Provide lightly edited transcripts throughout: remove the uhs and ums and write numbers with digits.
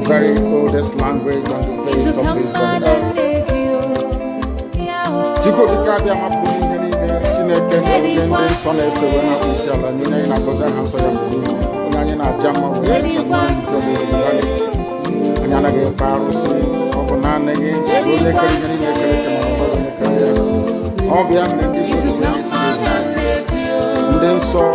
very oldest language on the face of this earth. Chico Bikabia Mapuni, Chineke, and Son of the Wena Ishala, Nina Boza Hansoya, Nana Jama, and Yanage Farosi, Obanane, all the and then saw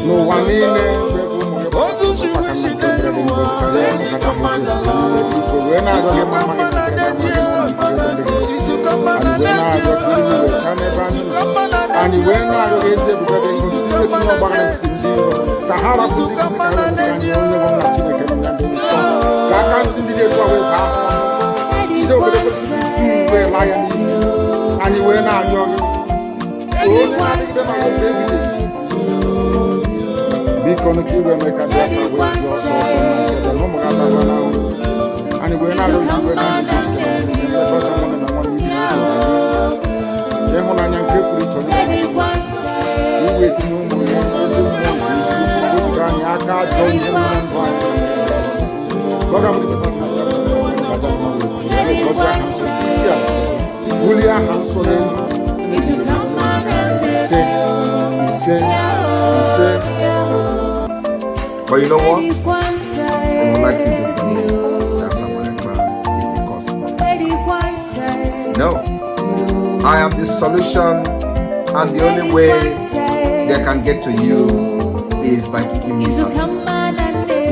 no one and when I raise it because Kahara and you were not young. Be connected and make a difference with your source and we're not but you know what? I would like you to believe that someone Ekpa is the cause of it. No. I am the solution, and the only way they can get to you is by kicking me out,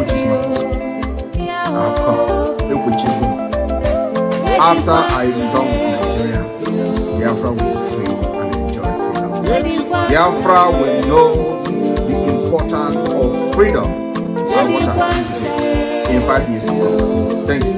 which is not possible. I have come. Look with you. After I am done with Nigeria, Biafra will be free and enjoy freedom. Biafra will know the importance of freedom and what happens in 5 years to come. Thank you.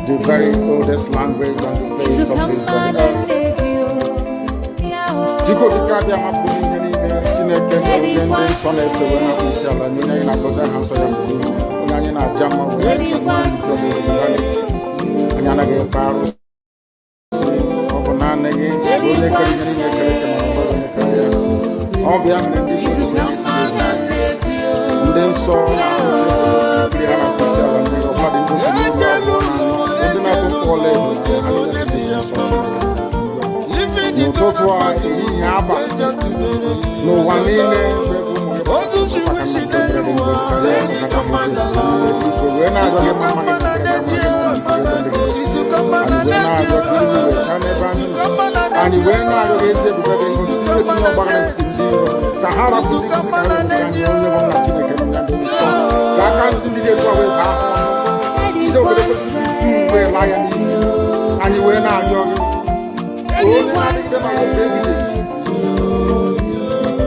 The very oldest language on the face of this earth. Chico Bikabia Mapuni, Chineke, and Son of the Wena Ishala, Nina Boza Hansoya, Nana Jama, and Yanage Farosi, Obanane, all the and then saw no one in and you went out of his Kahara and you were not young.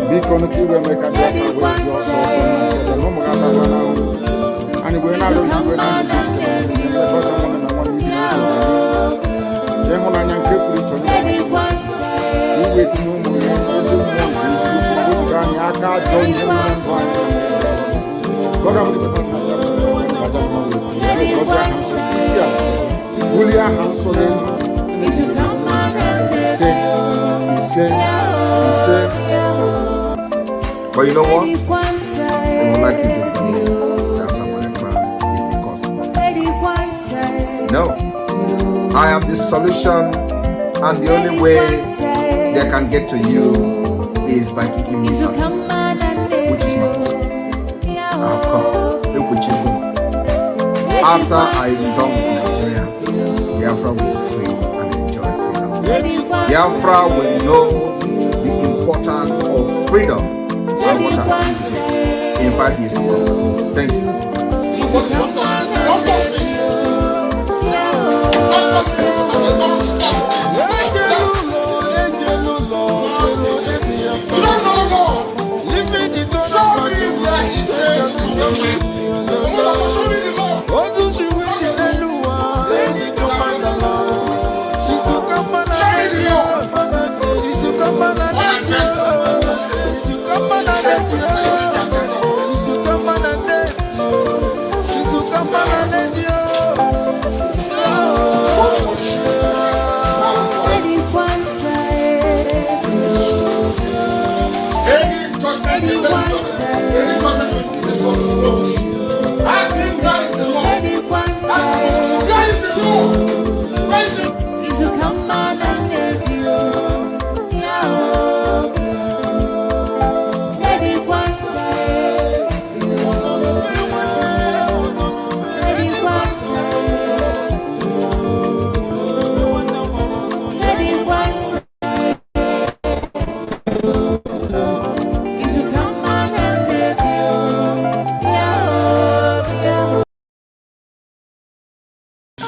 Be connected and make a difference with your source and we're not But you know what? They would like you to believe that someone Ekpa is the cause of this. No. I am the solution, and the only way they can get to you is by kicking me out, which is not possible. I have come. Look with you. After I am done with Nigeria, Biafra will be free and enjoy freedom. Biafra will know the importance of freedom and what happens in 5 years to come. Thank you.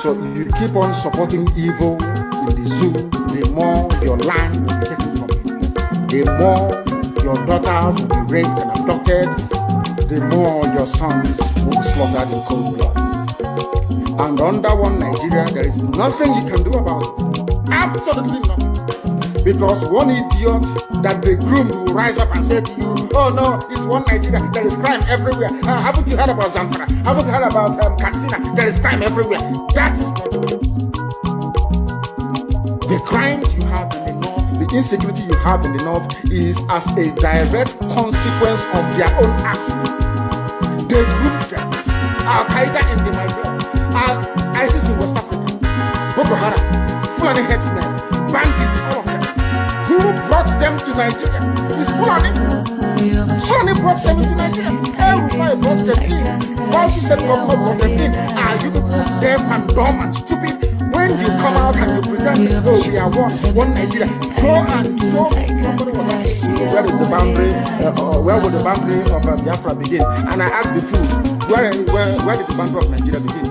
So you keep on supporting evil in the zoo, the more your land will be taken from you. The more your daughters will be raped and abducted, the more your sons will be slaughtered in cold blood. And under one Nigeria, there is nothing you can do about it. Absolutely nothing. Because one idiot that they groomed will rise up and say to you, oh no, it's one Nigeria, there is crime everywhere. Haven't you heard about Zamfara? Haven't you heard about Katsina? There is crime everywhere. That is not the case. The crimes you have in the north, the insecurity you have in the north is as a direct consequence of their own action. They grouped them. Al-Qaeda in the Nigeria, ISIS in West Africa, Boko Haram, Fulani headsmen, bandits, all of them. Who brought them to Nigeria? It's Fulani. Fulani brought them into Nigeria. Everybody brought them in. Why should the government brought them in? Are you people deaf and dumb and stupid? When you come out and you pretend, oh, we are one Nigeria, go and show. Somebody was asking, where is the boundary, where would the boundary of Biafra begin? And I asked the fool, where did the boundary of Nigeria begin?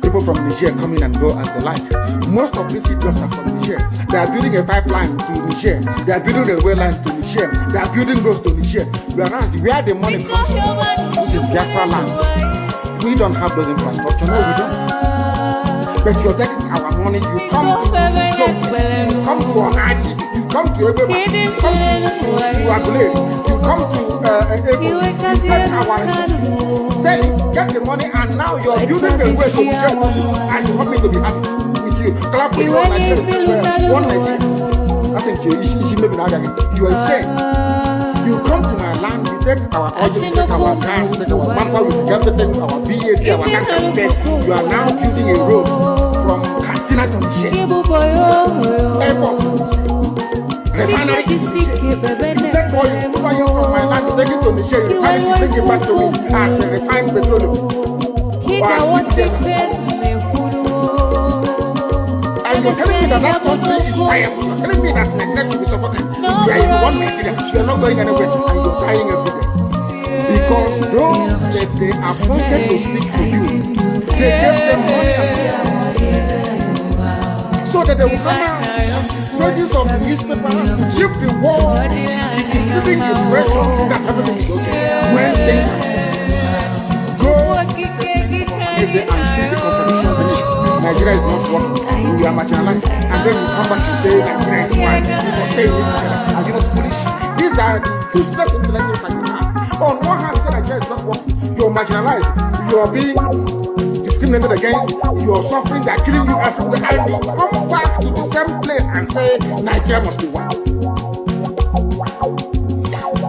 People from Niger come in and go as they like. Most of these idiots are from Niger. They are building a pipeline to Niger. They are building a railway line to Niger. They are building roads to Niger. Whereas where the money comes from, which is Biafra land, we don't have those infrastructure. No, we don't. But you're taking our money. You come to you come to Onadi, you come to Ekpa, you come to Agulere, you come to Ekpa, you take our resources, sell it, get the money, and now you're building a way to Niger, and you want me to be happy with you. Clap for you, one Nigeria. I think you are insane. You come to my land, you take our oil, you take our gas, you take our bumper, you take everything, our VAT, our tax, and pay. You are now building a road from Katsina to Niger. Airport, refinery. You take oil from my land, you take it to Niger, you refine it, you bring it back to me as a refined petroleum. And you're telling me that country is viable. You're telling me that Nigeria should be supported. You are in one Nigeria, you are not going anywhere, and you're dying every day. Because those that they appointed to speak for you, they gave them money so that they will come out, pages of the newspaper, to give the world the misleading impression that everything is okay. When things are go and see the contradictions in it. Nigeria is not working. We are marginalized. And then you come back to say Nigeria is fine. We must stay in it together. Are you not foolish? These are the useless intellectuals that you have. On one hand, you say Nigeria is not working. You're marginalized. You are being discriminated against. You're suffering. They're killing you everywhere. And you come back to the same place and say Nigeria must be one.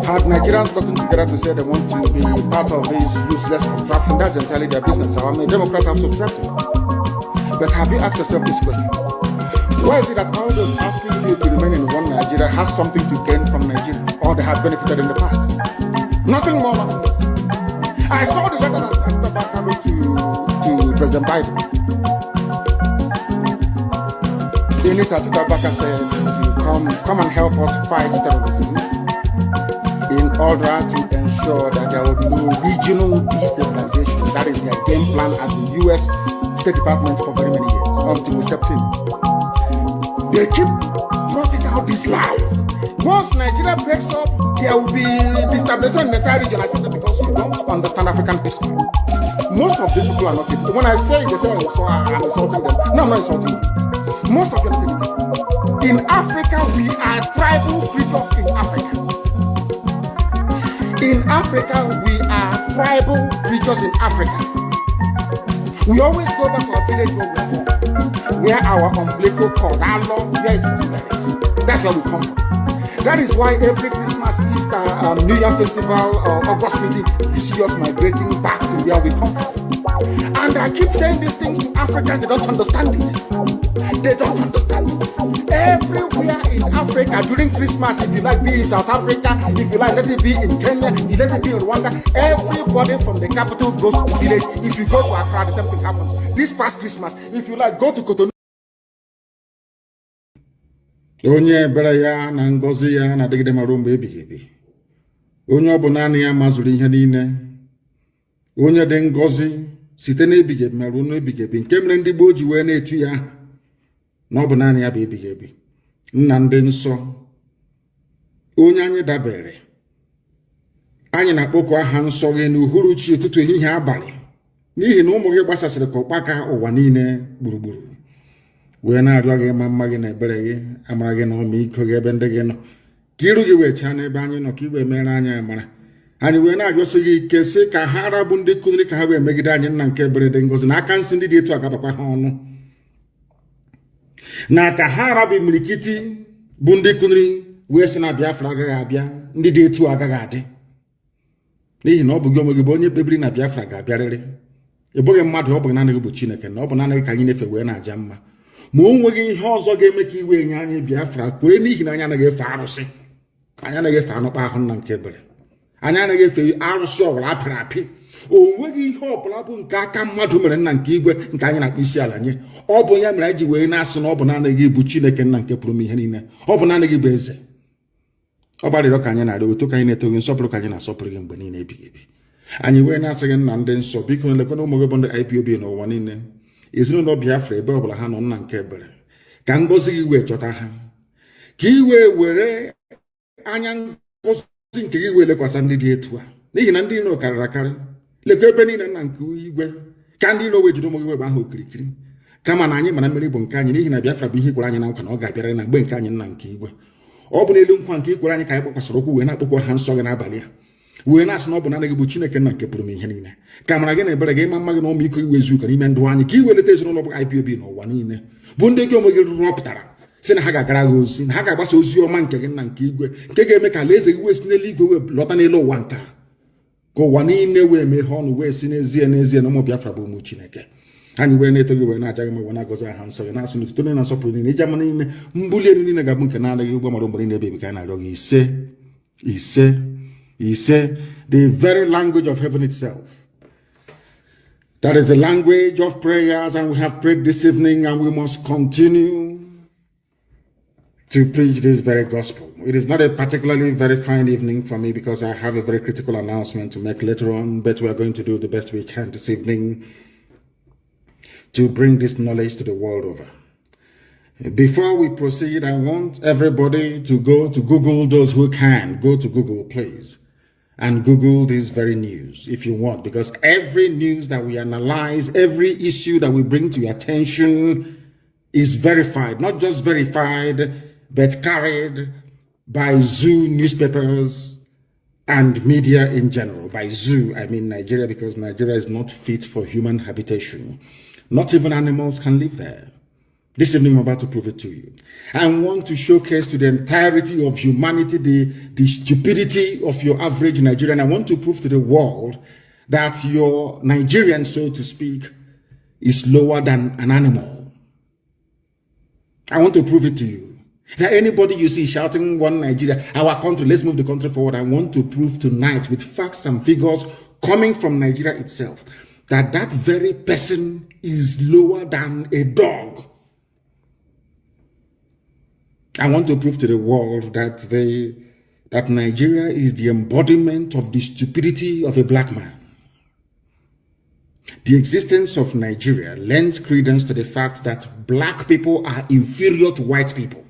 Had Nigerians gotten together to say they want to be part of this useless contraption, that's entirely their business. I'm a Democrat, I'm subscribed to it. But have you asked yourself this question? Why is it that all those asking you to remain in one Nigeria has something to gain from Nigeria, or they have benefited in the past? Nothing more, nothing less. I saw the letter that Ekpa wrote to President Biden. In it, Ekpa said, come and help us fight terrorism, in order to ensure that there will be no regional destabilization. That is their game plan at the U.S. State Department for very many years, until we stepped in. They keep plotting out these lies. Once Nigeria breaks up, there will be destabilization in the entire region. I said that because you don't understand African history. Most of these people are not people. When I say they say I'm insulting them. No, I'm not insulting them. Most of them are people. In Africa, we are tribal creatures in Africa. In Africa, we are tribal creatures in Africa. We always go back to our village where our umbilical cord, our long, where it was buried. That's where we come from. That is why every Christmas, Easter, New Year festival, or August meeting, you see us migrating back to where we come from. And I keep saying these things to Africans, they don't understand it. They don't understand it. Everywhere in Africa during Christmas, if you like, be in South Africa, if you like, let it be in Kenya, you let it be in Rwanda, everybody from the capital goes to the village. If you go to Accra, the same thing happens. This past Christmas, if you like, go to Kotonu. Onye bere ya na ngozi ya na degide marụ mgbe ebighị ebi. Onye ọ bụ naanị ya mazuru ihe niile. Onye dị ngozi site n'ebighị ebi marụ n'ebighị ebi nke mere ndị gboo ji wee na-etu ya na ọ bụ naanị ya bụ ebighị ebi. Nnamdi nsọ. Onye anyị dabere. Anyị na-akpọku aha nsọ gị n'uhuruchi ụtụtụ ehihie abalị. N'ihi na ụmụ gị gbasasịrị ka ụkpaka ụwa niile gburugburu. Wee na-arịọ gị ma mma gị na ebere gị, amara gị na ọmịiko gị ebe ndị gị nọ. Ka iru gị wee chaa n'ebe anyị nọ ka iwe mere anyị amara. Anyị wee na-arịọsị gị ike sị ka ha rabụ ndị kunri ka ha wee megide anyị nna nke ebere dị ngọzi na aka nsị ndị dị etu agabakwa ha ọnụ. Na ka ha rabụ imirikiti bụ ndị kunri wee sị na Biafra agaghị abịa, ndị dị etu agaghị adị. N'ihi na ọ bụ gị onwe gị bụ onye kpebiri na Biafra ga-abịarịrị. Ị bụghị mmadụ, ọ bụ naanị gị bụ Chineke, na ọ bụ naanị gị ka anyị na-efe wee na-aja mma. Ma o nweghị ihe ọzọ ga-eme ka iwe nye anyị Biafra kwere n'ihi na anyị anaghị efe arụsị. Anyị anaghị efe anụkpa ahụ nna nke ebere. Anyị anaghị efe arụsị ọbụla apịrị apị. O nweghị ihe ọbụla bụ nke aka mmadụ mere nna nke igwe nke anyị na-akpụ isi ala nye. Ọ bụ ya mere anyị ji wee na-asị na ọ bụ naanị gị bụ Chineke nna nke pụrụ m ihe niile. Ọ bụ naanị gị bụ eze. Ọ gbalịrị ka anyị na-arịọ otu ka anyị na-eto gị, nsọpụrụ ka anyị na-asọpụrụ gị mgbe niile ebighị ebi. Anyị wee na-asị gị nna ndị nsọ, biko lekwana ụmụ gị bụ ndị IPOB n'ụwa niile. Ezinụlọ Biafra ebe ọbụla ha nọ nna nke ebere. Ka ngọzi gị wee chọta ha. Ka i wee were anya ngọzi nke gị wee lekwasị ndị dị etu a. N'ihi na ndị iro karịrị akarị. Lekwa ebe niile nna nke igwe. Ka ndị iro wee jide ụmụ gị webe ahụ okirikiri. Kama na anyị mara mmeri bụ nke anyị, n'ihi na Biafra bụ ihe ikwere anyị na nkwa na ọ ga-abịara na mgbe nke anyị nna nke igwe. Ọ bụ n'elu nkwa nke ikwere anyị ka anyị gbakwasịrị okwu wee na-akpọkwa ha nsọ gị n'abalị a. Wee na-asị na ọ bụ naanị gị bụ Chineke nna nke pụrụ m ihe niile. Ka mara gị na ebere gị, ịma mma gị na ọmịiko iwe ezu ụka n'ime ndụ anyị, ka i weleta ezinụlọ bụ IPOB n'ụwa niile bụ ndị gị onwe gị rụpụtara sị na ha ga-agara gị ozi, na ha ga-agbasa ozi ọma nke gị nna nke igwe, nke ga-eme ka alaeze gị wee si n'eluigwe wee lọta n'elu ụwa nta, ka ụwa niile wee mee ha ọnụ wee si n'ezie n'ezie na ụmụ Biafra bụ ụmụ Chineke. Anyị wee na-eto gị wee na-aja gị ma wee na-agọzi aha nsọ gị, na-asị n'ụtụtụ niile na nsọpụrụ niile, ije ama niile, mbuli elu niile ga-abụ nke na-adịghị ụgbọ mara mgbe niile ebe ebi ka anyị na-arịọ gị ise ise ise. The very language of heaven itself. That is the language of prayers, and we have prayed this evening, and we must continue to preach this very gospel. It is not a particularly very fine evening for me because I have a very critical announcement to make later on, but we are going to do the best we can this evening to bring this knowledge to the world over. Before we proceed, I want everybody to go to Google. Those who can, go to Google, please, and Google this very news if you want, because every news that we analyze, every issue that we bring to your attention is verified, not just verified, but carried by zoo newspapers and media in general. By zoo, I mean Nigeria, because Nigeria is not fit for human habitation. Not even animals can live there. This evening, I'm about to prove it to you. I want to showcase to the entirety of humanity the stupidity of your average Nigerian. I want to prove to the world that your Nigerian, so to speak, is lower than an animal. I want to prove it to you. That anybody you see shouting one Nigeria, our country, let's move the country forward. I want to prove tonight with facts and figures coming from Nigeria itself that that very person is lower than a dog. I want to prove to the world that Nigeria is the embodiment of the stupidity of a black man. The existence of Nigeria lends credence to the fact that black people are inferior to white people.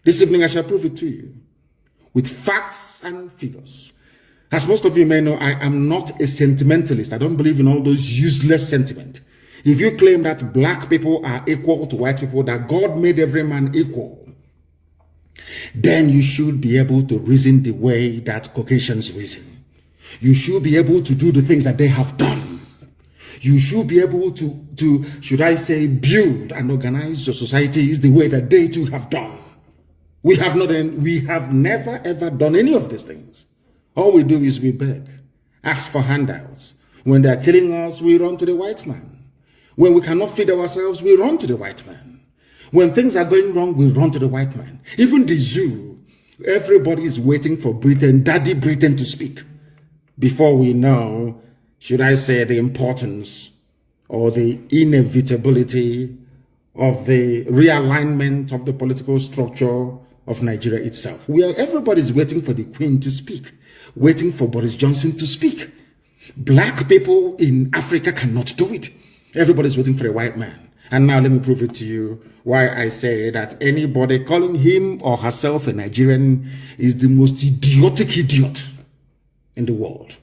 This evening I shall prove it to you with facts and figures. As most of you may know, I am not a sentimentalist. I don't believe in all those useless sentiment. If you claim that black people are equal to white people, that God made every man equal, then you should be able to reason the way that Caucasians reason. You should be able to do the things that they have done. You should be able to should I say, build and organize your societies the way that they too have done. We have never ever done any of these things. All we do is we beg, ask for handouts. When they are killing us, we run to the white man. When we cannot feed ourselves, we run to the white man. When things are going wrong, we run to the white man. Even the zoo, everybody is waiting for Britain, Daddy Britain, to speak before we know, should I say, the importance or the inevitability of the realignment of the political structure of Nigeria itself. Everybody's waiting for the Queen to speak, waiting for Boris Johnson to speak. Black people in Africa cannot do it. Everybody's waiting for a white man. And now let me prove it to you why I say that anybody calling him or herself a Nigerian is the most idiotic idiot in the world.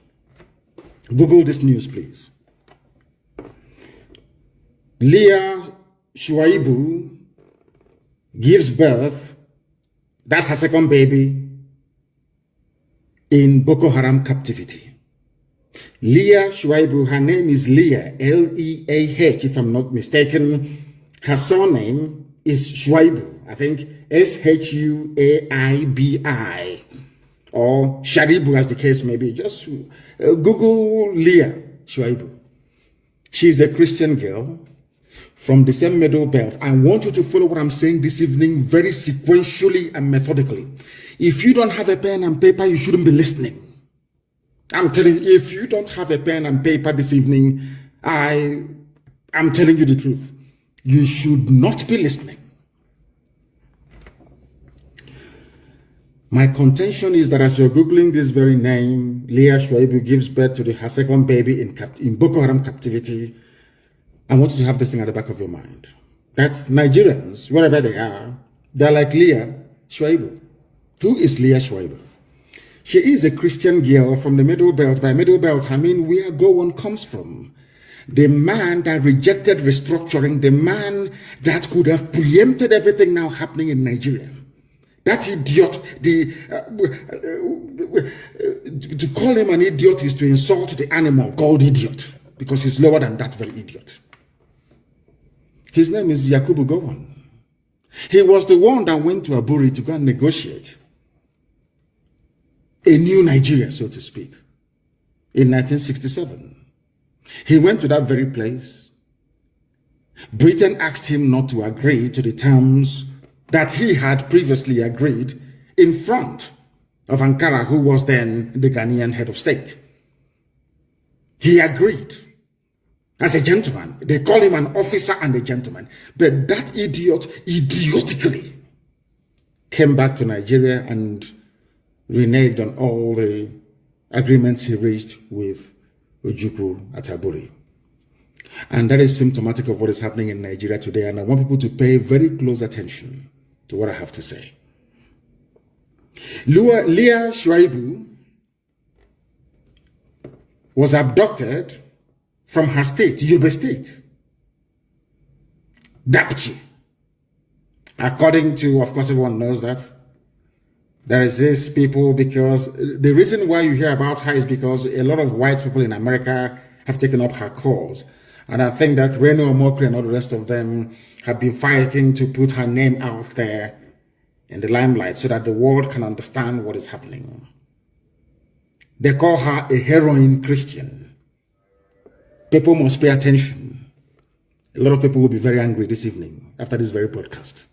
Google this news, please. Leah Shuaibu gives birth, that's her second baby, in Boko Haram captivity. Leah Shuaibu, her name is Leah, L-E-A-H, if I'm not mistaken. Her surname is Shuaibu, I think S-H-U-A-I-B-I, or Sharibu as the case may be. Just Google Leah Shuaibu. She's a Christian girl from the same Middle Belt. I want you to follow what I'm saying this evening very sequentially and methodically. If you don't have a pen and paper, you shouldn't be listening. I'm telling you, if you don't have a pen and paper this evening, I'm telling you the truth. You should not be listening. My contention is that as you're Googling this very name, Leah Shuaibu gives birth to her second baby in Boko Haram captivity, I want you to have this thing at the back of your mind. That's Nigerians, wherever they are, they're like Leah Shuaibu. Who is Leah Shuaibu? She is a Christian girl from the Middle Belt. By Middle Belt, I mean where Gowon comes from. The man that rejected restructuring, the man that could have preempted everything now happening in Nigeria. That idiot, to call him an idiot is to insult the animal called idiot, because he's lower than that very idiot. His name is Yakubu Gowon. He was the one that went to Aburi to go and negotiate a new Nigeria, so to speak, in 1967. He went to that very place. Britain asked him not to agree to the terms that he had previously agreed in front of Ankara, who was then the Ghanaian head of state. He agreed as a gentleman. They call him an officer and a gentleman. But that idiot idiotically came back to Nigeria and reneged on all the agreements he reached with Ojukwu at Aburi. And that is symptomatic of what is happening in Nigeria today. And I want people to pay very close attention to what I have to say. Leah Shuaibu was abducted from her state, Yobe State, Dapchi. According to, of course, everyone knows that, There is this people, because the reason why you hear about her is because a lot of white people in America have taken up her cause. And I think that Reno Omokri and all the rest of them have been fighting to put her name out there in the limelight so that the world can understand what is happening. They call her a heroin Christian. People must pay attention. A lot of people will be very angry this evening after this very podcast.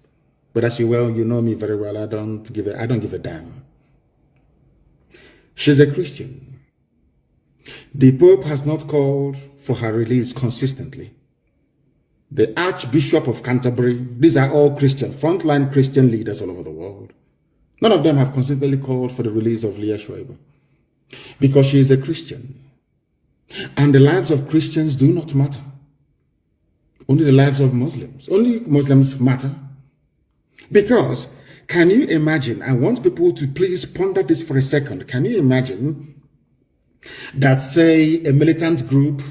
But as you know me very well, I don't give a damn. She's a Christian. The Pope has not called for her release consistently. The Archbishop of Canterbury, these are all Christian, frontline Christian leaders all over the world. None of them have consistently called for the release of Leah Schreiber because she is a Christian. And the lives of Christians do not matter. Only the lives of Muslims. Only Muslims matter. Because, can you imagine, I want people to please ponder this for a second. Can you imagine that, say, a militant group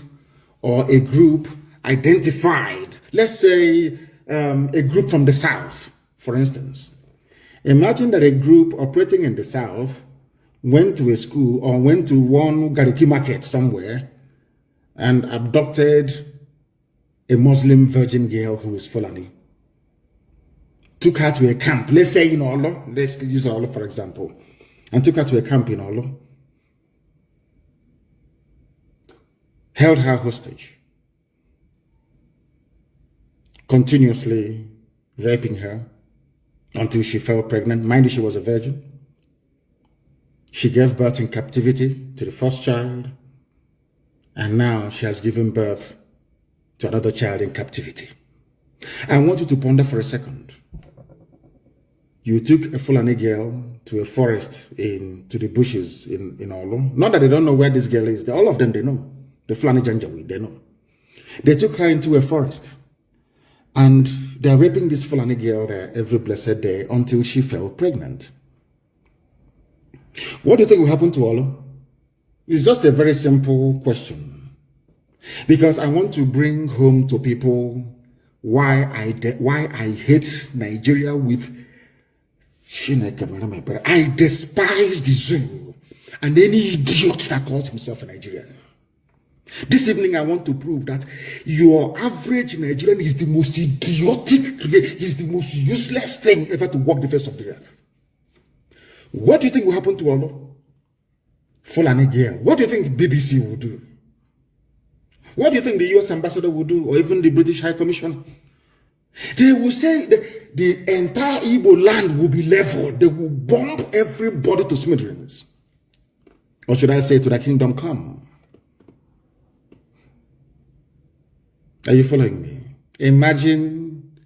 or a group identified, let's say a group from the South, for instance. Imagine that a group operating in the South went to a school or went to one Gariki market somewhere and abducted a Muslim virgin girl who is Fulani. Took her to a camp, let's say in Olo, let's use Olo for example, and took her to a camp in Olo, held her hostage, continuously raping her until she fell pregnant. Mind you, she was a virgin. She gave birth in captivity to the first child, and now she has given birth to another child in captivity. I want you to ponder for a second. You took a Fulani girl to a forest to the bushes in Olo. Not that they don't know where this girl is. All of them, they know. The Fulani Janjaweed, they know. They took her into a forest. And they're raping this Fulani girl there every blessed day until she fell pregnant. What do you think will happen to Olo? It's just a very simple question. Because I want to bring home to people why I hate Nigeria with I despise the zoo and any idiot that calls himself a Nigerian. This evening I want to prove that your average Nigerian is the most idiotic, is the most useless thing ever to walk the face of the earth. What do you think will happen to Olo? Fulani girl. What do you think BBC will do? What do you think the US ambassador will do, or even the British High Commissioner? They will say the entire Igbo land will be leveled. They will bomb everybody to smithereens. Or should I say, to the kingdom come? Are you following me? Imagine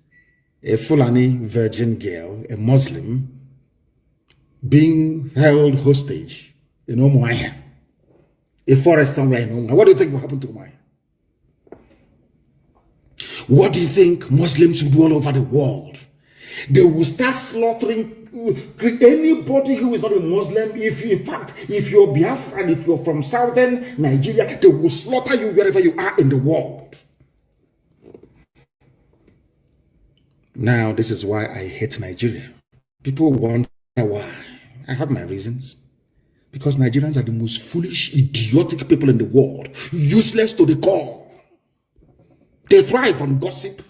a Fulani virgin girl, a Muslim, being held hostage in Umuahia, a forest somewhere in Umuahia. What do you think will happen to Umuahia? What do you think Muslims will do all over the world? They will start slaughtering anybody who is not a Muslim. If you're Biafra, if you're from southern Nigeria, they will slaughter you wherever you are in the world. Now, this is why I hate Nigeria. People wonder why. I have my reasons. Because Nigerians are the most foolish, idiotic people in the world. Useless to the core. They thrive on gossip,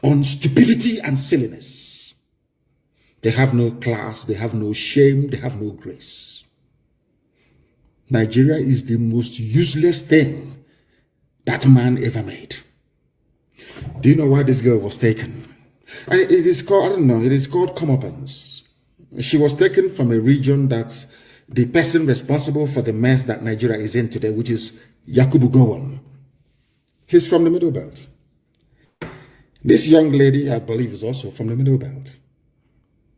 on stupidity and silliness. They have no class, they have no shame, they have no grace. Nigeria is the most useless thing that man ever made. Do you know why this girl was taken? And it is called, I don't know, it is called comeuppance. She was taken from a region that's the person responsible for the mess that Nigeria is in today, which is Yakubu Gowon. He's from the Middle Belt. This young lady, I believe, is also from the Middle Belt.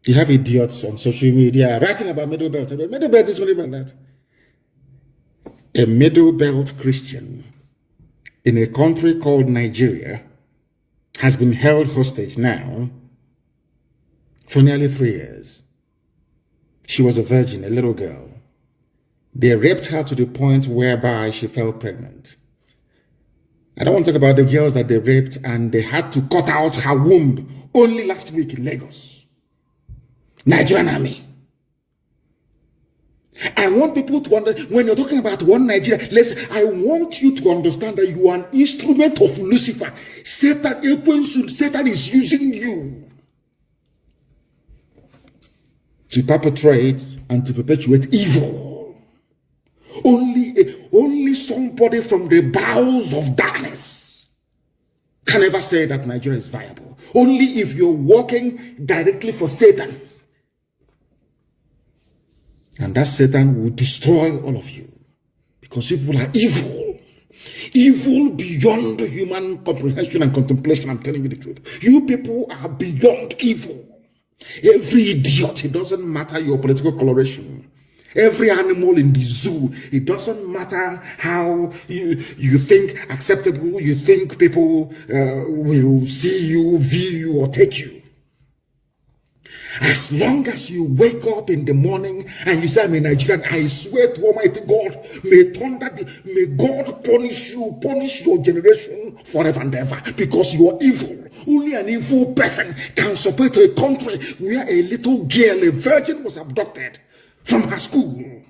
You have idiots on social media writing about Middle Belt. Middle Belt this, Middle Belt that. A Middle Belt Christian in a country called Nigeria has been held hostage now for nearly 3 years. She was a virgin, a little girl. They raped her to the point whereby she fell pregnant. I don't want to talk about the girls that they raped and they had to cut out her womb only last week in Lagos. Nigerian army. I want people to understand, when you're talking about one Nigeria, I want you to understand that you are an instrument of Lucifer. Satan is using you to perpetrate and to perpetuate evil. Only somebody from the bowels of darkness can ever say that Nigeria is viable. Only if you're working directly for Satan. And that Satan will destroy all of you. Because people are evil. Evil beyond human comprehension and contemplation. I'm telling you the truth. You people are beyond evil. Every idiot, it doesn't matter your political coloration. Every animal in the zoo, it doesn't matter how you think acceptable, you think people will see you, view you, or take you. As long as you wake up in the morning and you say, I'm a Nigerian, I swear to Almighty God, may God punish you, punish your generation forever and ever, because you are evil. Only an evil person can support a country where a little girl, a virgin, was abducted from her school,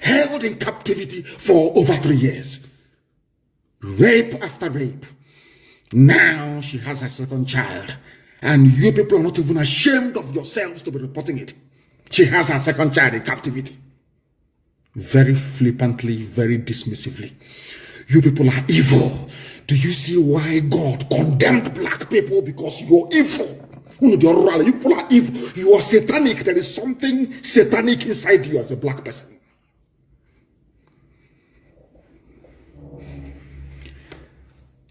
held in captivity for over 3 years. Rape after rape. Now she has her second child. And you people are not even ashamed of yourselves to be reporting it. She has her second child in captivity. Very flippantly, very dismissively. You people are evil. Do you see why God condemned black people? Because you're evil. You people are evil. You are satanic. There is something satanic inside you as a black person.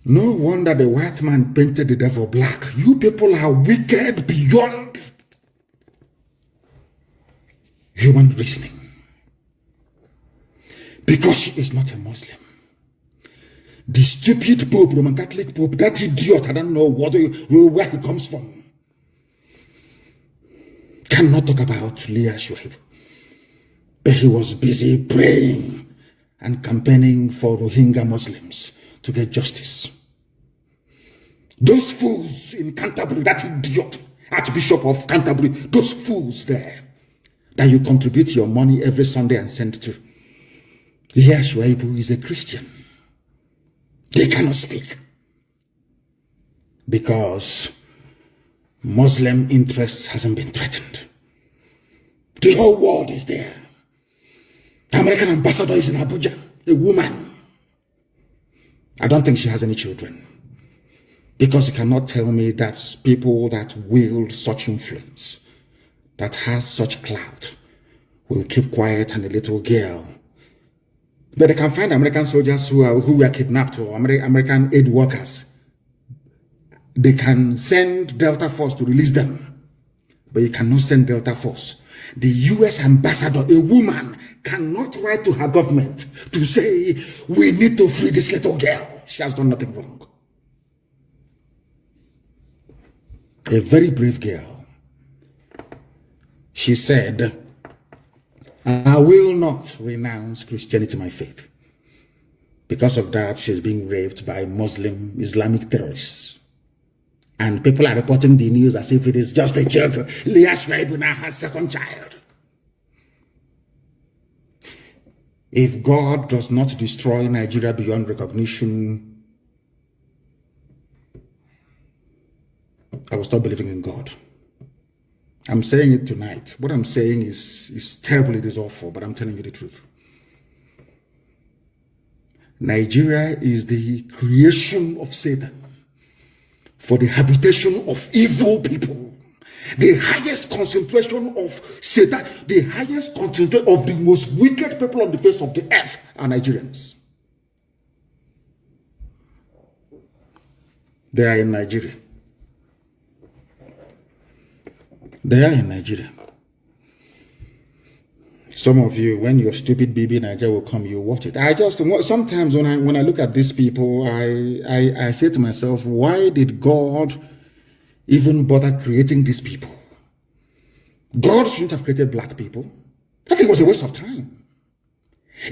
No wonder the white man painted the devil black. You people are wicked beyond human reasoning. Because she is not a Muslim. The stupid Pope, Roman Catholic Pope, that idiot, I don't know where he comes from, cannot talk about Leah Shuaib. But he was busy praying and campaigning for Rohingya Muslims to get justice. Those fools in Canterbury, that idiot, Archbishop of Canterbury, those fools there, that you contribute your money every Sunday and send to. Leah Shuaibu is a Christian. They cannot speak. Because Muslim interests hasn't been threatened. The whole world is there. The American ambassador is in Abuja, a woman. I don't think she has any children. Because you cannot tell me that people that wield such influence, that has such clout, will keep quiet and a little girl. But they can find American soldiers who were kidnapped, or American aid workers. They can send Delta Force to release them. But you cannot send Delta Force. The US ambassador, a woman, cannot write to her government to say, we need to free this little girl. She has done nothing wrong. A very brave girl. She said, I will not renounce Christianity, my faith. Because of that, she's being raped by Muslim Islamic terrorists. And people are reporting the news as if it is just a joke. Leah Shuaibu now has second child. If God does not destroy Nigeria beyond recognition, I will stop believing in God. I'm saying it tonight. What I'm saying is terrible, it is awful, but I'm telling you the truth. Nigeria is the creation of Satan for the habitation of evil people. The highest concentration of Satan, the highest concentration of the most wicked people on the face of the earth are Nigerians. They are in Nigeria. They are in Nigeria. Some of you, when your stupid baby Nigeria will come, you watch it. Sometimes when I look at these people, I say to myself, why did God even bother creating these people? God shouldn't have created black people. I think it was a waste of time.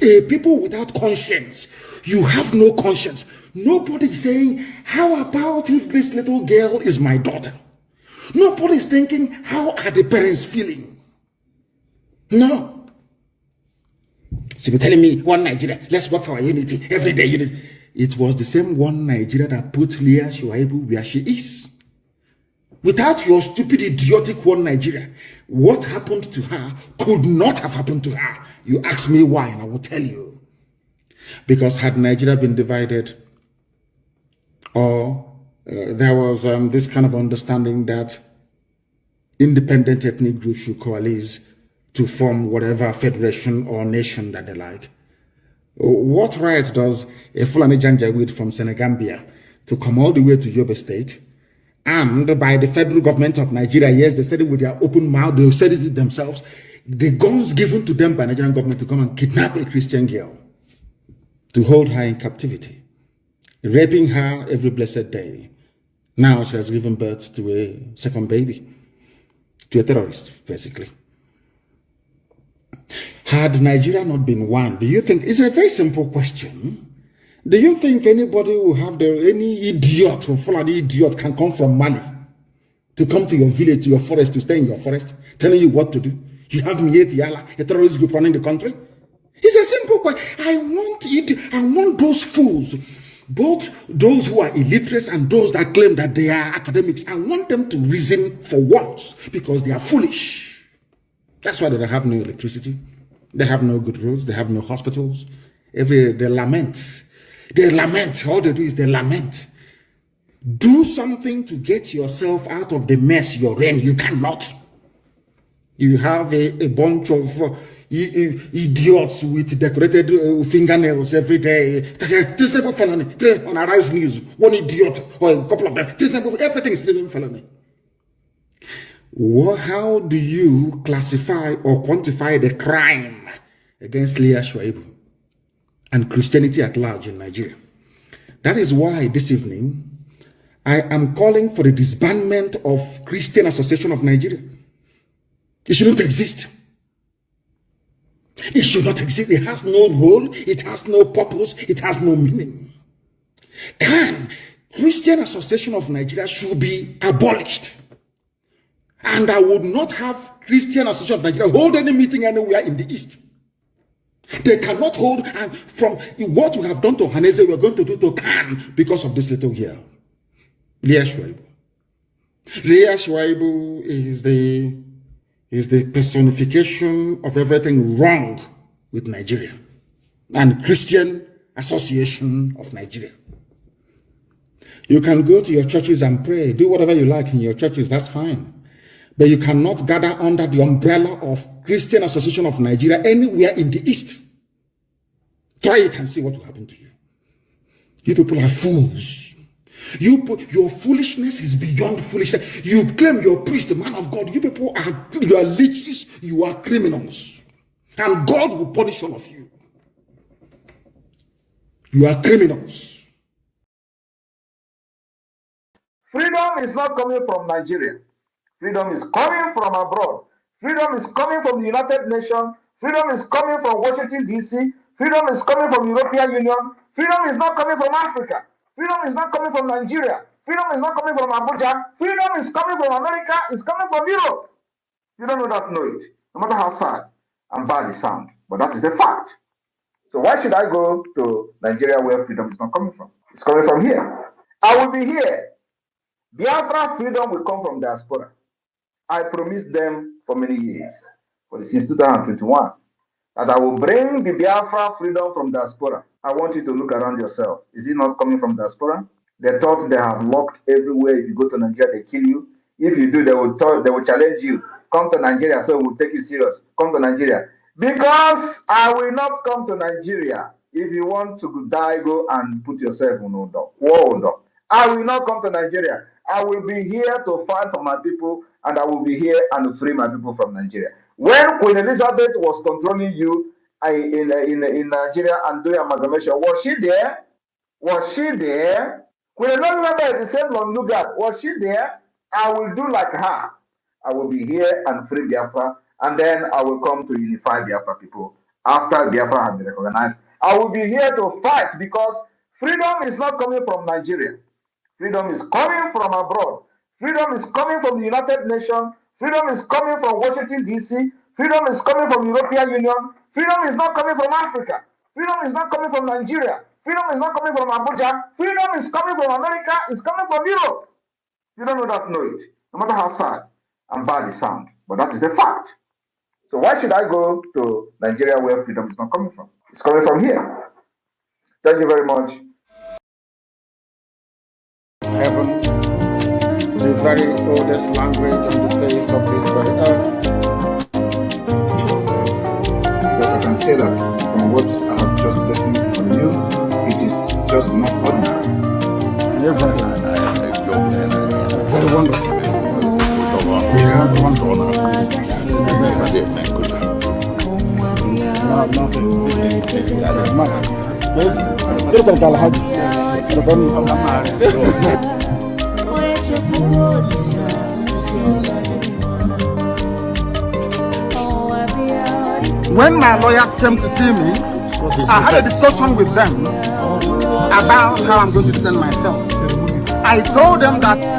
A people without conscience. You have no conscience. Nobody is saying, how about if this little girl is my daughter? Nobody is thinking, how are the parents feeling? No. So you're telling me, one Nigeria, let's work for our unity, everyday unity. It was the same one Nigeria that put Leah Shuaibu where she is. Without your stupid, idiotic one Nigeria, what happened to her could not have happened to her. You ask me why, and I will tell you. Because had Nigeria been divided, or there was this kind of understanding that independent ethnic groups should coalesce to form whatever federation or nation that they like. What right does a Fulani Janjaweed from Senegambia to come all the way to Yobe State, and by the federal government of Nigeria, yes, they said it with their open mouth, they said it themselves, the guns given to them by Nigerian government to come and kidnap a Christian girl, to hold her in captivity, raping her every blessed day. Now she has given birth to a second baby, to a terrorist, basically. Had Nigeria not been one, do you think, it's a very simple question, do you think anybody will have any idiot or Fulani idiot can come from Mali to come to your village, to your forest, to stay in your forest, telling you what to do? You have Mieti Yala, a terrorist group running the country? It's a simple question. I want those fools, both those who are illiterate and those that claim that they are academics, I want them to reason for once, because they are foolish. That's why they have no electricity. They have no good roads. They have no hospitals. They lament. They lament. All they do is they lament. Do something to get yourself out of the mess you're in. You cannot. You have a bunch of idiots with decorated fingernails every day. This type of felony on Arise News. One idiot or a couple of them. Everything is still felony. Well, how do you classify or quantify the crime against Leah Shuaibu and Christianity at large in Nigeria? That is why this evening I am calling for the disbandment of Christian Association of Nigeria. It shouldn't exist. It should not exist. It has no role. It has no purpose. It has no meaning. Christian Association of Nigeria should be abolished. And I would not have Christian Association of Nigeria hold any meeting anywhere in the East. They cannot hold, and from what we have done to Haneze, we are going to do to Khan because of this little girl. Leah Shuaibu. Leah Shuaibu is the personification of everything wrong with Nigeria and Christian Association of Nigeria. You can go to your churches and pray, do whatever you like in your churches, that's fine. But you cannot gather under the umbrella of Christian Association of Nigeria anywhere in the East. Try it and see what will happen to you. You people are fools. Your foolishness is beyond foolishness. You claim you're a priest, a man of God. You people you are leeches, you are criminals. And God will punish all of you. You are criminals. Freedom is not coming from Nigeria. Freedom is coming from abroad. Freedom is coming from the United Nations. Freedom is coming from Washington, D.C. Freedom is coming from the European Union. Freedom is not coming from Africa. Freedom is not coming from Nigeria. Freedom is not coming from Abuja. Freedom is coming from America. It's coming from Europe. You don't know that, know it. No matter how sad and bad it sounds. But that is the fact. So why should I go to Nigeria where freedom is not coming from? It's coming from here. I will be here. Biafra freedom will come from diaspora. I promised them for many years, since 2021, that I will bring the Biafra freedom from diaspora. I want you to look around yourself. Is it not coming from diaspora? They thought they have locked everywhere. If you go to Nigeria, they kill you. If you do, they will challenge you. Come to Nigeria, so we'll take you serious. Come to Nigeria. Because I will not come to Nigeria. If you want to die, go and put yourself on war. I will not come to Nigeria. I will be here to fight for my people, and I will be here and free my people from Nigeria. When Queen Elizabeth was controlling you in Nigeria and doing amalgamation, was she there? Was she there? Queen Elizabeth, the same Londugard, was she there? I will do like her. I will be here and free Biafra, and then I will come to unify Biafra people after Biafra has been recognized. I will be here to fight because freedom is not coming from Nigeria. Freedom is coming from abroad. Freedom is coming from the United Nations. Freedom is coming from Washington, D.C. Freedom is coming from the European Union. Freedom is not coming from Africa. Freedom is not coming from Nigeria. Freedom is not coming from Abuja. Freedom is coming from America. It's coming from Europe. You don't know that, know it. No matter how sad and bad it sounds. But that is the fact. So why should I go to Nigeria where freedom is not coming from? It's coming from here. Thank you very much. Heaven, the very oldest language on the face of this very earth. Because I can say that from what I have just listened from you, it is just not ordinary. You're very, very wonderful. Very When my lawyers came to see me, I had a discussion with them about how I'm going to defend myself. I told them that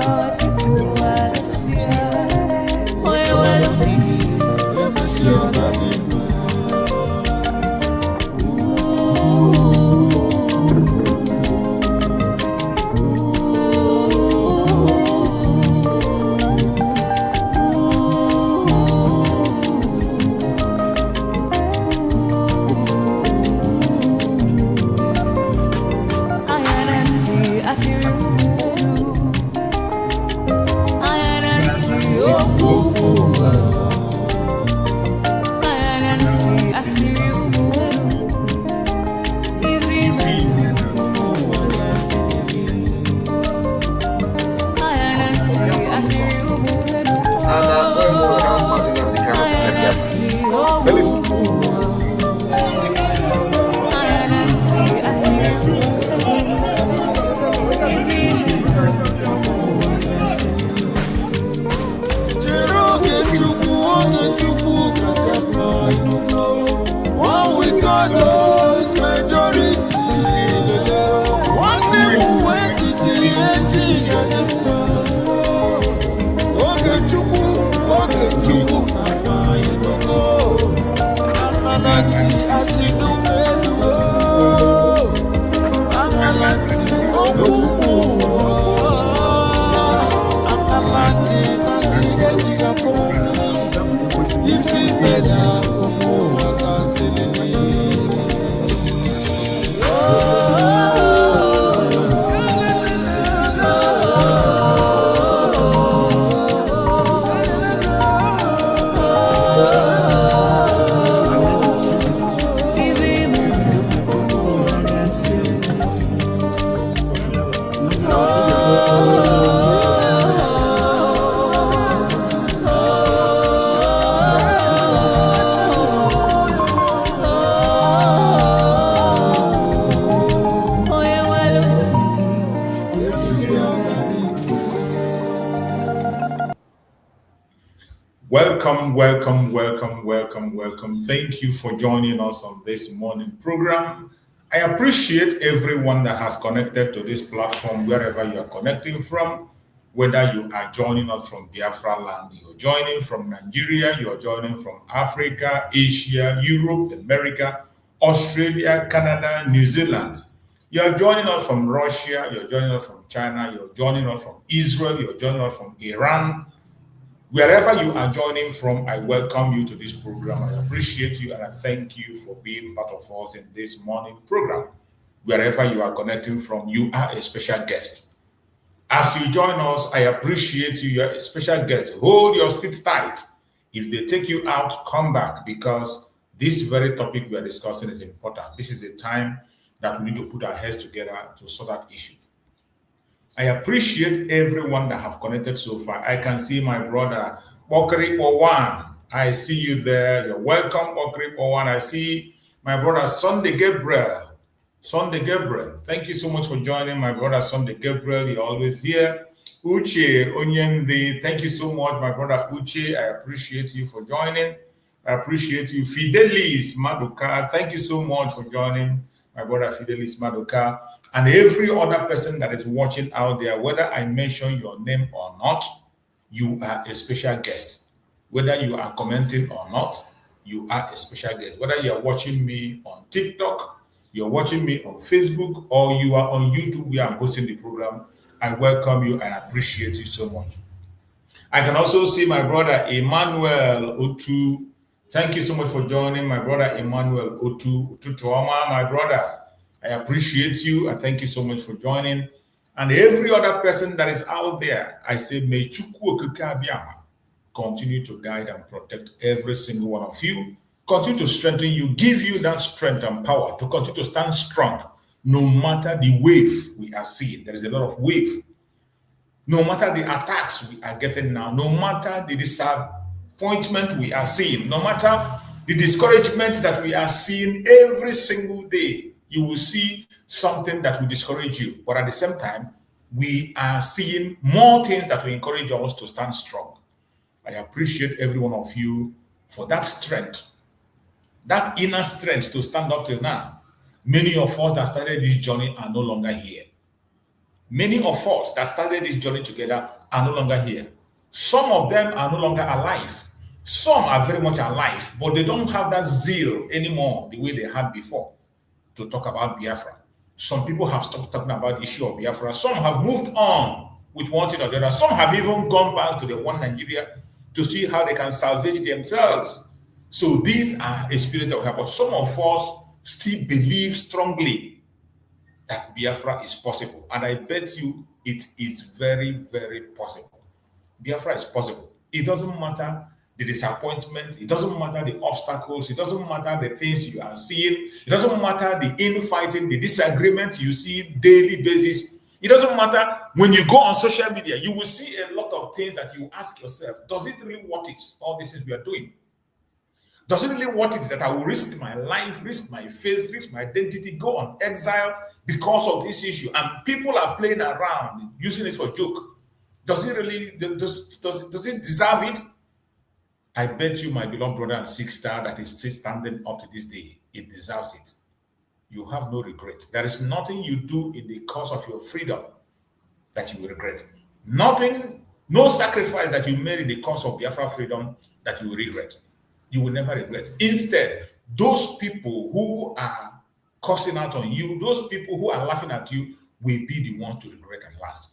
Welcome. Thank you for joining us on this morning program. I appreciate everyone that has connected to this platform, wherever you are connecting from, whether you are joining us from Biafra land, you're joining from Nigeria, you're joining from Africa, Asia, Europe, America, Australia, Canada, New Zealand. You're joining us from Russia, you're joining us from China, you're joining us from Israel, you're joining us from Iran. Wherever you are joining from, I welcome you to this program. I appreciate you and I thank you for being part of us in this morning program. Wherever you are connecting from, you are a special guest. As you join us, I appreciate you. You're a special guest. Hold your seat tight. If they take you out, come back, because this very topic we are discussing is important. This is a time that we need to put our heads together to sort out issues. I appreciate everyone that have connected so far. I can see my brother, Okri Owan. I see you there. You're welcome, Okri Owan. I see my brother, Sunday Gabriel. Thank you so much for joining my brother, Sunday Gabriel. You're always here. Uche Onyemde, thank you so much, my brother Uche. I appreciate you for joining. I appreciate you. Fidelis Maduka, thank you so much for joining. my brother Fidelis Madoka, and every other person that is watching out there, whether I mention your name or not, you are a special guest. Whether you are commenting or not, you are a special guest. Whether you are watching me on TikTok, you're watching me on Facebook, or you are on YouTube where I'm hosting the program, I welcome you and appreciate you so much. I can also see my brother Emmanuel Otu. Thank you so much for joining, my brother Emmanuel Otu Tuoma, my brother. I appreciate you and thank you so much for joining. And every other person that is out there, I say, may Chukwu Okike Abiyama continue to guide and protect every single one of you, continue to strengthen you, give you that strength and power to continue to stand strong, no matter the wave we are seeing. There is a lot of wave. No matter the attacks we are getting now, no matter the disappointment we are seeing, no matter the discouragement that we are seeing every single day, you will see something that will discourage you. But at the same time, we are seeing more things that will encourage us to stand strong. I appreciate every one of you for that strength, that inner strength to stand up till now. Many of us that started this journey are no longer here. Many of us that started this journey together are no longer here. Some of them are no longer alive. Some are very much alive, but they don't have that zeal anymore the way they had before to talk about Biafra. Some people have stopped talking about the issue of Biafra. Some have moved on with one thing or the other. Some have even gone back to the one Nigeria to see how they can salvage themselves. So these are experiences that we have. But some of us still believe strongly that Biafra is possible. And I bet you it is very, very possible. Biafra is possible. It doesn't matter the disappointment. It doesn't matter the obstacles. It doesn't matter the things you are seeing. It doesn't matter the infighting, the disagreement you see daily basis. It doesn't matter when you go on social media, you will see a lot of things that you ask yourself, does it really worth it, all these things we are doing? Does it really worth it that I will risk my life, risk my face, risk my identity, go on exile because of this issue? And people are playing around, using it for joke. Does it really, does it deserve it? I bet you, my beloved brother and sister that is still standing up to this day, it deserves it. You have no regret. There is nothing you do in the cause of your freedom that you will regret. Nothing, no sacrifice that you made in the cause of Biafra freedom that you will regret. You will never regret. Instead, those people who are cursing out on you, those people who are laughing at you, will be the ones to regret at last.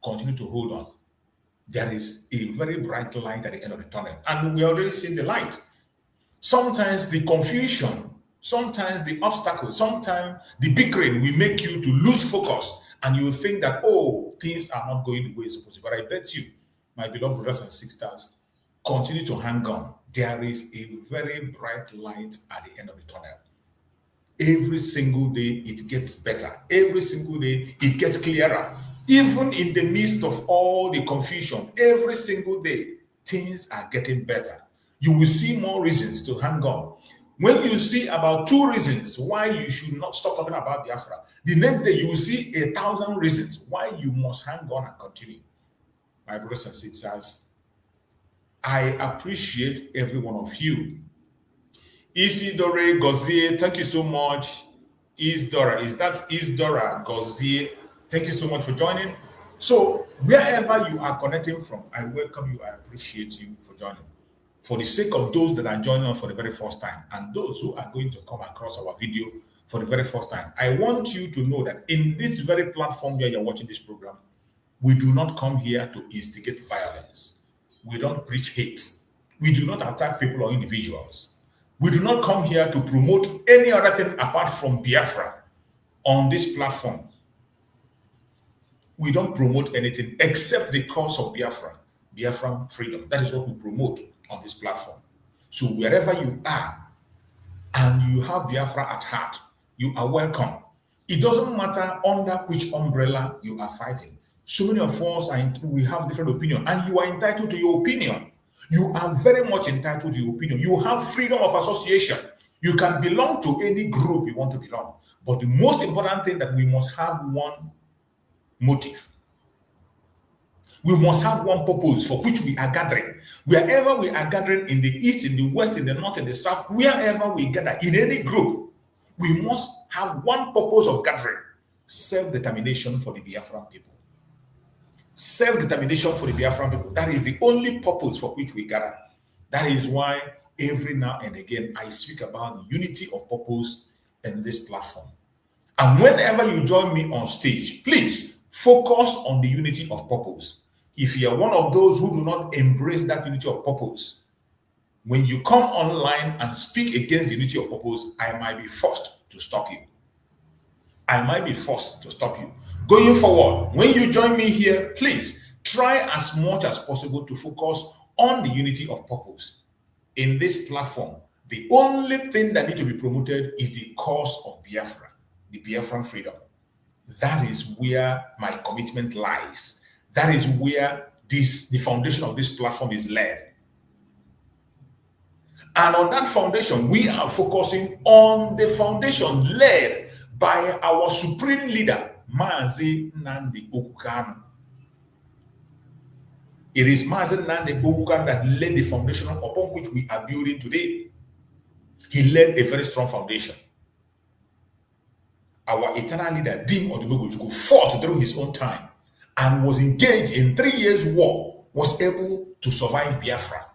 Continue to hold on. There is a very bright light at the end of the tunnel, and we are already seeing the light. Sometimes the confusion, sometimes the obstacles, sometimes the bickering will make you to lose focus, and you will think that, oh, things are not going the way it's supposed to. But I bet you, my beloved brothers and sisters, continue to hang on. There is a very bright light at the end of the tunnel. Every single day, it gets better. Every single day, it gets clearer. Even in the midst of all the confusion, every single day, things are getting better. You will see more reasons to hang on. When you see about 2 reasons why you should not stop talking about Biafra, the next day you will see 1,000 reasons why you must hang on and continue. My brothers and sisters, I appreciate every one of you. Isidore Gozie, thank you so much. Isidora, is that Isidora Gozie? Thank you so much for joining. So wherever you are connecting from, I welcome you. I appreciate you for joining. For the sake of those that are joining us for the very first time and those who are going to come across our video for the very first time, I want you to know that in this very platform where you're watching this program, we do not come here to instigate violence. We don't preach hate. We do not attack people or individuals. We do not come here to promote any other thing apart from Biafra on this platform. We don't promote anything except the cause of Biafra, Biafran freedom. That is what we promote on this platform. So wherever you are and you have Biafra at heart, you are welcome. It doesn't matter under which umbrella you are fighting. So many of us, we have different opinions, and you are entitled to your opinion. You are very much entitled to your opinion. You have freedom of association. You can belong to any group you want to belong. But the most important thing that we must have one motive. We must have one purpose for which we are gathering. Wherever we are gathering, in the east, in the west, in the north, in the south, wherever we gather, in any group, We must have one purpose of gathering: self-determination for the Biafran people. Self-determination for the Biafran people. That is the only purpose for which we gather. That is why every now and again I speak about the unity of purpose in this platform. And whenever you join me on stage, please focus on the unity of purpose. If you are one of those who do not embrace that unity of purpose, when you come online and speak against the unity of purpose, I might be forced to stop you. I might be forced to stop you. Going forward, when you join me here, please try as much as possible to focus on the unity of purpose. In this platform, the only thing that needs to be promoted is the cause of Biafra, the Biafran freedom. That is where my commitment lies. That is where the foundation of this platform is led. And on that foundation, we are focusing on the foundation led by our supreme leader, Mazi Nnamdi Kanu. It is Mazi Nnamdi Kanu that laid the foundation upon which we are building today. He led a very strong foundation. Our eternal leader, Dim Odubegojukwu, fought through his own time and was engaged in 3 years' war, was able to survive Biafra.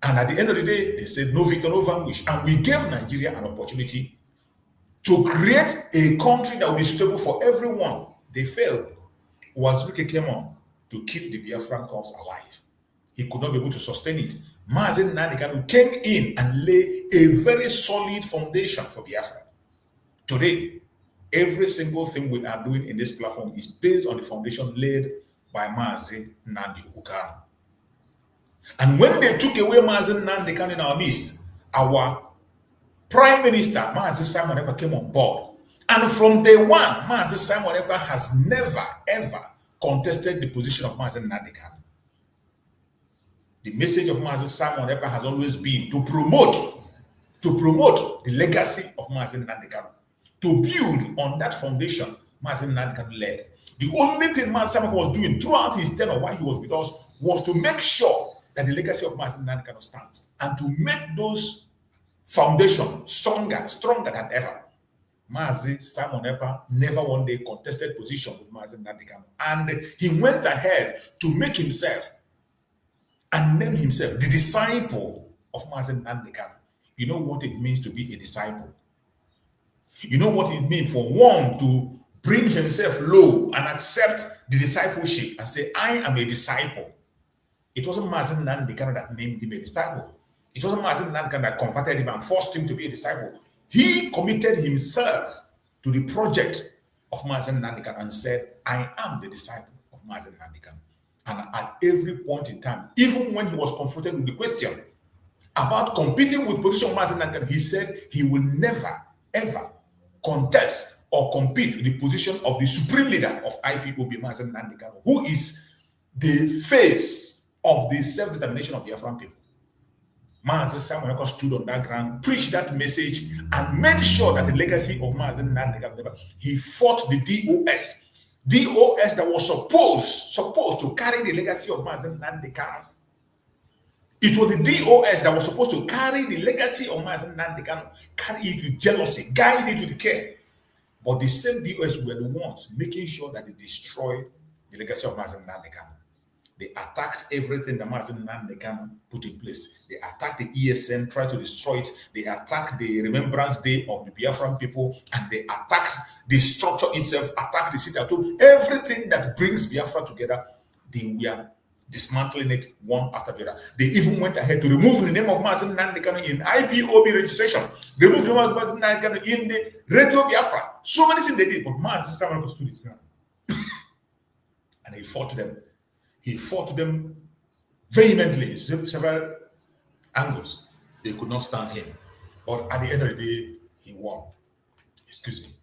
And at the end of the day, they said, no victor, no vanquish. And we gave Nigeria an opportunity to create a country that will be stable for everyone. They failed. Wazuke came on to keep the Biafran cause alive. He could not be able to sustain it. Mazi Nnamdi Kanu came in and laid a very solid foundation for Biafra. Today, every single thing we are doing in this platform is based on the foundation laid by Mazi Nnamdi Kanu. And when they took away Mazi Nnamdi Kanu in our midst, our Prime Minister, Mazi Simon Ekpa, came on board. And from day one, Mazi Simon Ekpa has never, ever contested the position of Mazi Nnamdi Kanu. The message of Mazi Simon Ekpa has always been to promote the legacy of Mazi Nnamdi Kanu, to build on that foundation Mazi Nnamdi Kanu led. The only thing Mazi Simon Ekpa was doing throughout his tenure while he was with us was to make sure that the legacy of Mazi Nnamdi Kanu stands and to make those foundations stronger than ever. Mazi Simon Ekpa never one day contested position with Mazi Nnamdi Kanu, and he went ahead to make himself and name himself the disciple of Mazi Nnamdi Kanu. You know what it means to be a disciple? You know what it means for one to bring himself low and accept the discipleship and say, I am a disciple. It wasn't Mazi Nnamdi Kanu that named him a disciple. It wasn't Mazi Nnamdi Kanu that converted him and forced him to be a disciple. He committed himself to the project of Mazi Nnamdi Kanu and said, I am the disciple of Mazi Nnamdi Kanu. And at every point in time, even when he was confronted with the question about competing with position of Mazi Nnamdi Kanu, he said he will never, ever contest or compete with the position of the supreme leader of IPOB, Mazi Nnamdi Kanu, who is the face of the self-determination of the Biafran people. Mazi Simon Ekpa stood on that ground, preached that message, and made sure that the legacy of Mazi Nnamdi Kanu, he fought the DOS that was supposed to carry the legacy of Mazi Nnamdi Kanu. It was the DOS that was supposed to carry the legacy of Mazi Nnamdi Kanu, carry it with jealousy, guide it with care. But the same DOS were the ones making sure that they destroy the legacy of Mazi Nnamdi Kanu. They attacked everything that Mazi Nnamdi Kanu put in place. They attacked the ESN, tried to destroy it. They attacked the Remembrance Day of the Biafran people, and they attacked the structure itself, attacked the city at home. Everything that brings Biafra together, they were dismantling it one after the other. They even went ahead to remove the name of Mazi Nnamdi Kanu in IPOB registration, remove the name of Mazi Nnamdi Kanu in the Radio Biafra. So many things they did, but Mazi Simon Ekpa stood his ground. And he fought them. He fought them vehemently, several angles. They could not stand him. But at the end of the day, he won. Excuse me.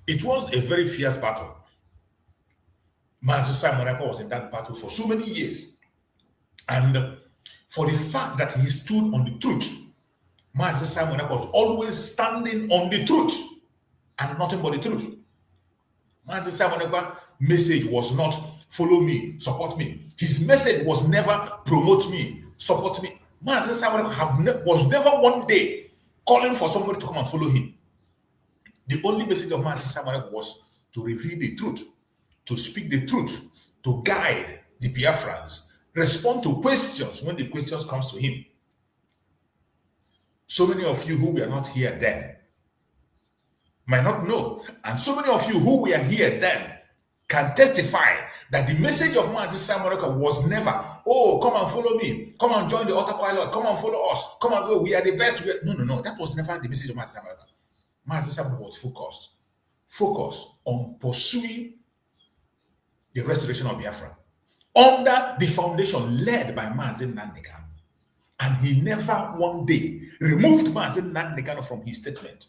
It was a very fierce battle. Mazi Simon Ekpa was in that battle for so many years. And for the fact that he stood on the truth, Mazi Simon Ekpa was always standing on the truth and nothing but the truth. Mazi Simon Ekpa's message was not follow me, support me. His message was never promote me, support me. Mazi Samuel was never one day calling for somebody to come and follow him. The only message of Mazi Samuel was to reveal the truth, to speak the truth, to guide the Biafrans, respond to questions when the questions comes to him. So many of you who were not here then might not know, and so many of you who were here then can testify that the message of Mazi Samuel was never, oh, come and follow me, come and join the autopilot, come and follow us, come and go, we are the best. No, that was never the message of Mazi Samuel. Mazi Samuel was focused on pursuing the restoration of Biafra under the foundation led by Mazi Nnamdi Kanu. And he never one day removed Mazi Nnamdi Kanu from his statement.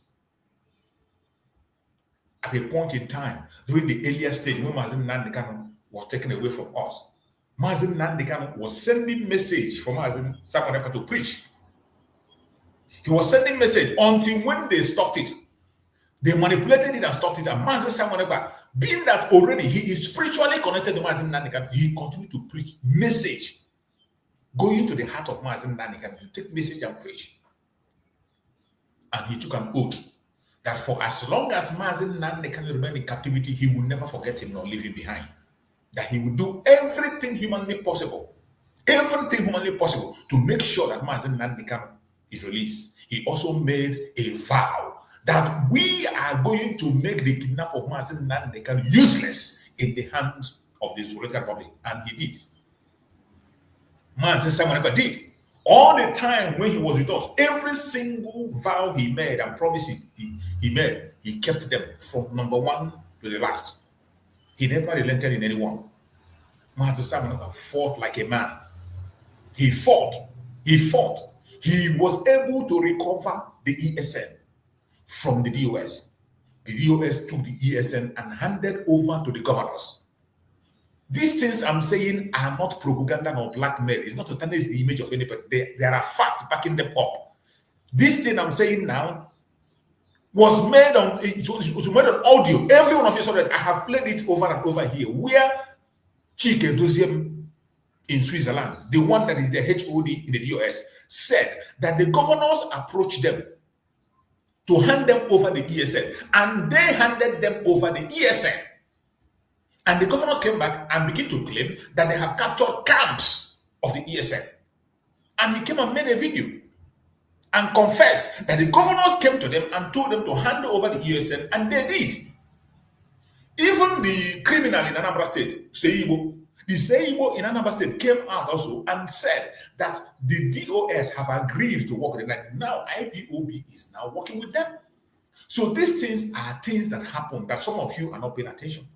At a point in time, during the earlier stage, when Mazi Nnamdi Kanu was taken away from us, Mazi Nnamdi Kanu was sending message for Mazi Samuel to preach. He was sending message until when they stopped it. They manipulated it and stopped it. And Mazi Samuel, being that already he is spiritually connected to Mazi Nnamdi Kanu, he continued to preach message, going to the heart of Mazi Nnamdi Kanu to take message and preach. And he took an oath that for as long as Mazi Nnamdi Kanu remained in captivity, he will never forget him nor leave him behind. That he will do everything humanly possible to make sure that Mazi Nnamdi Kanu is released. He also made a vow that we are going to make the kidnap of Mazi Nnamdi Kanu useless in the hands of the Zuluka Republic. And he did. Mazi Samuel did. All the time when he was with us, every single vow he made and promise he made, he kept them from number one to the last. He never relented in anyone. Mazi Samuel fought like a man. He fought. He was able to recover the ESN from the DOS. The DOS took the ESN and handed over to the governors. These things I'm saying are not propaganda nor blackmail. It's not to tarnish the image of anybody. There are facts backing them up. This thing I'm saying now was made on, it was made on audio. Every one of you saw that. I have played it over and over here. Where Chike Doziem in Switzerland, the one that is the HOD in the DOS, said that the governors approached them to hand them over the ESN, and they handed them over the ESN. And the governors came back and began to claim that they have captured camps of the ESN. And he came and made a video and confessed that the governors came to them and told them to hand over the ESN, and they did. Even the criminal in Anambra State, Seibo, the Seibo in Anambra State came out also and said that the DOS have agreed to work with them. Now IPOB is now working with them. So these things are things that happen that some of you are not paying attention.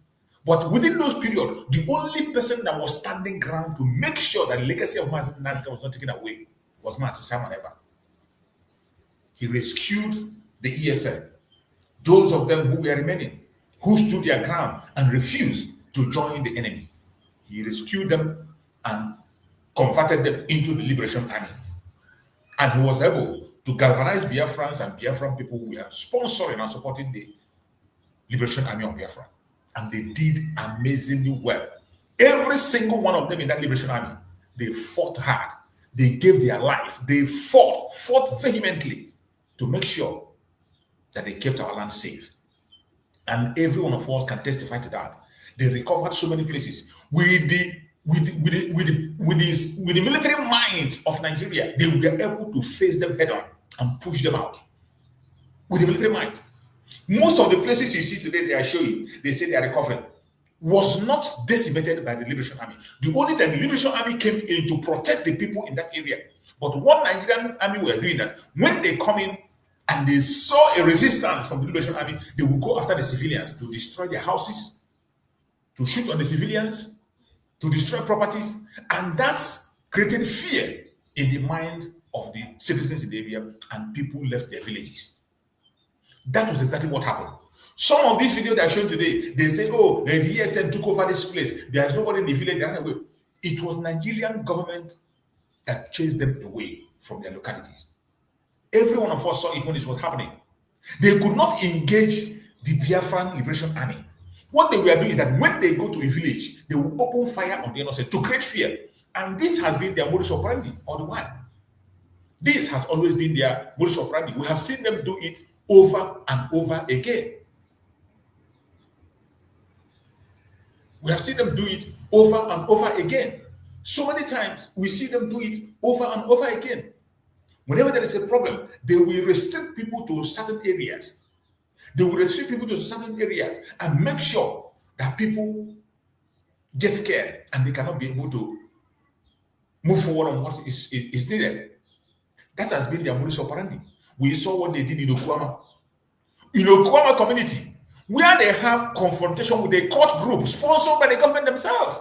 But within those periods, the only person that was standing ground to make sure that the legacy of Mazi Nnamdi was not taken away was Mazi Samuel. He rescued the ESN, those of them who were remaining, who stood their ground and refused to join the enemy. He rescued them and converted them into the Liberation Army. And he was able to galvanize Biafrans and Biafran people who were sponsoring and supporting the Liberation Army of Biafra. And they did amazingly well. Every single one of them in that Liberation Army, they fought hard. They gave their life. They fought vehemently to make sure that they kept our land safe. And every one of us can testify to that. They recovered so many places. With the military might of Nigeria, they were able to face them head on and push them out. With the military might. Most of the places you see today, they are showing, they say they are recovering, was not decimated by the Liberation Army. The only time the Liberation Army came in to protect the people in that area. But what Nigerian army were doing that, when they come in and they saw a resistance from the Liberation Army, they would go after the civilians to destroy their houses, to shoot on the civilians, to destroy properties. And that's created fear in the mind of the citizens in the area, and people left their villages. That was exactly what happened. Some of these videos that are shown today, they say, oh, the ESN took over this place. There's nobody in the village. They ran away. It was Nigerian government that chased them away from their localities. Every one of us saw it when it was happening. They could not engage the Biafran Liberation Army What they were doing is that when they go to a village, they will open fire on the innocent to create fear. And this has been their modus operandi all the while. This has always been their modus operandi. We have seen them do it over and over again. We have seen them do it over and over again. So many times we see them do it over and over again. Whenever there is a problem, they will restrict people to certain areas. They will restrict people to certain areas and make sure that people get scared and they cannot be able to move forward on what is needed. That has been their modus operandi. We saw what they did in Okwama. In Okwama community, where they have confrontation with a court group sponsored by the government themselves.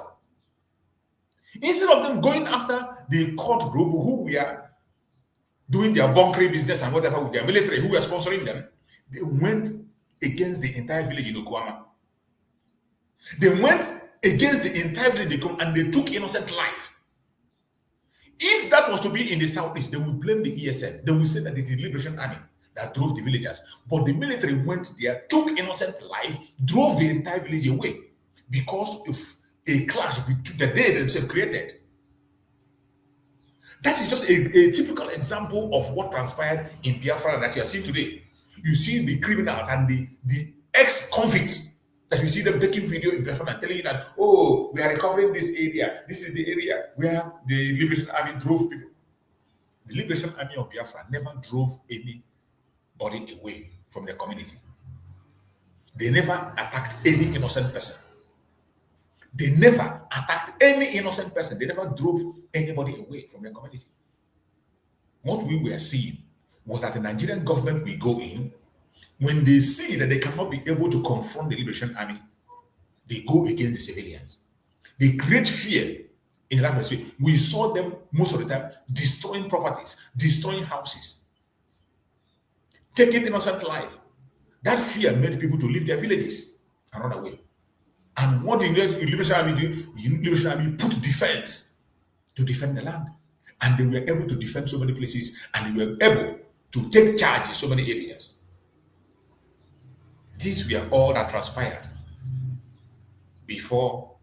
Instead of them going after the court group who were doing their bunkering business and whatever with their military who were sponsoring them, they went against the entire village in Okwama. They went against the entire village and they took innocent life. If that was to be in the southeast, they would blame the ESN. They would say that it is the Liberation Army that drove the villagers. But the military went there, took innocent life, drove the entire village away because of a clash between the day themselves created. That is just a typical example of what transpired in Biafra that you are seeing today. You see the criminals and the ex-convicts that you see them taking video in Biafra and telling you that, oh, we are recovering this area. This is the area where the Liberation Army drove people. The Liberation Army of Biafra never drove anybody away from their community. They never attacked any innocent person. They never attacked any innocent person. They never drove anybody away from their community. What we were seeing was that the Nigerian government will go in. When they see that they cannot be able to confront the Liberation Army, they go against the civilians. They create fear in the atmosphere. We saw them most of the time destroying properties, destroying houses, taking innocent life. That fear made people to leave their villages and run away. And what did the Liberation Army do? The Liberation Army put defense to defend the land. And they were able to defend so many places, and they were able to take charge in so many areas. These were all that transpired before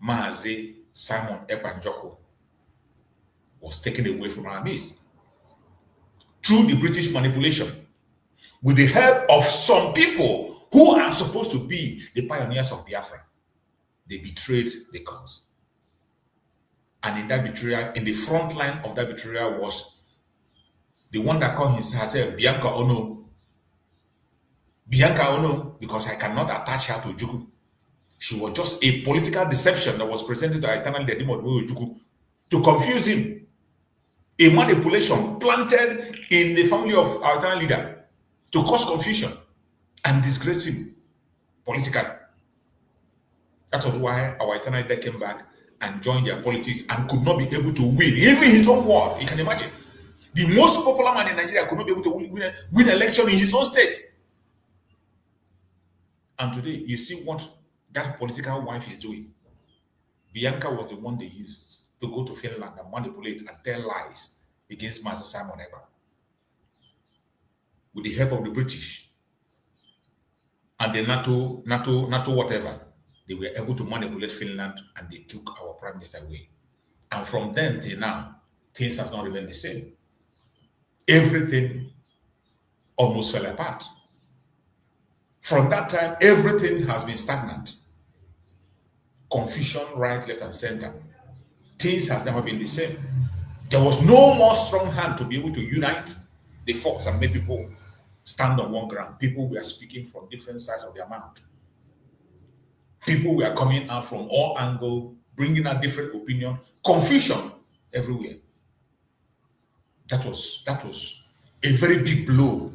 Mazi Simon Ekpa was taken away from our midst through the British manipulation with the help of some people who are supposed to be the pioneers of Biafra. They betrayed the cause. And in that betrayal, in the front line of that betrayal was the one that called herself Bianca Ono. Bianca Ono, because I cannot attach her to Juku. She was just a political deception that was presented to Eternal Juku to confuse him. A manipulation planted in the family of our eternal leader to cause confusion and disgrace him politically. That was why our eternal leader came back and joined their politics and could not be able to win. Even his own ward, you can imagine. The most popular man in Nigeria could not be able to win election in his own state. And today, you see what that political wife is doing. Bianca was the one they used to go to Finland and manipulate and tell lies against Master Simon Ekpa. With the help of the British and the NATO whatever, they were able to manipulate Finland and they took our Prime Minister away. And from then till now, things have not remained the same. Everything almost fell apart. From that time, everything has been stagnant. Confusion, right, left, and center. Things has never been the same. There was no more strong hand to be able to unite the force and make people stand on one ground. People were speaking from different sides of their mouth. People were coming out from all angles, bringing a different opinion. Confusion everywhere. That was a very big blow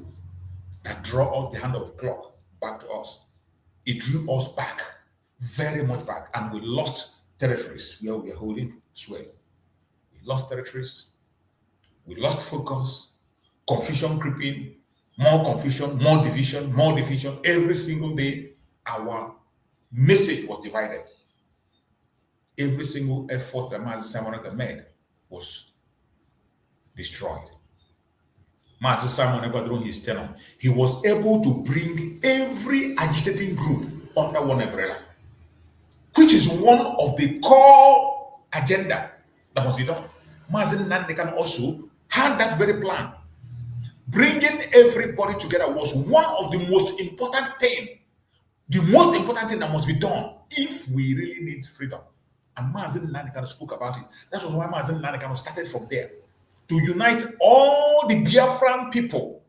that drew out the hand of the clock back to us. It drew us back, very much back, and we lost territories where we were holding sway. We lost territories, we lost focus, confusion creeping, more confusion, more division, more division. Every single day, our message was divided. Every single effort that Master Simon Ekpa made was destroyed. Master Simon Ekpa, during his tenure, he was able to bring every agitating group under one umbrella. which is one of the core agenda that must be done. Mazen Nnamdi also had that very plan. Bringing everybody together was one of the most important things. The most important thing that must be done if we really need freedom. And Mazen Nnamdi spoke about it. That was why Mazen Nnamdi started from there. To unite all the Biafran people.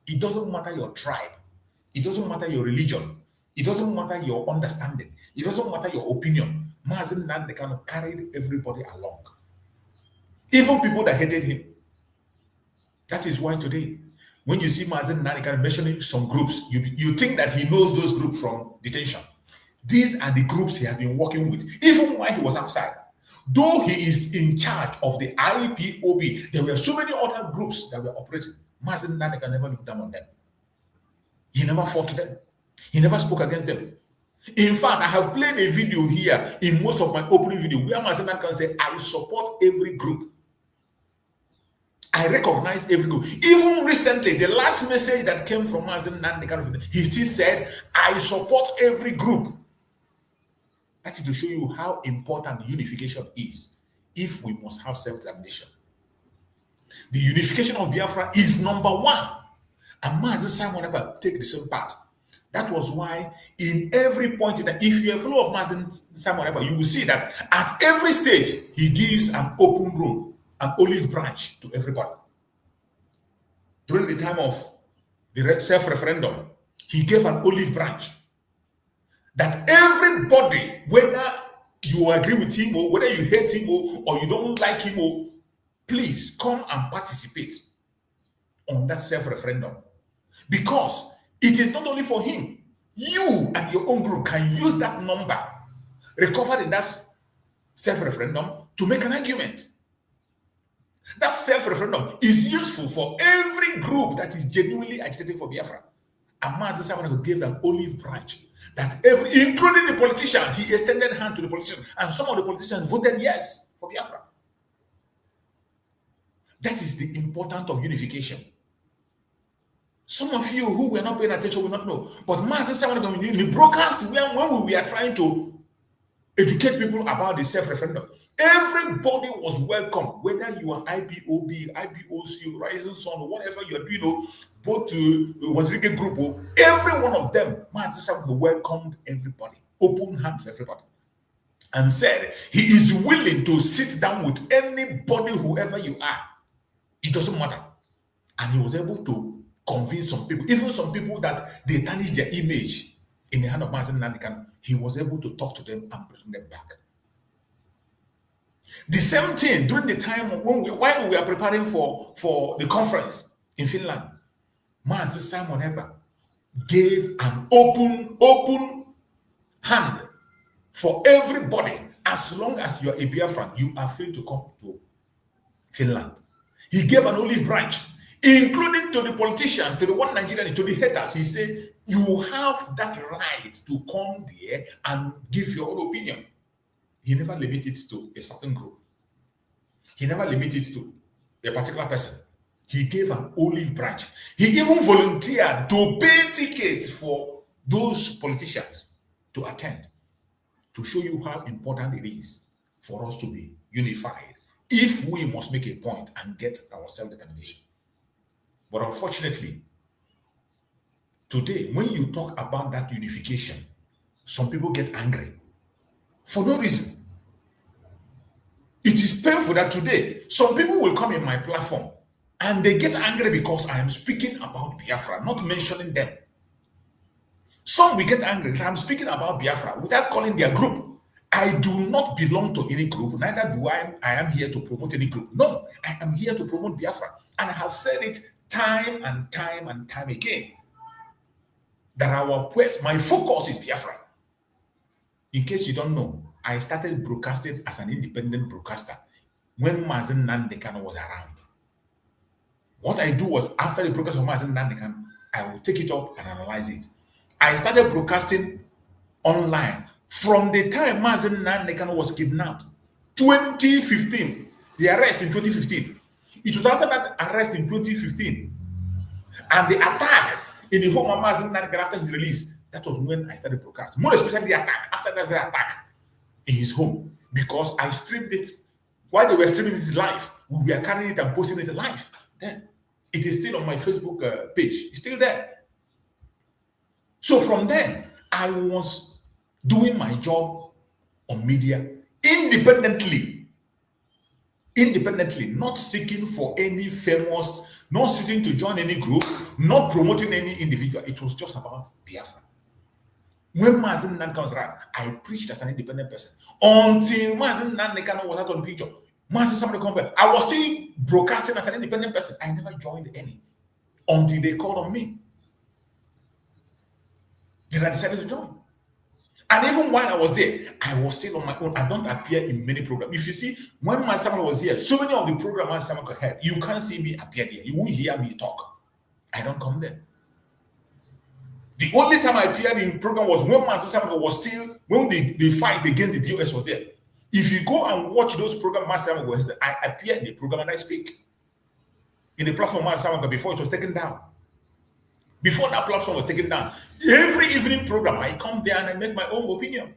It doesn't matter your tribe. It doesn't matter your religion. It doesn't matter your understanding. It doesn't matter your opinion. Mazen Nnamdi carried everybody along. Even people that hated him. That is why today, when you see Mazen Nnamdi mentioning some groups, you think that he knows those groups from detention. These are the groups he has been working with, even while he was outside. Though he is in charge of the IPOB, there were so many other groups that were operating. Mazen Nnamdi never looked down on them. He never fought them. He never spoke against them. In fact, I have played a video here in most of my opening video where Mazen Nnamdi say, I support every group. I recognize every group. Even recently, the last message that came from Mazen Nnamdi, he still said, I support every group. That is to show you how important unification is if we must have self-determination. The unification of Biafra is number one. And Mazen Simon never take the same part. That was why in every point, if you are follower of Mazen Simon, you will see that at every stage, he gives an open room, an olive branch to everybody. During the time of the self-referendum, he gave an olive branch that everybody, whether you agree with him or whether you hate him or you don't like him, please come and participate on that self-referendum. Because it is not only for him. You and your own group can use that number recovered in that self-referendum to make an argument. That self-referendum is useful for every group that is genuinely agitating for Biafra. And Mazen Simon gave an olive branch that including the politicians, he extended hand to the politicians, and some of the politicians voted yes for Biafra. That is the importance of unification. Some of you who were not paying attention will not know. But Mazen Simon, in the broadcast, when we were trying to educate people about the self-referendum, everybody was welcome, whether you are IPOB, IPOC, Rising Sun, whatever you are doing, both to Wazirike group, every one of them, Mazen Simon welcomed everybody, open hand for everybody, and said he is willing to sit down with anybody, whoever you are. It doesn't matter. And he was able to convince some people, even some people that they tarnished their image in the hand of Mazen Nnamdi. He was able to talk to them and bring them back. The same thing during the time while we were preparing for the conference in Finland, Mazen Simon Ekpa gave an open hand for everybody. As long as you are a Biafran, you are free to come to Finland. He gave an olive branch, including to the politicians, to the one Nigerian, to the haters. He said, you have that right to come there and give your own opinion. He never limited it to a certain group. He never limited it to a particular person. He gave an olive branch. He even volunteered to pay tickets for those politicians to attend, to show you how important it is for us to be unified if we must make a point and get our self-determination. But unfortunately, today, when you talk about that unification, some people get angry for no reason. It is painful that today, some people will come in my platform and they get angry because I am speaking about Biafra, not mentioning them. Some will get angry that I'm speaking about Biafra without calling their group. I do not belong to any group, neither do I am here to promote any group. No, I am here to promote Biafra. And I have said it time and time and time again, that my focus is Biafra. In case you don't know, I started broadcasting as an independent broadcaster when Mazen Nnamdi was around. What I do was, after the broadcast of Mazen Nnamdi, I will take it up and analyze it. I started broadcasting online from the time Mazen Nnamdi was kidnapped, 2015, the arrest in 2015. It was after that arrest in 2015 and the attack in the home of Mazen Nnamdi after his release. That was when I started broadcasting. More especially the attack. After that very attack, in his home because I streamed it. While they were streaming it live, we were carrying it and posting it live. Then it is still on my Facebook page. It's still there. So from then, I was doing my job on media independently, not seeking for any famous, not seeking to join any group, not promoting any individual. It was just about Biafra. When Mazen Nnamdi comes around, I preached as an independent person until Mazen Nnamdi was out on the picture. Mazen somebody come back. I was still broadcasting as an independent person. I never joined any until they called on me. Then I decided to join. And even while I was there, I was still on my own. I don't appear in many programs. If you see, when my Samuel was here, so many of the programs my Samuel had, you can't see me appear there. You won't hear me talk. I don't come there. The only time I appeared in program was when Master Samuel was still, when the fight against the DOS was there. If you go and watch those programs, Master Samuel was there, I appear in the program and I speak. In the platform Master Samuel before it was taken down. Before that platform was taken down, every evening program, I come there and I make my own opinion.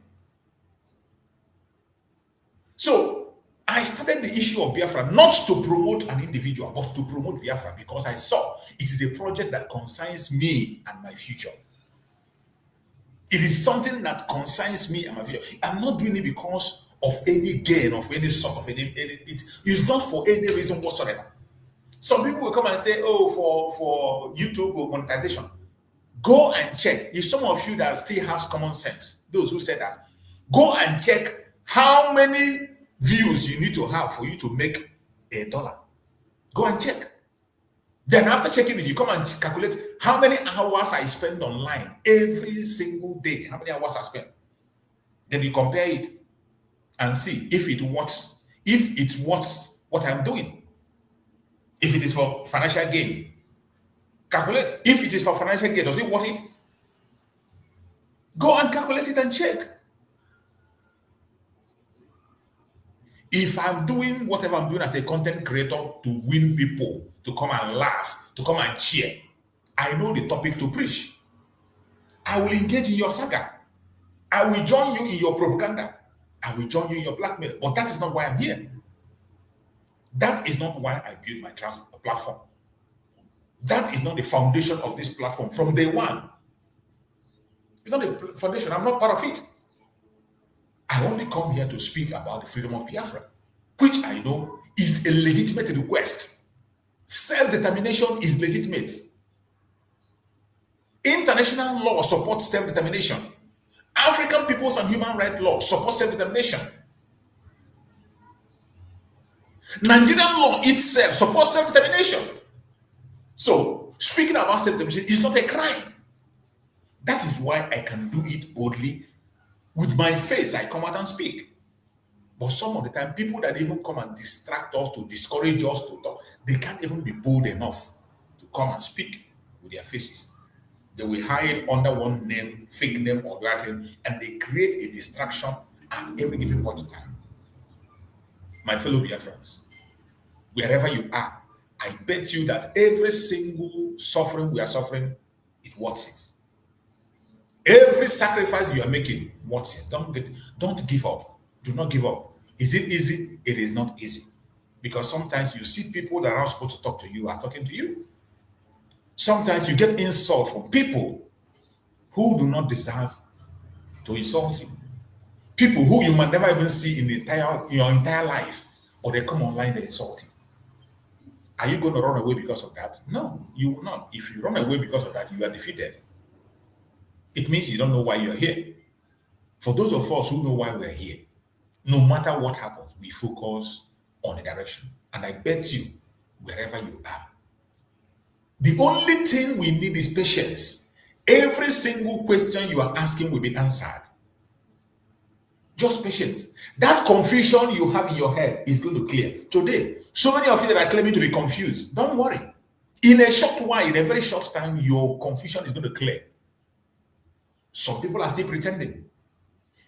So I started the issue of Biafra not to promote an individual, but to promote Biafra because I saw it is a project that concerns me and my future. It is something that concerns me and my future. I'm not doing it because of any gain, of any sort of any it is not for any reason whatsoever. Some people will come and say, oh, for YouTube or monetization. Go and check. If some of you that still have common sense, those who say that, go and check how many views you need to have for you to make $1. Go and check. Then after checking it, you come and calculate how many hours I spend online every single day. How many hours I spend. Then you compare it and see if it works. If it works what I'm doing. If it is for financial gain, calculate. If it is for financial gain, does it worth it? Go and calculate it and check. If I'm doing whatever I'm doing as a content creator to win people, to come and laugh, to come and cheer, I know the topic to preach. I will engage in your saga. I will join you in your propaganda. I will join you in your blackmail. But that is not why I'm here. That is not why I built my platform. That is not the foundation of this platform from day one. It's not the foundation. I'm not part of it. I only come here to speak about the freedom of Biafra, which I know is a legitimate request. Self-determination is legitimate. International law supports self-determination. African peoples and human rights law support self-determination. Nigerian law itself supports self-determination. So, speaking about self-determination is not a crime. That is why I can do it boldly. With my face, I come out and speak. But some of the time, people that even come and distract us, to discourage us to talk, they can't even be bold enough to come and speak with their faces. They will hide under one name, fake name or that thing, and they create a distraction at every given point in time. My fellow Biafrans, wherever you are, I bet you that every single suffering we are suffering, it worth it. Every sacrifice you are making, worth it. Don't give up. Do not give up. Is it easy? It is not easy. Because sometimes you see people that are not supposed to talk to you are talking to you. Sometimes you get insult from people who do not deserve to insult you. People who you might never even see in your entire life, or they come online and insult you. Are you going to run away because of that? No, you will not. If you run away because of that, you are defeated. It means you don't know why you're here. For those of us who know why we're here, no matter what happens, we focus on the direction. And I bet you, wherever you are, the only thing we need is patience. Every single question you are asking will be answered. Just patience. That confusion you have in your head is going to clear. Today, so many of you that are claiming to be confused, don't worry. In a short while, in a very short time, your confusion is going to clear. Some people are still pretending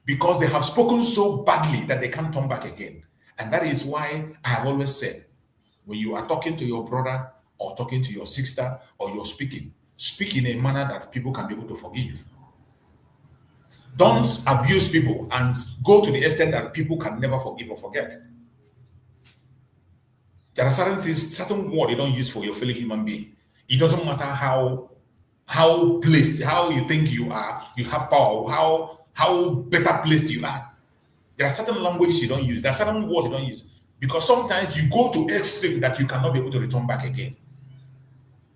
because they have spoken so badly that they can't turn back again. And that is why I have always said, when you are talking to your brother or talking to your sister or you're speak in a manner that people can be able to forgive. Don't abuse people and go to the extent that people can never forgive or forget. There are certain things, certain words you don't use for your fellow human being. It doesn't matter how placed, how you think you are, you have power, how better placed you are. There are certain languages you don't use. There are certain words you don't use. Because sometimes you go to extreme that you cannot be able to return back again.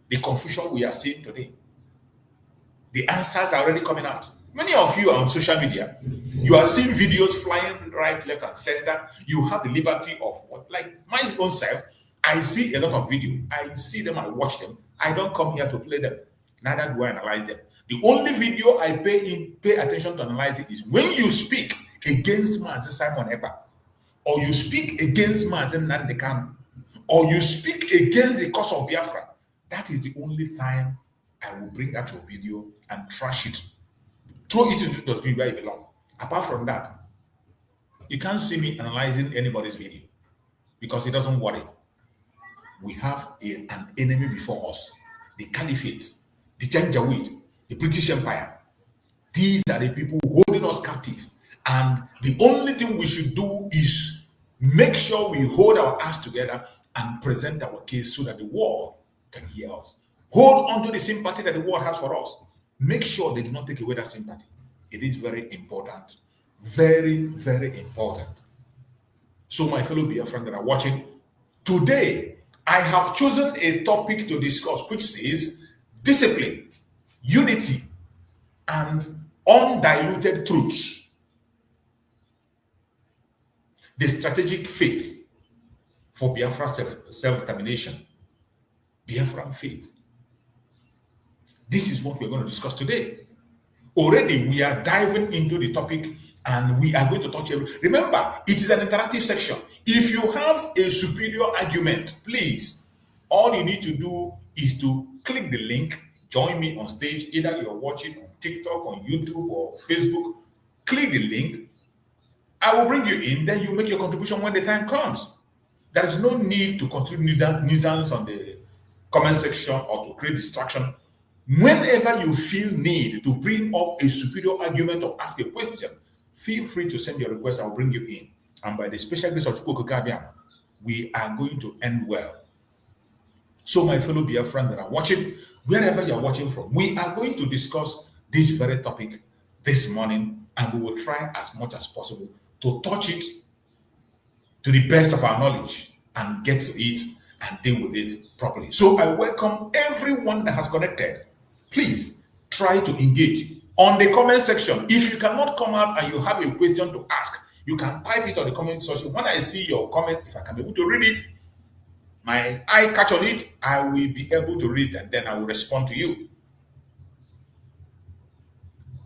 The confusion we are seeing today. The answers are already coming out. Many of you are on social media. You are seeing videos flying right, left, and center. You have the liberty of what? Like my own self, I see a lot of video. I see them, I watch them. I don't come here to play them. Neither do I analyze them. The only video I pay attention to analyze it is when you speak against Mazi Simon Ekpa, or you speak against Mazi Nnamdi Kanu, or you speak against the cause of Biafra. That is the only time I will bring out your video and trash it. Throw it into the dustbin where it belongs. Apart from that, you can't see me analyzing anybody's video because it doesn't worry. We have an enemy before us. The Caliphate, the Janjaweed, the British Empire. These are the people holding us captive. And the only thing we should do is make sure we hold our ass together and present our case so that the world can hear us. Hold on to the sympathy that the world has for us. Make sure they do not take away that sympathy. It is very important. Very, very important. So my fellow Biafran that are watching, today I have chosen a topic to discuss which says discipline, unity, and undiluted truth. The strategic faith for Biafra self-determination. Biafran faith. This is what we're going to discuss today. Already, we are diving into the topic and we are going to touch it. Remember, it is an interactive section. If you have a superior argument, please, all you need to do is to click the link, join me on stage. Either you're watching on TikTok, on YouTube, or Facebook. Click the link. I will bring you in. Then you make your contribution when the time comes. There is no need to contribute nuisance on the comment section or to create distraction. Whenever you feel need to bring up a superior argument or ask a question, feel free to send your request. I'll bring you in. And by the special grace of Chukwuka, we are going to end well. So my fellow Biafran that are watching, wherever you're watching from, we are going to discuss this very topic this morning, and we will try as much as possible to touch it to the best of our knowledge and get to it and deal with it properly. So I welcome everyone that has connected. Please try to engage on the comment section. If you cannot come out and you have a question to ask, you can type it on the comment section. When I see your comment, if I can be able to read it, my eye catch on it, I will be able to read and then I will respond to you.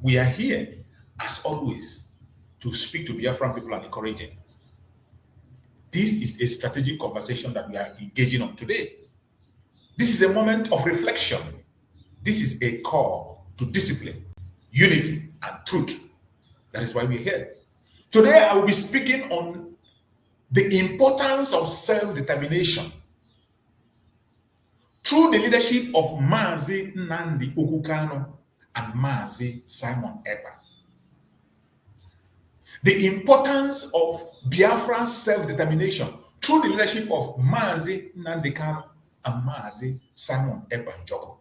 We are here, as always, to speak to Biafran people and encourage them. This is a strategic conversation that we are engaging on today. This is a moment of reflection. This is a call to discipline, unity, and truth. That is why we're here. Today, I will be speaking on the importance of self-determination through the leadership of Mazi Nnamdi Kanu and Mazi Simon Ekpa. The importance of Biafran self-determination through the leadership of Mazi Nnamdi Kanu and Mazi Simon Ekpa Njoko.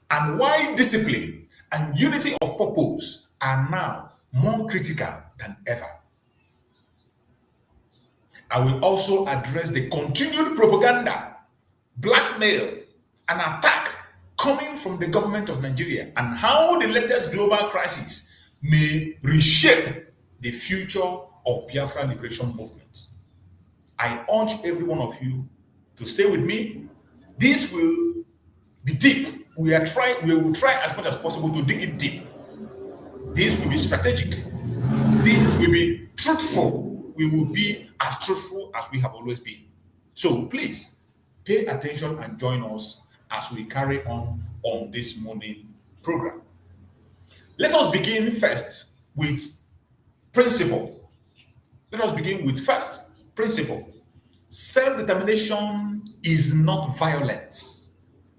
And why discipline and unity of purpose are now more critical than ever. I will also address the continued propaganda, blackmail, and attack coming from the government of Nigeria and how the latest global crisis may reshape the future of Biafra liberation movement. I urge every one of you to stay with me. This will be deep. We will try as much as possible to dig it deep. This will be strategic. This will be truthful. We will be as truthful as we have always been. So please pay attention and join us as we carry on this morning program. Let us begin first with principle. Let us begin with first principle. Self-determination is not violence.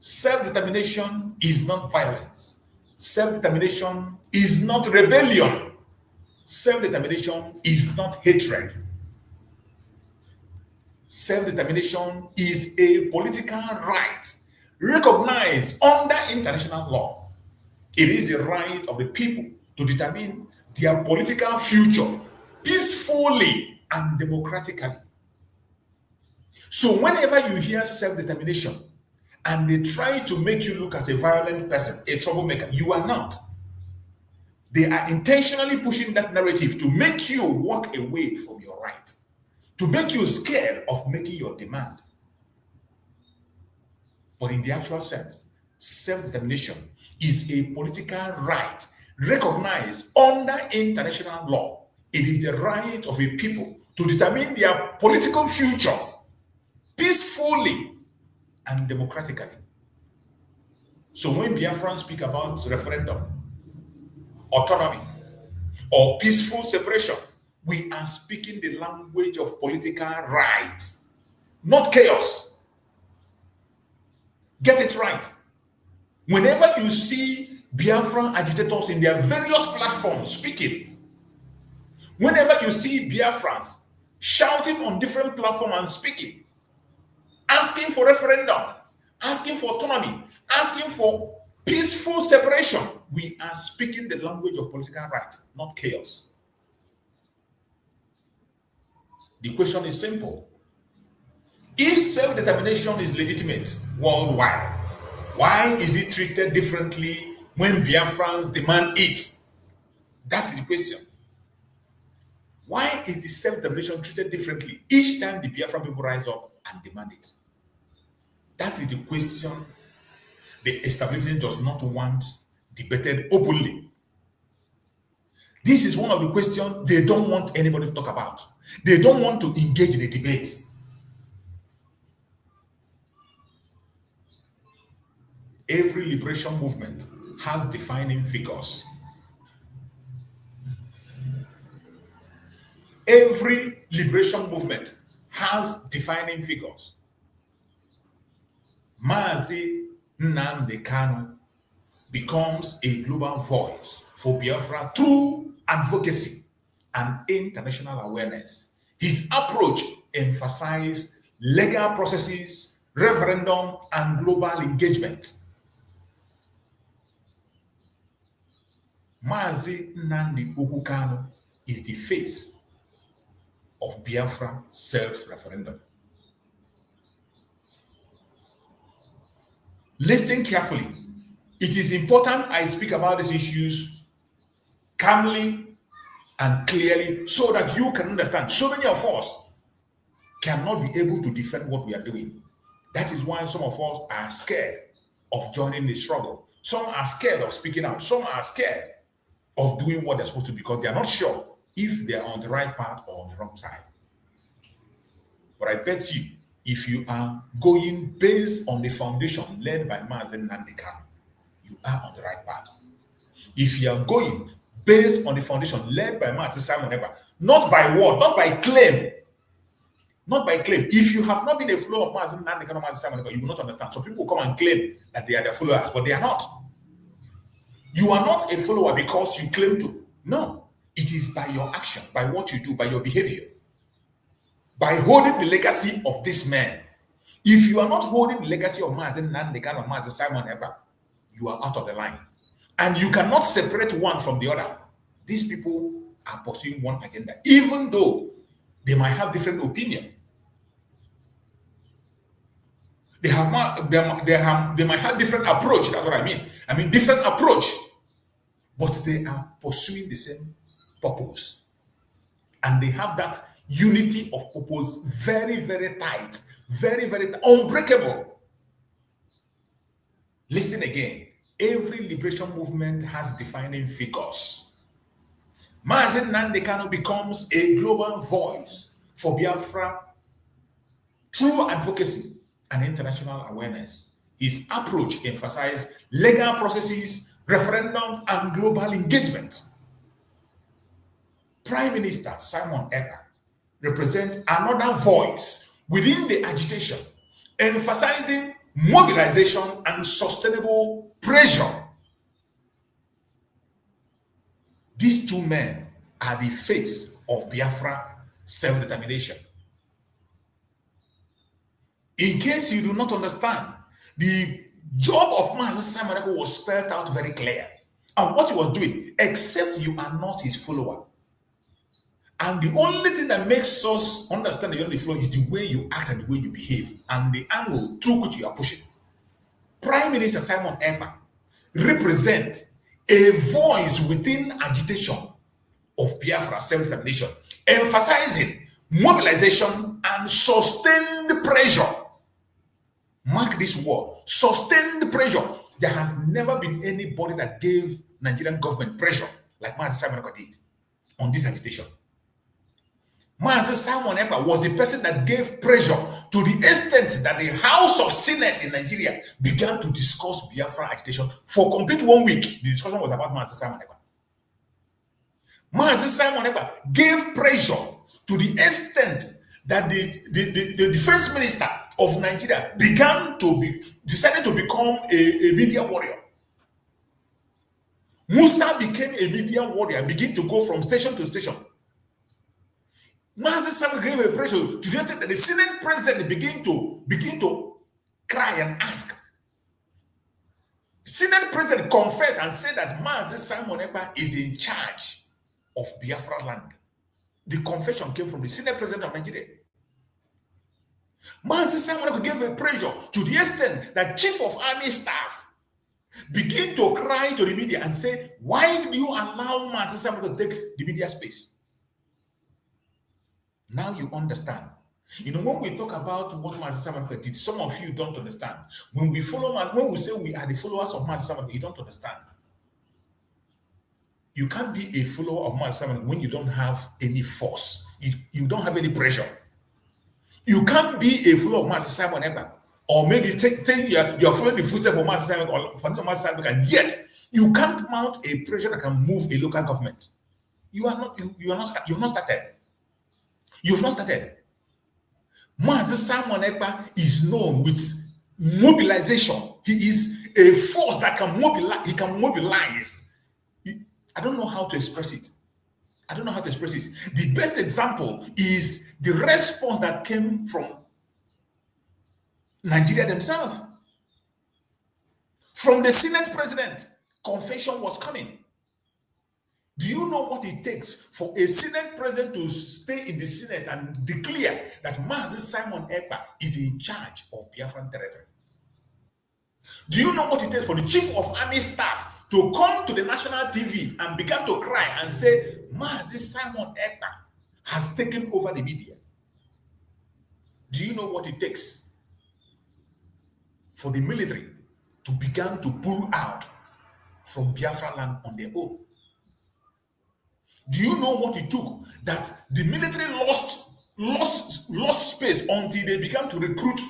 Self-determination is not violence. Self-determination is not rebellion. Self-determination is not hatred. Self-determination is a political right recognized under international law. It is the right of the people to determine their political future peacefully and democratically. So whenever you hear self-determination and they try to make you look as a violent person, a troublemaker, you are not. They are intentionally pushing that narrative to make you walk away from your right, to make you scared of making your demand. But in the actual sense, self-determination is a political right recognized under international law. It is the right of a people to determine their political future peacefully and democratically. So when Biafrans speak about referendum, autonomy, or peaceful separation, we are speaking the language of political rights, not chaos. Get it right. Whenever you see Biafran agitators in their various platforms speaking, whenever you see Biafrans shouting on different platforms and speaking, asking for referendum, asking for autonomy, asking for peaceful separation, we are speaking the language of political right, not chaos. The question is simple. If self-determination is legitimate worldwide, why is it treated differently when Biafrans demand it? That's the question. Why is the self-determination treated differently each time the Biafran people rise up and demand it? That is the question the establishment does not want debated openly. This is one of the questions they don't want anybody to talk about. They don't want to engage in a debate. Every liberation movement has defining figures. Every liberation movement has defining figures. Mazi Nnamdi Kanu becomes a global voice for Biafra through advocacy and international awareness. His approach emphasized legal processes, referendum, and global engagement. Mazi Nnamdi Kanu is the face of Biafra self-referendum. Listen carefully. It is important I speak about these issues calmly and clearly so that you can understand. So many of us cannot be able to defend what we are doing. That is why some of us are scared of joining the struggle. Some are scared of speaking out. Some are scared of doing what they're supposed to because they are not sure if they are on the right path or on the wrong side. But I bet you, if you are going based on the foundation led by Mazi Nnamdi Kanu, you are on the right path. If you are going based on the foundation led by Mazi Simon Ekpa, not by word, not by claim, not by claim. If you have not been a follower of Mazi Nnamdi Kanu, Mazi Simon Ekpa, you will not understand. So people come and claim that they are their followers, but they are not. You are not a follower because you claim to. No, it is by your action, by what you do, by your behavior. By holding the legacy of this man. If you are not holding the legacy of Mazi Nnamdi Kanu or Mazi Simon Ekpa, you are out of the line. And you cannot separate one from the other. These people are pursuing one agenda, even though they might have different opinion. They might have different approach. That's what I mean. I mean different approach, but they are pursuing the same purpose, and they have that unity of purpose very, very tight, very, very unbreakable. Listen again. Every liberation movement has defining figures. Mazi Nnamdi Kanu becomes a global voice for Biafra through advocacy and international awareness. His approach emphasized legal processes, referendums, and global engagement. Prime Minister Simon Ekpa represents another voice within the agitation, emphasizing mobilization and sustainable pressure. These two men are the face of Biafra self-determination. In case you do not understand, the job of Mazi Simon Ekpa was spelled out very clear. And what he was doing, except you are not his follower. And the only thing that makes us understand the only flow is the way you act and the way you behave and the angle through which you are pushing. Prime Minister Simon Ekpa represents a voice within agitation of Biafra self-determination, emphasizing mobilization and sustained pressure. Mark this word, sustained pressure. There has never been anybody that gave Nigerian government pressure like Mazi Simon Ekpa did on this agitation. Mazi Simon Ekpa was the person that gave pressure to the extent that the House of Senate in Nigeria began to discuss Biafra agitation for complete 1 week. The discussion was about Mazi Simon Ekpa. Mazi Simon Ekpa gave pressure to the extent that the defense minister of Nigeria decided to become a media warrior. Musa became a media warrior, began to go from station to station. Mazi Simon gave a pressure to the extent that the Senate president begin to cry and ask. Senate president confessed and said that Mazi Simon Ekpa is in charge of Biafra land. The confession came from the Senate president of Nigeria. Mazi Simon Ekpa gave a pressure to the extent that Chief of Army Staff began to cry to the media and say, why did you allow Mazi Simon to take the media space? Now you understand. You know, when we talk about what Mazi Simon Ekpa did, some of you don't understand. When we say we are the followers of Mazi Simon Ekpa, you don't understand. You can't be a follower of Mazi Simon Ekpa when you don't have any force. You don't have any pressure. You can't be a follower of Mazi Simon Ekpa, or maybe you're following the footsteps of Mazi Simon Ekpa or following Mazi Simon Ekpa, and yet you can't mount a pressure that can move a local government. You've not started. You've not started. Mazi Simon Ekpa is known with mobilization. He is a force that can mobilize. He can mobilize. I don't know how to express it. The best example is the response that came from Nigeria themselves. From the Senate president, confession was coming. Do you know what it takes for a Senate president to stay in the Senate and declare that Mazi Simon Ekpa is in charge of Biafran territory? Do you know what it takes for the Chief of Army Staff to come to the national TV and begin to cry and say, Mazi Simon Ekpa has taken over the media? Do you know what it takes for the military to begin to pull out from Biafra land on their own? Do you know what it took that the military lost space until they began to recruit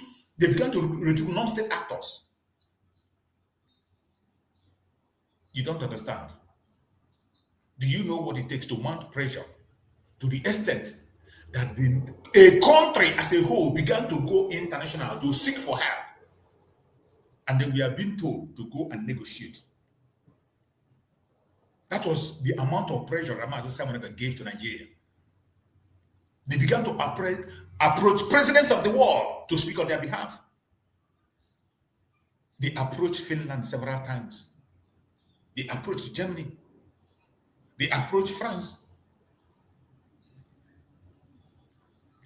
non-state actors? You don't understand. Do you know what it takes to mount pressure to the extent that a country as a whole began to go international to seek for help, and then we are being told to go and negotiate? That was the amount of pressure Mazi Simon Ekpa gave to Nigeria. They began to approach presidents of the world to speak on their behalf. They approached Finland several times. They approached Germany. They approached France.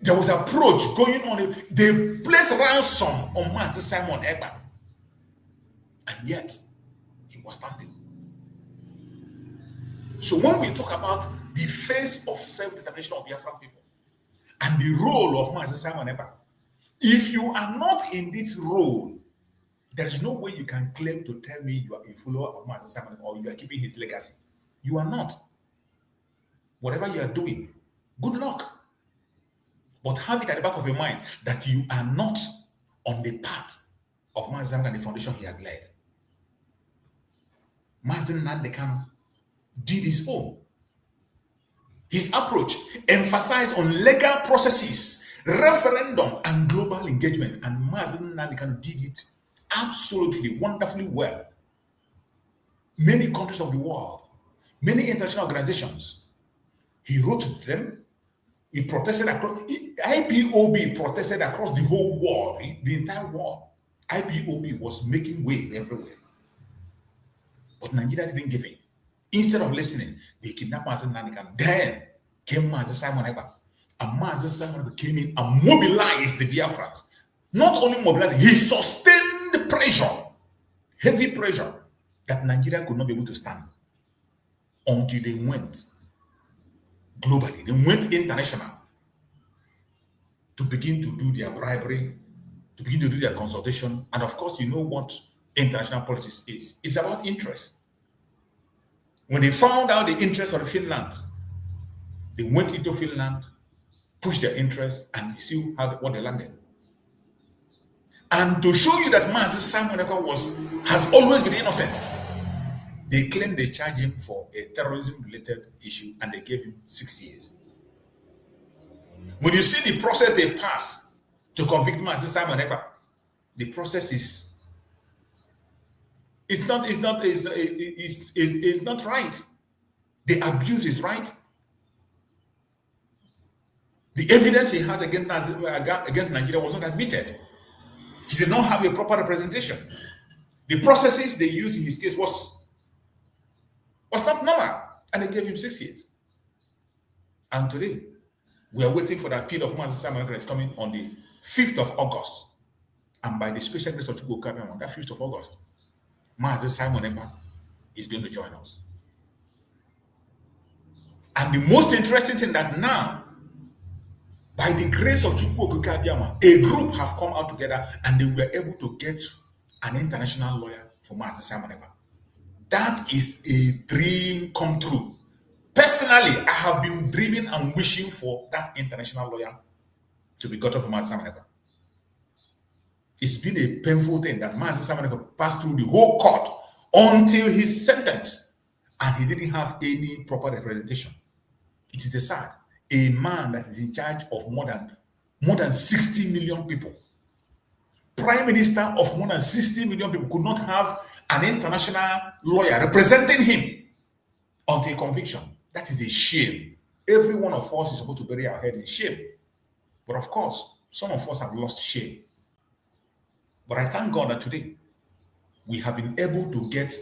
There was approach going on. They placed ransom on Mazi Simon Ekpa. And yet, he was standing. So when we talk about the face of self-determination of Biafran people and the role of Mazi Simon Ekpa, if you are not in this role, there is no way you can claim to tell me you are a follower of Mazi Simon Ekpa or you are keeping his legacy. You are not. Whatever you are doing, good luck. But have it at the back of your mind that you are not on the path of Mazi Simon and the foundation he has led. Nnamdi Kanu did his own. His approach emphasized on legal processes, referendum, and global engagement. And Nnamdi Kanu did it absolutely wonderfully well. Many countries of the world, many international organizations He wrote to them. He protested across. IPOB protested across the whole world, the entire world. IPOB was making waves everywhere. But Nigeria didn't give in. Instead of listening, they kidnapped Nnamdi, and then came Mazi Simon Ekpa. And Mazi Simon Ekpa came in and mobilized the Biafrans. Not only mobilized, he sustained the pressure, heavy pressure, that Nigeria could not be able to stand until they went globally. They went international to begin to do their bribery, to begin to do their consultation. And of course, you know what international politics is. It's about interest. When they found out the interest of Finland, they went into Finland, pushed their interest, and you see what they landed. And to show you that Mazi Simon Ekpa has always been innocent, they claimed they charged him for a terrorism-related issue, and they gave him 6 years. When you see the process they pass to convict Mazi Simon Ekpa, the process is not right. The abuse is right. The evidence he has against Nigeria was not admitted. He did not have a proper representation. The processes they used in his case was not normal, and they gave him 6 years. And today, we are waiting for the appeal of Mazi Simon Ekpa coming on the 5th of August. And by the special grace of Chukwu on that 5th of August, Mazi Simon Ekpa is going to join us. And the most interesting thing that now, by the grace of Chukwu, a group have come out together and they were able to get an international lawyer for Mazi Simon Ekpa. That is a dream come true. Personally, I have been dreaming and wishing for that international lawyer to be gotten for Mazi Simon Ekpa. It's been a painful thing that Mazi Simon Ekpa passed through the whole court until his sentence, and he didn't have any proper representation. It is a sad. A man that is in charge of more than 60 million people, prime minister of more than 60 million people, could not have an international lawyer representing him until conviction. That is a shame. Every one of us is supposed to bury our head in shame. But of course, some of us have lost shame. But I thank God that today we have been able to get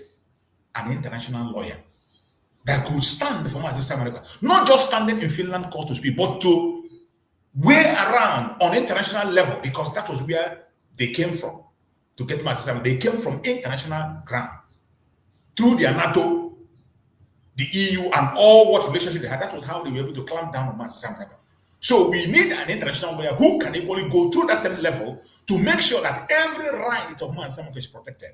an international lawyer that could stand for Mazi Simon Ekpa, not just standing in Finland court to speak, but to weigh around on international level, because that was where they came from to get Mazi Simon. They came from international ground through their NATO, the EU, and all what relationship they had. That was how they were able to clamp down on Mazi Simon Ekpa. So we need an international lawyer who can equally go through that same level to make sure that every right of Mazi Simon Ekpa is protected.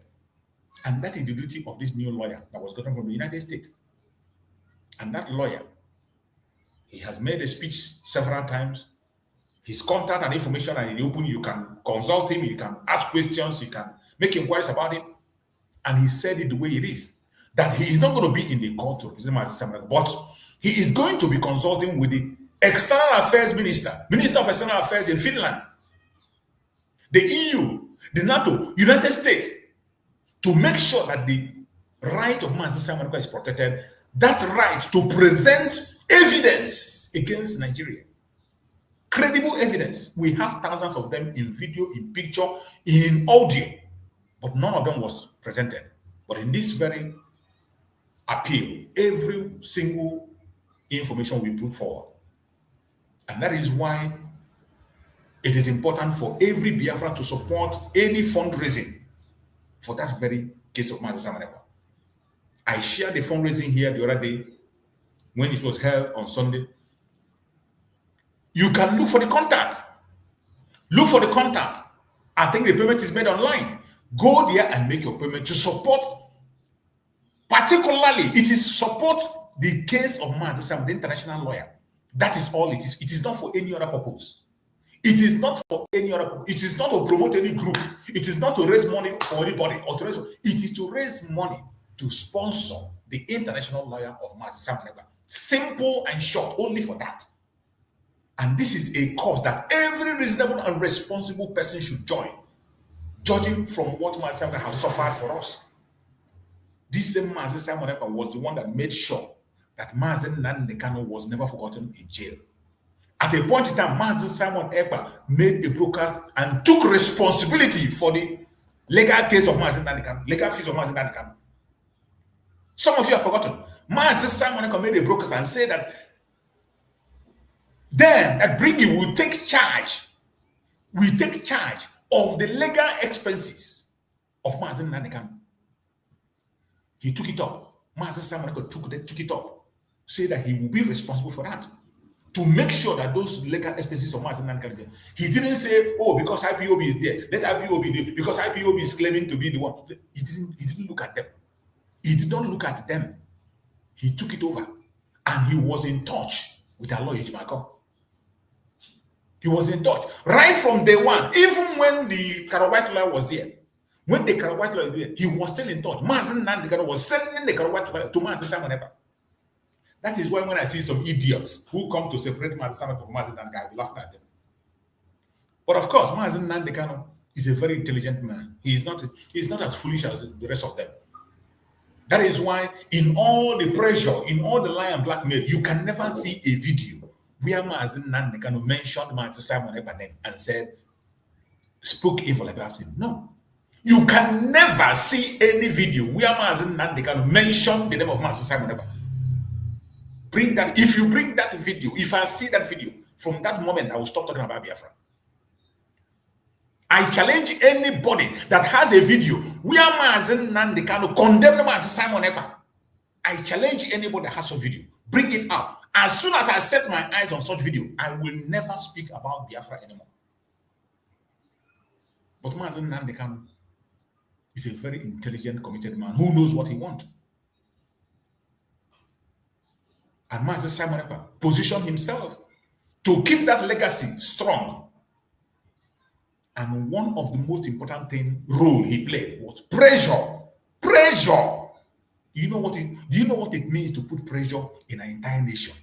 And that is the duty of this new lawyer that was gotten from the United States. And that lawyer, he has made a speech several times. His contact and information are in the open. You can consult him, you can ask questions, you can make inquiries about him. And he said it the way it is, that he is not going to be in the court to represent Mazi Simon Ekpa, but he is going to be consulting with the External Affairs Minister of External Affairs in Finland, the EU, the NATO, United States, to make sure that the right of Mazi Simon Ekpa is protected, that right to present evidence against Nigeria. Credible evidence. We have thousands of them in video, in picture, in audio, but none of them was presented. But in this very appeal, every single information we put forward. And that is why it is important for every Biafra to support any fundraising for that very case of Mazi Simon Ekpa. I shared the fundraising here the other day when it was held on Sunday. You can look for the contact. Look for the contact. I think the payment is made online. Go there and make your payment to support. Particularly, it is support the case of Mazi Simon, the international lawyer. That is all it is. It is not for any other purpose. It is not for any other purpose. It is not to promote any group. It is not to raise money for anybody. It is to raise money to sponsor the international lawyer of Mazi Simon Ekpa. Simple and short, only for that. And this is a cause that every reasonable and responsible person should join, judging from what Mazi Simon Ekpa has suffered for us. This same Mazi Simon Ekpa was the one that made sure that Mazen Nnamdi Kanu was never forgotten in jail. At a point in time, Mazen Simon Ekpa made a broadcast and took responsibility for the legal case of Mazen Nnamdi Kanu, legal fees of Mazen Nnamdi Kanu. Some of you have forgotten. Mazen Simon Ekpa made a broadcast and said that then that Briggy will take charge of the legal expenses of Mazen Nnamdi Kanu. He took it up. Mazen Simon Ekpa took it up. Say that he will be responsible for that. To make sure that those legal expenses of Mazen Nnamdi Kanu. He didn't say, oh, because IPOB is there, let IPOB do it, because IPOB is claiming to be the one. He didn't look at them. He did not look at them. He took it over. And he was in touch with our lawyer, Ejimako. He was in touch. Right from day one, even when the Karawhite lawyer was there, when the Karawhite lawyer was there, he was still in touch. Mazen Nnamdi Kanu was sending the Karawhite lawyer to Mazen Simon Ekpa. That is why when I see some idiots who come to separate Mazen Simon from Mazen Nnamdi Kanu, I laugh at them. But of course, Mazen Nnamdi Kanu is a very intelligent man. He's not as foolish as the rest of them. That is why in all the pressure, in all the lie and blackmail, you can never see a video where Mazen Nnamdi Kanu mentioned Mazen Simon Ekpa's name and said, spoke evil about him. No. You can never see any video where Mazen Nnamdi Kanu mentioned the name of Mazen Simon Ekpa. Bring that. If you bring that video, if I see that video, from that moment I will stop talking about Biafra. I challenge anybody that has a video where Mazen Nnamdi Kanu condemned Mazen Simon Ekpa. I challenge anybody that has a video. Bring it out. As soon as I set my eyes on such video, I will never speak about Biafra anymore. But Mazen Nnamdi Kanu is a very intelligent, committed man who knows what he wants. And Mazen Simon Ekpa positioned himself to keep that legacy strong. And one of the most important role he played was pressure. Pressure. Do you know what it means to put pressure in an entire nation?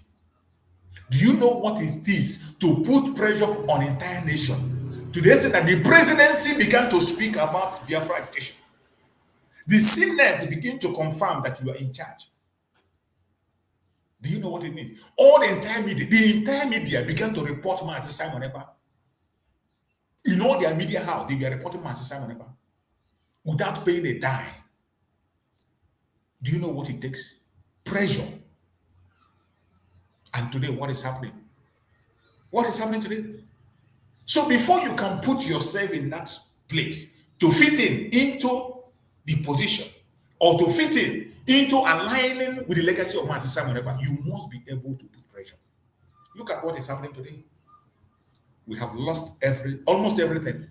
Do you know what it is to put pressure on an entire nation? To the extent that the presidency began to speak about Biafra agitation. The Senate began to confirm that you are in charge. Do you know what it means? All the entire media began to report Mazen Simon Ekpa. In all their media house, they were reporting Mazen Simon Ekpa without paying a dime. Do you know what it takes? Pressure. And today, what is happening? What is happening today? So before you can put yourself in that place to fit into the position or to fit into aligning with the legacy of Mazen Simon Ekpa, you must be able to put pressure. Look at what is happening today. We have lost almost everything.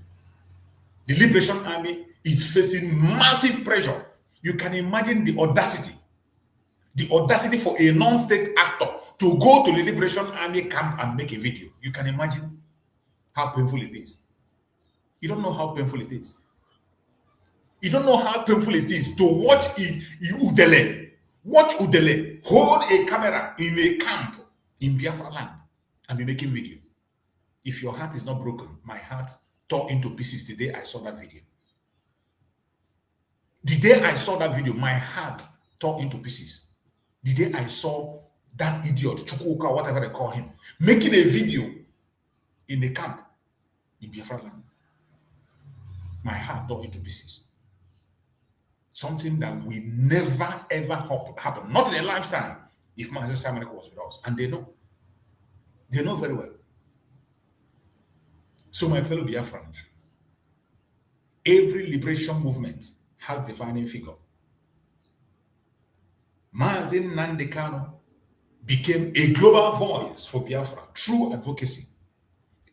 The Liberation Army is facing massive pressure. You can imagine the audacity for a non-state actor to go to the Liberation Army camp and make a video. You can imagine how painful it is. You don't know how painful it is. You don't know how painful it is to watch Udele hold a camera in a camp in Biafra land and be making video. If your heart is not broken, my heart tore into pieces the day I saw that video. The day I saw that video, my heart tore into pieces. The day I saw that idiot, Chukwuka, whatever they call him, making a video in the camp in Biafra land, my heart tore into pieces. Something that will never, ever happen. Not in a lifetime if Mazen Simon Ekpa was with us. And they know. They know very well. So my fellow Biafrans, every liberation movement has defining figure. Mazen Nnamdi Kanu became a global voice for Biafra through advocacy.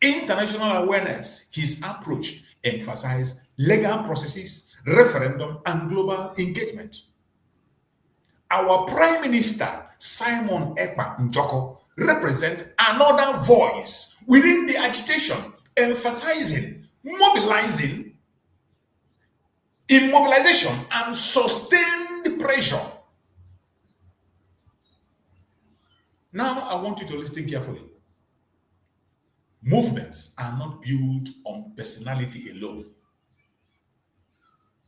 International awareness, his approach emphasized legal processes, referendum, and global engagement. Our Prime Minister, Simon Ekpa Njoko, represents another voice within the agitation, emphasizing, mobilization and sustained pressure. Now, I want you to listen carefully. Movements are not built on personality alone.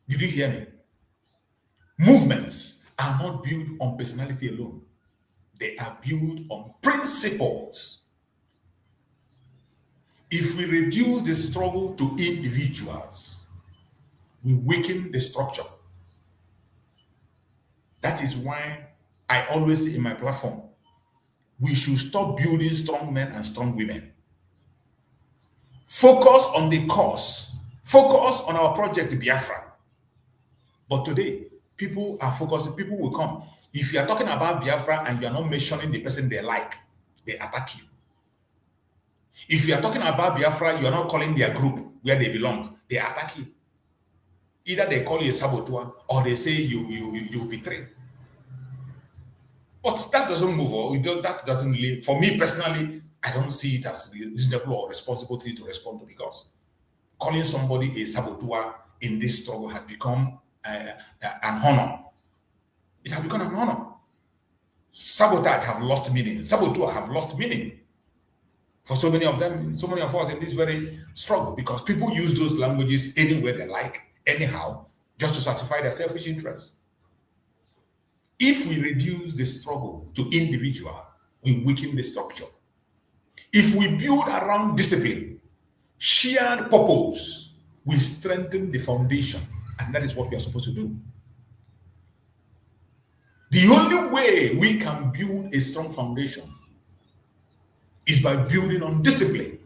Did you hear me? Movements are not built on personality alone. They are built on principles. If we reduce the struggle to individuals, we weaken the structure. That is why I always say in my platform, we should stop building strong men and strong women. Focus on the cause. Focus on our project, Biafra. But today, people are focusing, people will come. If you are talking about Biafra and you are not mentioning the person they like, they attack you. If you are talking about Biafra, you are not calling their group where they belong, they attack you. Either they call you a saboteur or they say you betray. But that doesn't move, or that doesn't really, for me personally, I don't see it as reasonable or responsibility to respond to, because calling somebody a saboteur in this struggle has become an honor. It has become an honor. Sabotage have lost meaning. Saboteur have lost meaning for so many of them, so many of us in this very struggle, because people use those languages anywhere they like, anyhow, just to satisfy their selfish interests. If we reduce the struggle to individual, we weaken the structure. If we build around discipline, shared purpose, we strengthen the foundation, and that is what we are supposed to do. The only way we can build a strong foundation is by building on discipline,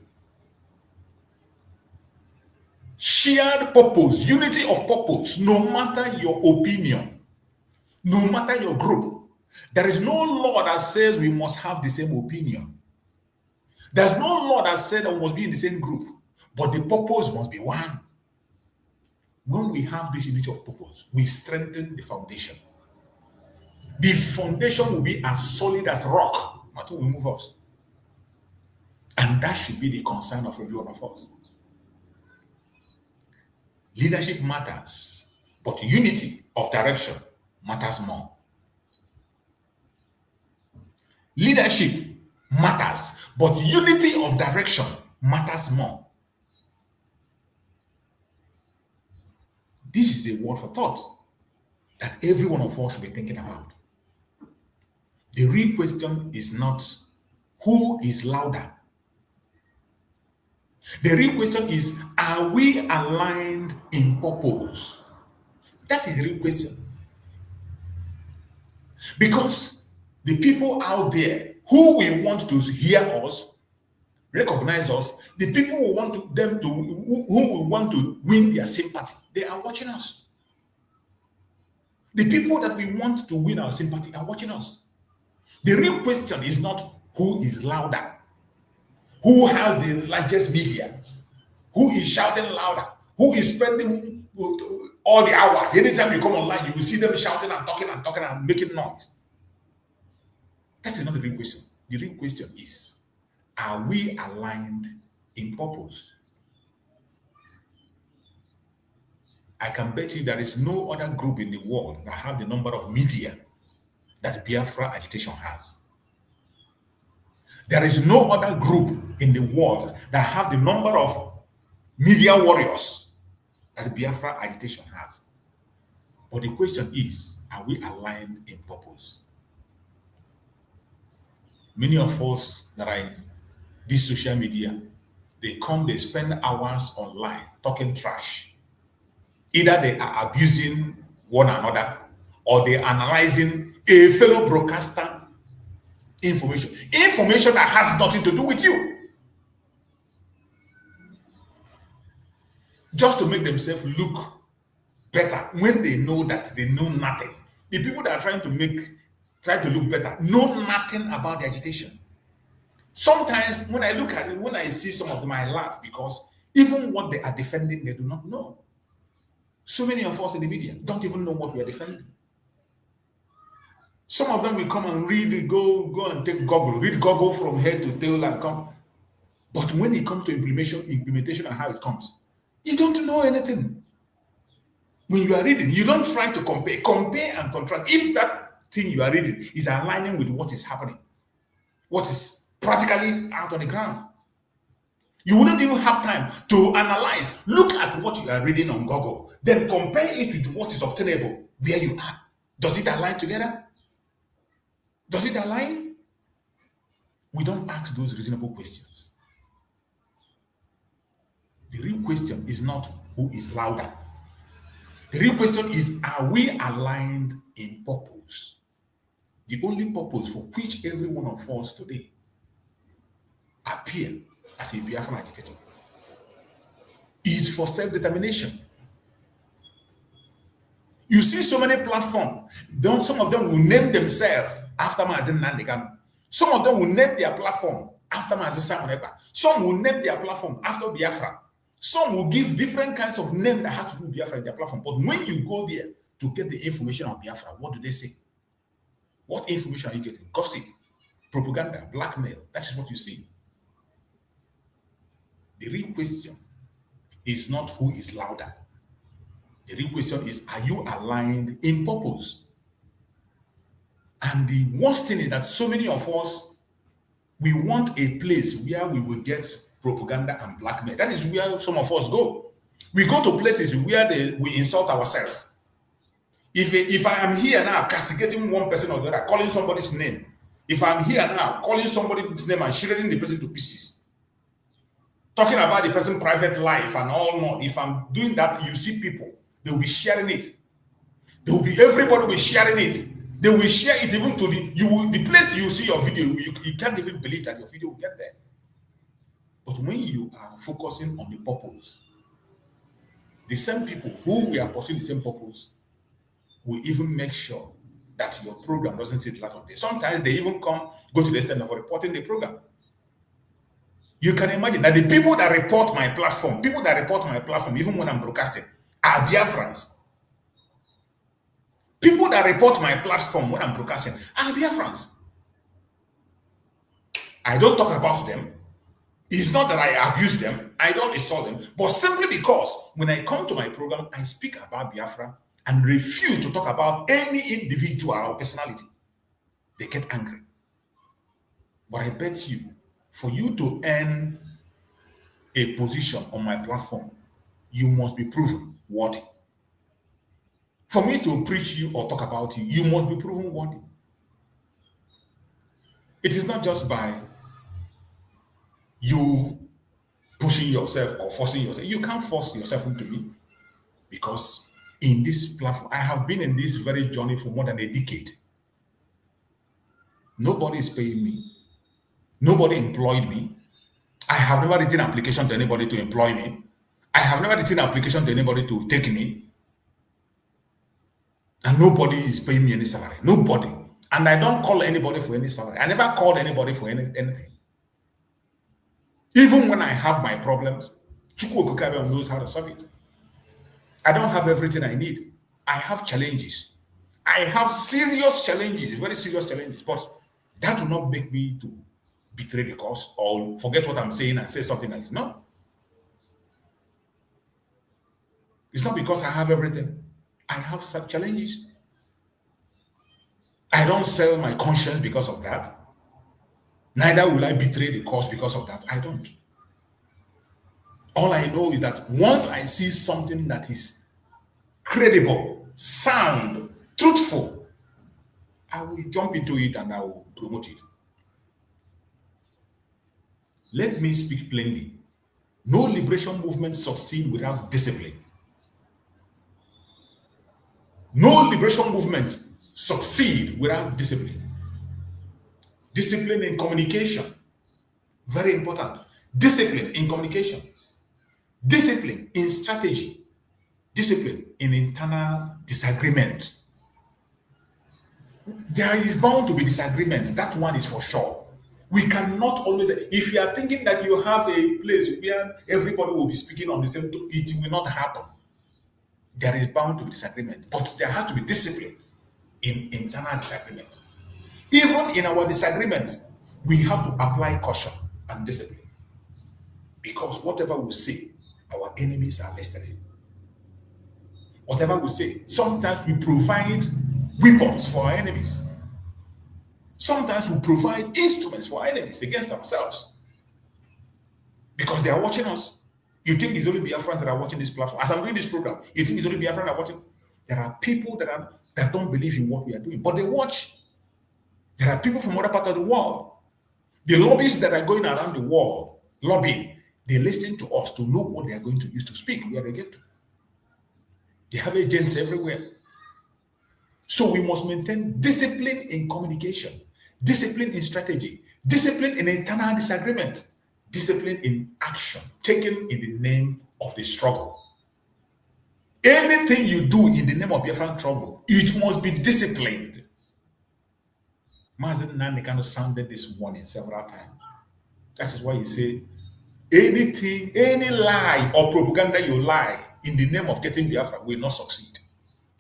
shared purpose, unity of purpose, no matter your opinion, no matter your group. There is no law that says we must have the same opinion. There's no law that says that we must be in the same group, but the purpose must be one. When we have this unity of purpose, we strengthen the foundation. The foundation will be as solid as rock until we move us. And that should be the concern of every one of us. Leadership matters, but unity of direction matters more. Leadership matters, but unity of direction matters more. This is a word for thought that every one of us should be thinking about. The real question is not who is louder. The real question is, are we aligned in purpose? That is the real question. Because the people out there who we want to hear us, recognize us, the people who want who we want to win their sympathy, they are watching us. The people that we want to win our sympathy are watching us. The real question is not who is louder, who has the largest media, who is shouting louder, who is spending all the hours. Anytime you come online, you will see them shouting and talking and making noise. That is not the real question. The real question is, are we aligned in purpose? I can bet you there is no other group in the world that have the number of media that Biafra agitation has. There is no other group in the world that have the number of media warriors that Biafra agitation has. But the question is, are we aligned in purpose? Many of us that are in this social media, they spend hours online talking trash. Either they are abusing one another or they are analyzing a fellow broadcaster information that has nothing to do with you, just to make themselves look better when they know that they know nothing. The people that are trying to look better know nothing about the agitation. Sometimes when I look at it, when I see some of them, I laugh, because even what they are defending, they do not know. So many of us in the media don't even know what we are defending. Some of them will come and read, go and take Google, read Google from head to tail and come. But when it comes to implementation and how it comes, you don't know anything. When you are reading, you don't try to compare and contrast. If that thing you are reading is aligning with what is happening, what is practically out on the ground, you wouldn't even have time to analyze. Look at what you are reading on Google, then compare it with what is obtainable where you are. Does it align together? Does it align? We don't ask those reasonable questions. The real question is not who is louder. The real question is, are we aligned in purpose? The only purpose for which every one of us today appear as a Biafran agitator is for self-determination. You see so many platforms. Some of them will name themselves after Nnamdi Kanu. Some of them will name their platform after Ekpa. Some will name their platform after Biafra. Some will give different kinds of names that have to do with Biafra in their platform. But when you go there to get the information on Biafra, what do they say? What information are you getting? Gossip, propaganda, blackmail. That is what you see. The real question is not who is louder. The real question is, are you aligned in purpose? And the worst thing is that so many of us, we want a place where we will get propaganda and blackmail. That is where some of us go. We go to places where we insult ourselves. If I am here now castigating one person or the other, calling somebody's name, if I'm here now calling somebody's name and shredding the person to pieces, talking about the person's private life and all not, if I'm doing that, you see people, they will be sharing it. Everybody will be sharing it. They will share it even to the place you see your video, you can't even believe that your video will get there. But when you are focusing on the purpose, the same people who we are pursuing the same purpose will even make sure that your program doesn't see the light of day. Sometimes they even go to the extent of reporting the program. You can imagine that the people that report my platform, even when I'm broadcasting, are Biafrans. People that report my platform when I'm broadcasting are Biafrans. I don't talk about them. It's not that I abuse them. I don't insult them. But simply because when I come to my program, I speak about Biafra and refuse to talk about any individual or personality. They get angry. But I bet you, for you to earn a position on my platform, you must be proven worthy. For me to preach you or talk about you, you must be proven worthy. It is not just by you pushing yourself or forcing yourself. You can't force yourself into me, because in this platform, I have been in this very journey for more than a decade. Nobody is paying me. Nobody employed me. I have never written an application to anybody to employ me. I have never written an application to anybody to take me. And nobody is paying me any salary. Nobody. And I don't call anybody for any salary. I never called anybody for anything. Even when I have my problems, Chukwu Okukabia knows how to solve it. I don't have everything I need. I have challenges. I have serious challenges, very serious challenges. But that will not make me to betray the cause or forget what I'm saying and say something else. No. It's not because I have everything. I have such challenges. I don't sell my conscience because of that. Neither will I betray the cause because of that. I don't. All I know is that once I see something that is credible, sound, truthful, I will jump into it and I will promote it. Let me speak plainly. No liberation movement succeeds without discipline. No liberation movement succeeds without discipline. Discipline in communication, very important. Discipline in communication. Discipline in strategy. Discipline in internal disagreement. There is bound to be disagreement. That one is for sure. We cannot always, if you are thinking that you have a place where everybody will be speaking on the same topic, it will not happen. There is bound to be disagreement, but there has to be discipline in internal disagreement. Even in our disagreements, we have to apply caution and discipline. Because whatever we say, our enemies are listening. Whatever we say, sometimes we provide weapons for our enemies. Sometimes we provide instruments for our enemies against ourselves. Because they are watching us. You think it's only Biafrans that are watching this platform? As I'm doing this program, you think it's only Biafrans that are watching? There are people that don't believe in what we are doing, but they watch. There are people from other parts of the world. The lobbyists that are going around the world lobbying, they listen to us to know what they are going to use to speak where they get to. They have agents everywhere. So we must maintain discipline in communication, discipline in strategy, discipline in internal disagreement, discipline in action taken in the name of the struggle. Anything you do in the name of Biafran struggle, it must be disciplined. Mazen Nnamdi sounded this warning several times. That is why he said, anything, any lie or propaganda you lie in the name of getting Biafra will not succeed.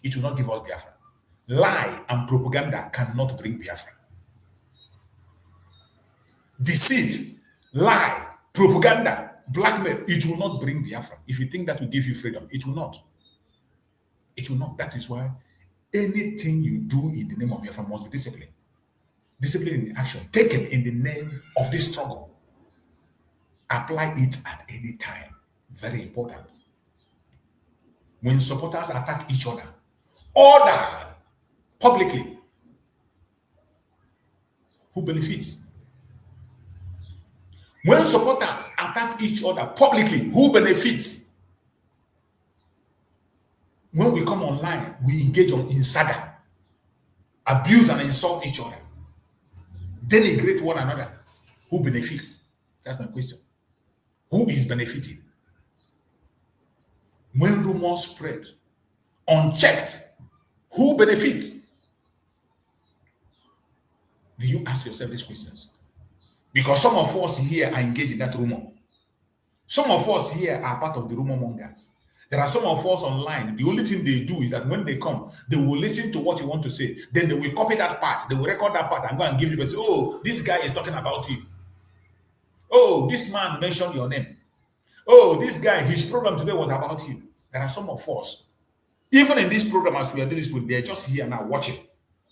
It will not give us Biafra. Lie and propaganda cannot bring Biafra. Deceit, lie, propaganda, blackmail, it will not bring Biafra. If you think that will give you freedom, it will not. It will not. That is why anything you do in the name of Biafra must be disciplined. Discipline in action taken in the name of this struggle. Apply it at any time. Very important. When supporters attack each other, order publicly. Who benefits? When supporters attack each other publicly, who benefits? When we come online, we engage in saga, abuse and insult each other, denigrate one another. Who benefits? That's my question. Who is benefiting? When rumors spread unchecked, who benefits? Do you ask yourself these questions? Because some of us here are engaged in that rumor. Some of us here are part of the rumor mongers. There are some of us online. The only thing they do is that when they come, they will listen to what you want to say. Then they will copy that part. They will record that part and go and give you. Say, oh, this guy is talking about you. Oh, this man mentioned your name. Oh, this guy, his program today was about you. There are some of us, even in this program, as we are doing this, they're just here now watching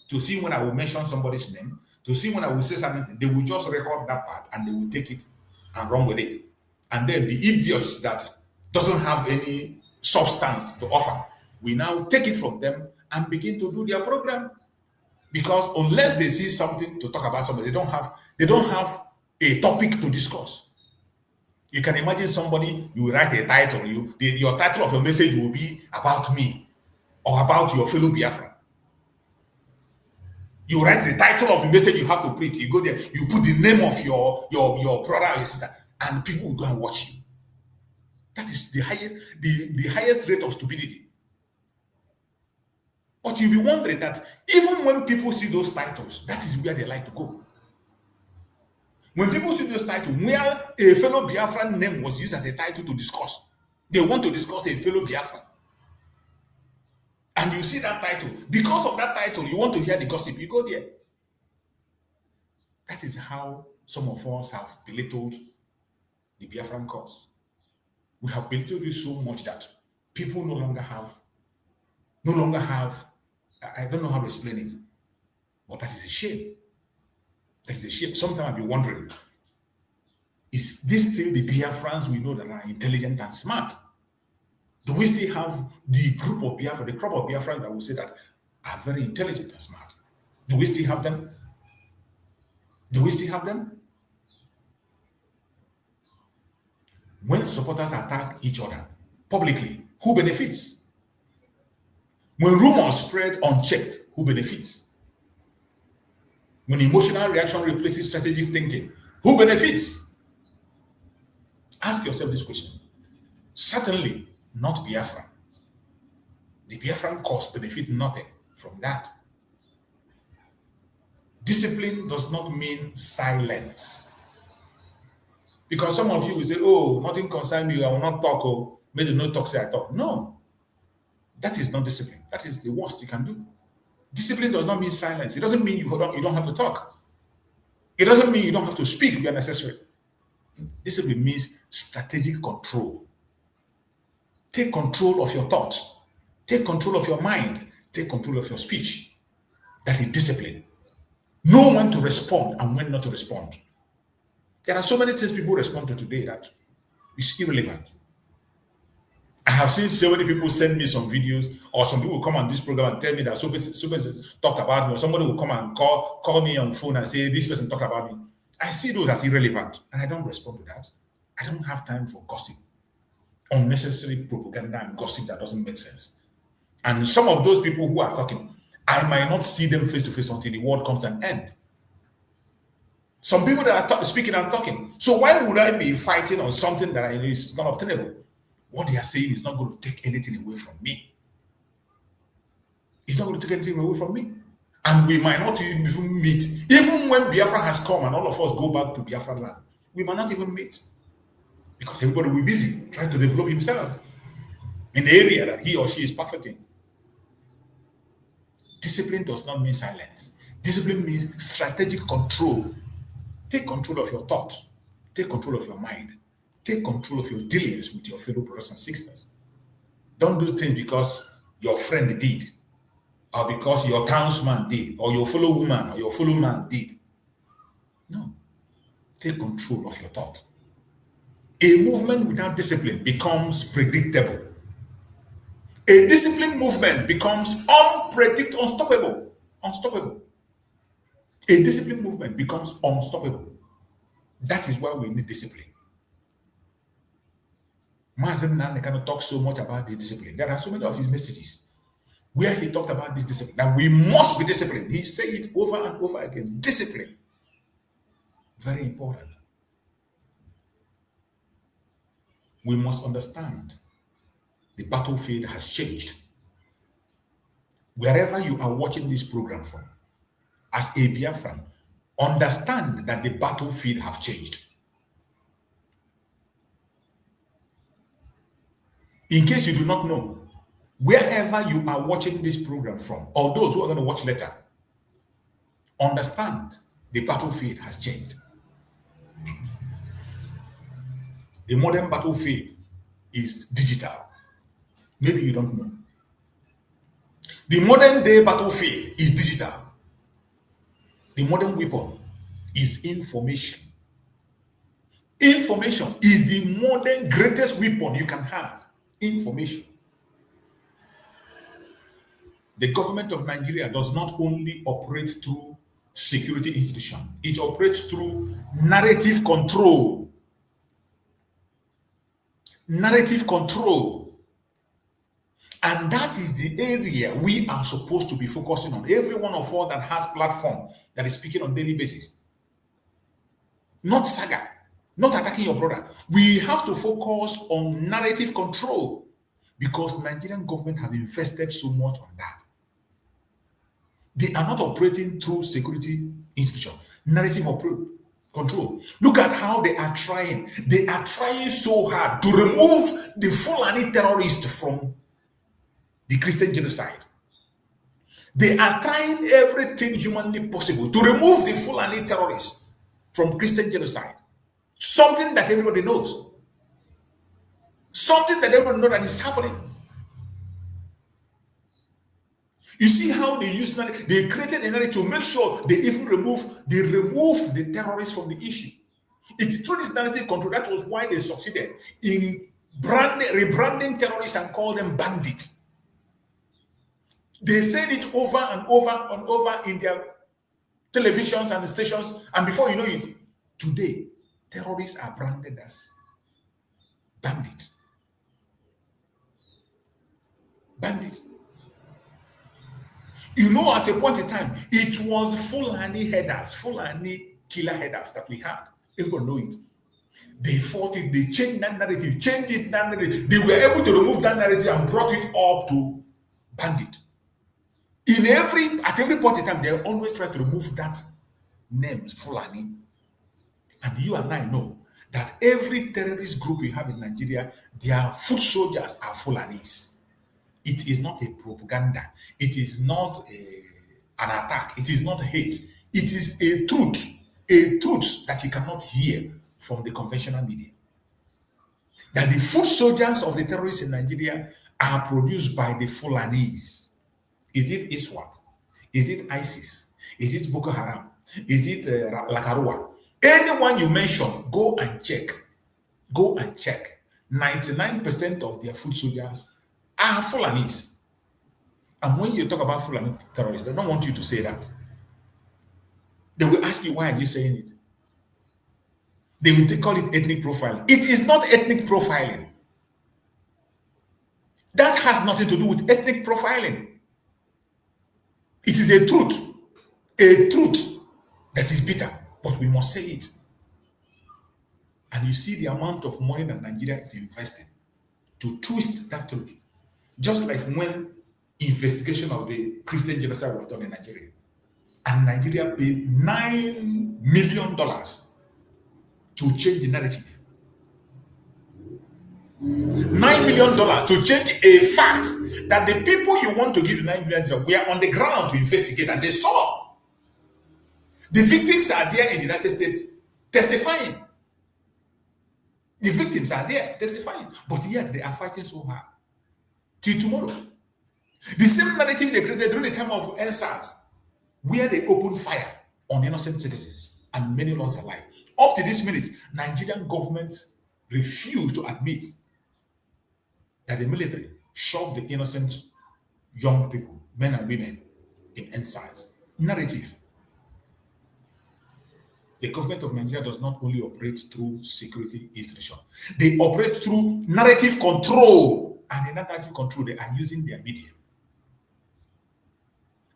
to see when I will mention somebody's name, to see when I will say something. They will just record that part and they will take it and run with it. And then the idiots that doesn't have any substance to offer, we now take it from them and begin to do their program. Because unless they see something to talk about somebody, they don't have a topic to discuss. You can imagine somebody, you write a title, your title of your message will be about me or about your fellow Biafran. You write the title of the message you have to preach. You go there, you put the name of your brother or sister, and people will go and watch you. That is the highest rate of stupidity. But you'll be wondering that even when people see those titles, that is where they like to go. When people see those titles, where a fellow Biafran name was used as a title to discuss, they want to discuss a fellow Biafran. And you see that title. Because of that title, you want to hear the gossip, you go there. That is how some of us have belittled the Biafran cause. We have belittled it so much that people no longer have, I don't know how to explain it, but that is a shame. That is a shame. Sometimes I'll be wondering, is this still the Biafrans we know that are intelligent and smart? Do we still have the group of Biafra, the crop of Biafrans that we say that are very intelligent and smart? Do we still have them? Do we still have them? When supporters attack each other publicly, who benefits? When rumors spread unchecked, who benefits? When emotional reaction replaces strategic thinking, who benefits? Ask yourself this question. Certainly not Biafra. The Biafran cause benefit nothing from that. Discipline does not mean silence. Because some of you will say, oh, nothing concerns me, I will not talk, or maybe no talk, say I talk. No, that is not discipline. That is the worst you can do. Discipline does not mean silence. It doesn't mean you don't have to talk. It doesn't mean you don't have to speak where necessary. Discipline means strategic control. Take control of your thoughts. Take control of your mind. Take control of your speech. That is discipline. Know when to respond and when not to respond. There are so many things people respond to today that is irrelevant. I have seen so many people send me some videos, or some people will come on this program and tell me that so person talked about me, or somebody will come and call me on phone and say this person talked about me. I see those as irrelevant, and I don't respond to that. I don't have time for gossip, unnecessary propaganda and gossip that doesn't make sense. And some of those people who are talking, I might not see them face to face until the world comes to an end. Some people that are speaking and talking. So why would I be fighting on something that I know is not obtainable? What they are saying is not going to take anything away from me. It's not going to take anything away from me. And we might not even meet. Even when Biafra has come and all of us go back to Biafra land, we might not even meet. Because everybody will be busy trying to develop himself in the area that he or she is perfect in. Discipline does not mean silence. Discipline means strategic control. Take control of your thoughts. Take control of your mind. Take control of your dealings with your fellow brothers and sisters. Don't do things because your friend did, or because your townsman did, or your fellow woman or your fellow man did. No. Take control of your thought. A movement without discipline becomes predictable. A disciplined movement becomes unstoppable. Unstoppable. A disciplined movement becomes unstoppable. That is why we need discipline. Mazen Nnamdi cannot talk so much about this discipline. There are so many of his messages where he talked about this discipline, that we must be disciplined. He said it over and over again. Discipline. Very important. We must understand the battlefield has changed. Wherever you are watching this program from, as a Biafran, understand that the battlefield have changed. In case you do not know, wherever you are watching this program from, or those who are going to watch later, understand the battlefield has changed. The modern battlefield is digital. Maybe you don't know. The modern day battlefield is digital. The modern weapon is information. Information is the modern greatest weapon you can have. Information. The government of Nigeria does not only operate through security institutions, it operates through narrative control. Narrative control. And that is the area we are supposed to be focusing on. Every one of us that has platform that is speaking on daily basis. Not saga, not attacking your brother. We have to focus on narrative control because Nigerian government has invested so much on that. They are not operating through security institutions. Narrative control. Look at how they are trying. They are trying so hard to remove the Fulani terrorists from the Christian genocide. They are trying everything humanly possible to remove the Fulani terrorists from Christian genocide. Something that everybody knows. Something that everyone knows that is happening. You see how they use narrative, they created a narrative to make sure they even remove the terrorists from the issue. It's through this narrative control. That was why they succeeded in rebranding terrorists and call them bandits. They said it over and over and over in their televisions and stations, and before you know it, today terrorists are branded as bandits. Bandits. You know, at a point in time, it was Fulani headers, Fulani killer headers that we had. Everyone know it. They fought it, they changed that narrative, They were able to remove that narrative and brought it up to bandit. At every point in time, they always try to remove that name, Fulani. And you and I know that every terrorist group we have in Nigeria, their foot soldiers are Fulanis. It is not a propaganda. It is not an attack. It is not hate. It is a truth that you cannot hear from the conventional media. That the foot soldiers of the terrorists in Nigeria are produced by the Fulanis. Is it ISWAP? Is it ISIS? Is it Boko Haram? Is it Lakarua? Anyone you mention, go and check. Go and check. 99% of their foot soldiers are Fulanis. And when you talk about Fulani terrorists, they don't want you to say that. They will ask you, why are you saying it? They will call it ethnic profiling. It is not ethnic profiling. That has nothing to do with ethnic profiling. It is a truth that is bitter, but we must say it. And you see the amount of money that Nigeria is investing to twist that truth. Just like when investigation of the Christian genocide was done in Nigeria, and Nigeria paid $9 million to change the narrative. $9 million to change a fact that the people you want to give the $9 million were on the ground to investigate, and they saw. The victims are there in the United States testifying. The victims are there testifying, but yet they are fighting so hard till tomorrow. The same narrative they created during the time of NSAS, where they opened fire on innocent citizens and many lost their life. Up to this minute, Nigerian government refused to admit that the military shot the innocent young people, men and women, in NSAS. Narrative. The government of Nigeria does not only operate through security institutions, they operate through narrative control. And in that narrative control, they are using their media.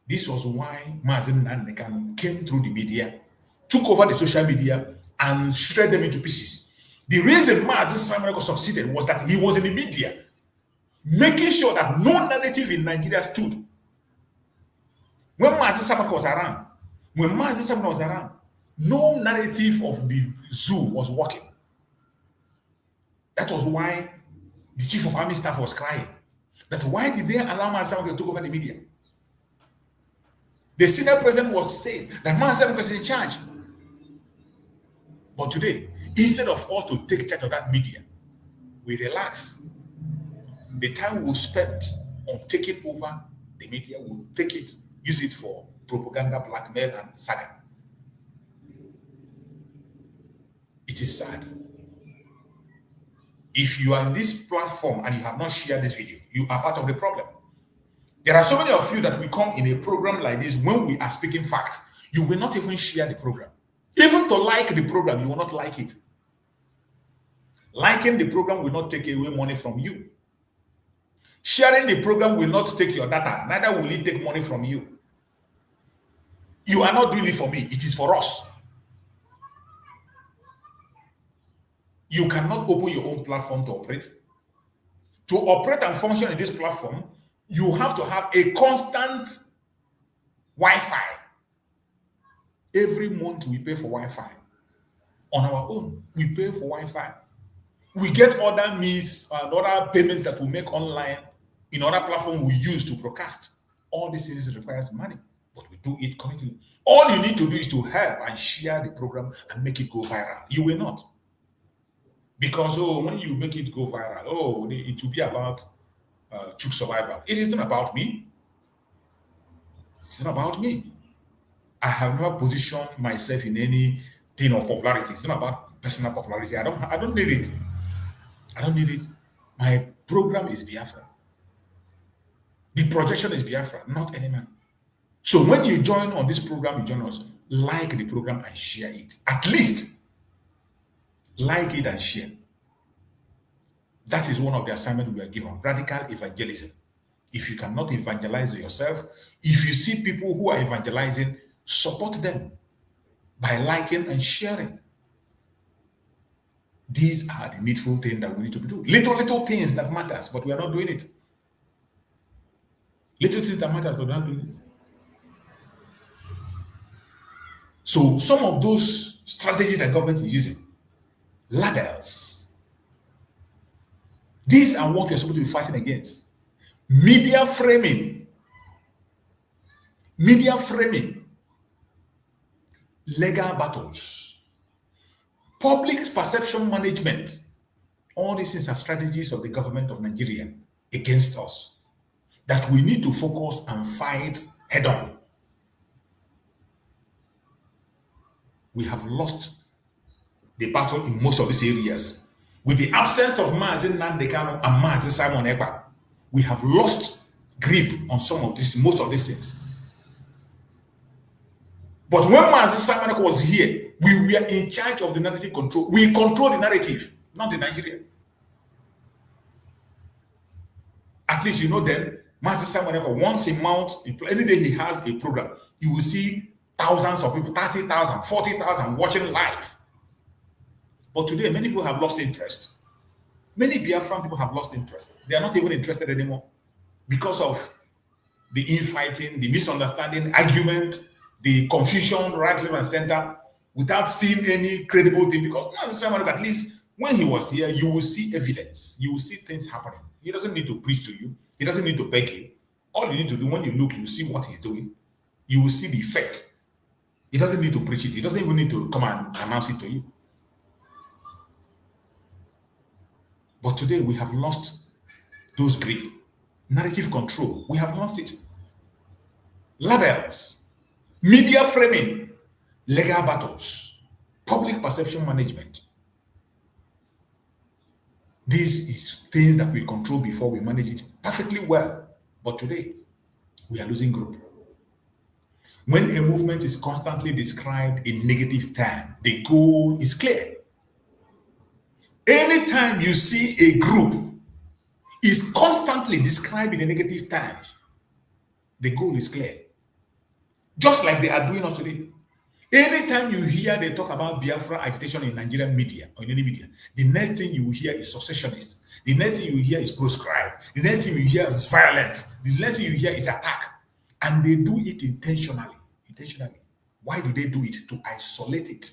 This was why Nnamdi came through the media, took over the social media, and shredded them into pieces. The reason Nnamdi succeeded was that he was in the media, making sure that no narrative in Nigeria stood. When Nnamdi was around, no narrative of the zoo was working. That was why the chief of army staff was crying. That why did they allow Nnamdi to take over the media? The senior president was saying that Nnamdi was in charge. But today, instead of us to take charge of that media, we relax. The time we'll spend on taking over the media, we'll take it, use it for propaganda, blackmail, and saga. It is sad. If you are on this platform and you have not shared this video, you are part of the problem. There are so many of you that will come in a program like this when we are speaking facts. You will not even share the program. Even to like the program, you will not like it. Liking the program will not take away money from you. Sharing the program will not take your data, neither will it take money from you. You are not doing it for me, it is for us. You cannot open your own platform to operate. To operate and function in this platform, you have to have a constant Wi-Fi. Every month we pay for Wi-Fi. On our own, we pay for Wi-Fi. We get other means and other payments that we make online in other platforms we use to broadcast. All these things requires money, but we do it correctly. All you need to do is to help and share the program and make it go viral. You will not. Because when you make it go viral, it will be about Chuk survival. It is not about me. It's not about me. I have never positioned myself in any thing of popularity. It's not about personal popularity. I don't need it. I don't need it. My program is Biafra. The projection is Biafra, not any man. So when you join on this program, you join us, like the program and share it. At least like it and share. That is one of the assignments we are given. Radical evangelism. If you cannot evangelize yourself, if you see people who are evangelizing, support them by liking and sharing. These are the needful things that we need to do. Little things that matters, but we are not doing it. Little things that matter, but we are not doing it. So some of those strategies that government is using, labels, these are what you're supposed to be fighting against. Media framing, legal battles, public perception management. All these things are strategies of the government of Nigeria against us that we need to focus and fight head on. We have lost the battle in most of these areas. With the absence of Nnamdi Kanu and Simon Ekpa, we have lost grip on most of these things. But when Simon Ekpa was here, we were in charge of the narrative control. We control the narrative, not the Nigerian. At least you know then, Simon Ekpa, once a month, any day he has a program, you will see thousands of people, 30,000, 40,000 watching live. But today, many people have lost interest. Many Biafran people have lost interest. They are not even interested anymore because of the infighting, the misunderstanding, argument, the confusion, right, left, and center, without seeing any credible thing. Because at least when he was here, you will see evidence. You will see things happening. He doesn't need to preach to you. He doesn't need to beg you. All you need to do when you look, you see what he's doing. You will see the effect. He doesn't need to preach it. He doesn't even need to come and announce it to you. But today we have lost those grip. Narrative control, we have lost it. Labels, media framing, legal battles, public perception management. These is things that we control before we manage it perfectly well. But today, we are losing grip. When a movement is constantly described in negative terms, the goal is clear. Anytime you see a group is constantly described in a negative terms, the goal is clear. Just like they are doing us today. Anytime you hear they talk about Biafra agitation in Nigerian media or in any media, the next thing you will hear is secessionist. The next thing you will hear is proscribed. The next thing you hear is violent. The next thing you hear is attack. And they do it intentionally. Why do they do it? To isolate it.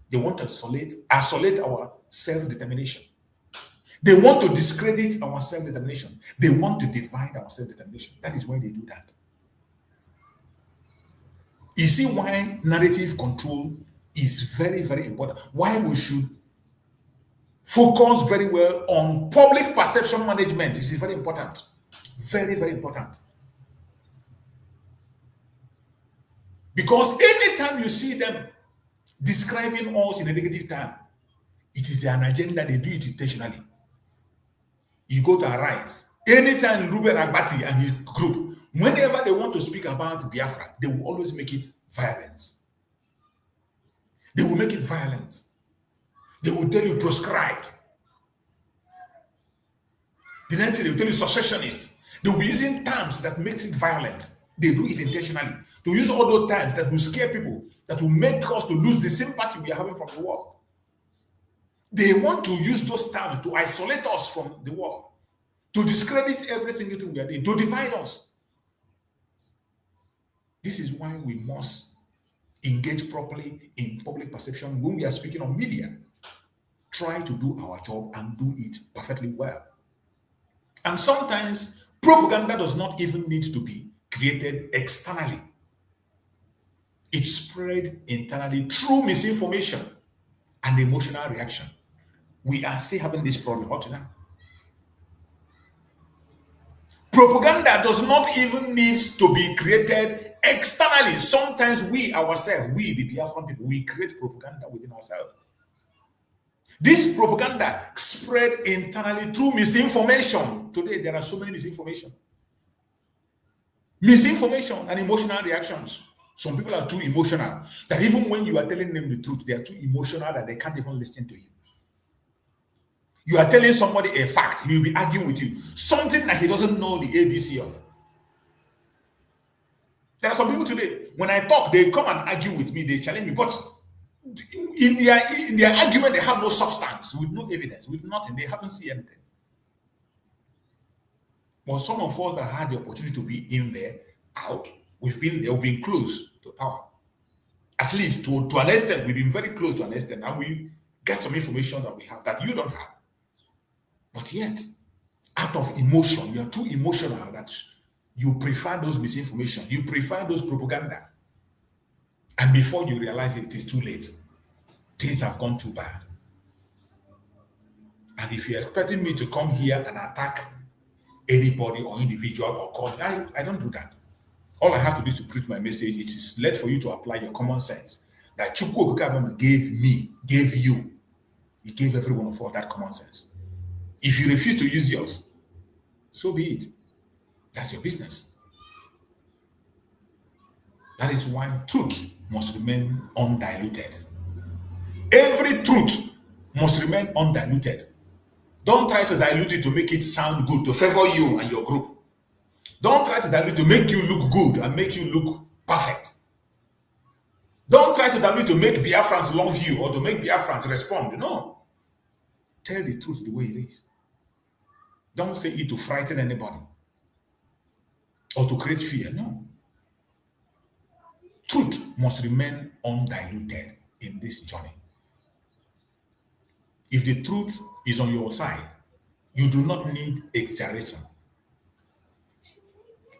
They want to isolate our self-determination. They want to discredit our self-determination. They want to divide our self-determination. That is why they do that. You see why narrative control is very, very important. Why we should focus very well on public perception management. This is very important. Very, very important. Because anytime you see them describing us in a negative term, it is an agenda. They do it intentionally. You go to Arise. Anytime Ruben Agbati and his group, whenever they want to speak about Biafra, they will always make it violence. They will make it violence. They will tell you proscribed. The next thing they will tell you secessionist. They will be using terms that makes it violent. They do it intentionally. To use all those terms that will scare people, that will make us to lose the sympathy we are having from the world. They want to use those terms to isolate us from the world, to discredit every single thing we are doing, to divide us. This is why we must engage properly in public perception when we are speaking on media. Try to do our job and do it perfectly well. And sometimes propaganda does not even need to be created externally. It's spread internally through misinformation and emotional reaction. We are still having this problem up to now. Propaganda does not even need to be created externally. Sometimes we ourselves, we the Biafran people, we create propaganda within ourselves. This propaganda spread internally through misinformation. Today, there are so many misinformation and emotional reactions. Some people are too emotional that even when you are telling them the truth, they are too emotional that they can't even listen to you. You are telling somebody a fact, he will be arguing with you. Something that he doesn't know the ABC of. There are some people today, when I talk, they come and argue with me, they challenge me, but in their argument, they have no substance, with no evidence, with nothing. They haven't seen anything. But some of us that had the opportunity to be in there, out, we've been close to power. At least to an extent, we've been very close to an extent, and we get some information that we have that you don't have. But yet, out of emotion, you are too emotional that you prefer those misinformation, you prefer those propaganda. And before you realize it is too late. Things have gone too bad. And if you're expecting me to come here and attack anybody or individual or call, I don't do that. All I have to do is to preach my message. It is left for you to apply your common sense that Chukwu Okikabama gave you He gave every one of us that common sense. If you refuse to use yours, so be it. That's your business. That is why truth must remain undiluted. Every truth must remain undiluted. Don't try to dilute it to make it sound good, to favor you and your group. Don't try to dilute to make you look good and make you look perfect. Don't try to dilute to make Biafrans love you or to make Biafrans respond. No. Tell the truth the way it is. Don't say it to frighten anybody or to create fear. No. Truth must remain undiluted in this journey. If the truth is on your side, you do not need exaggeration.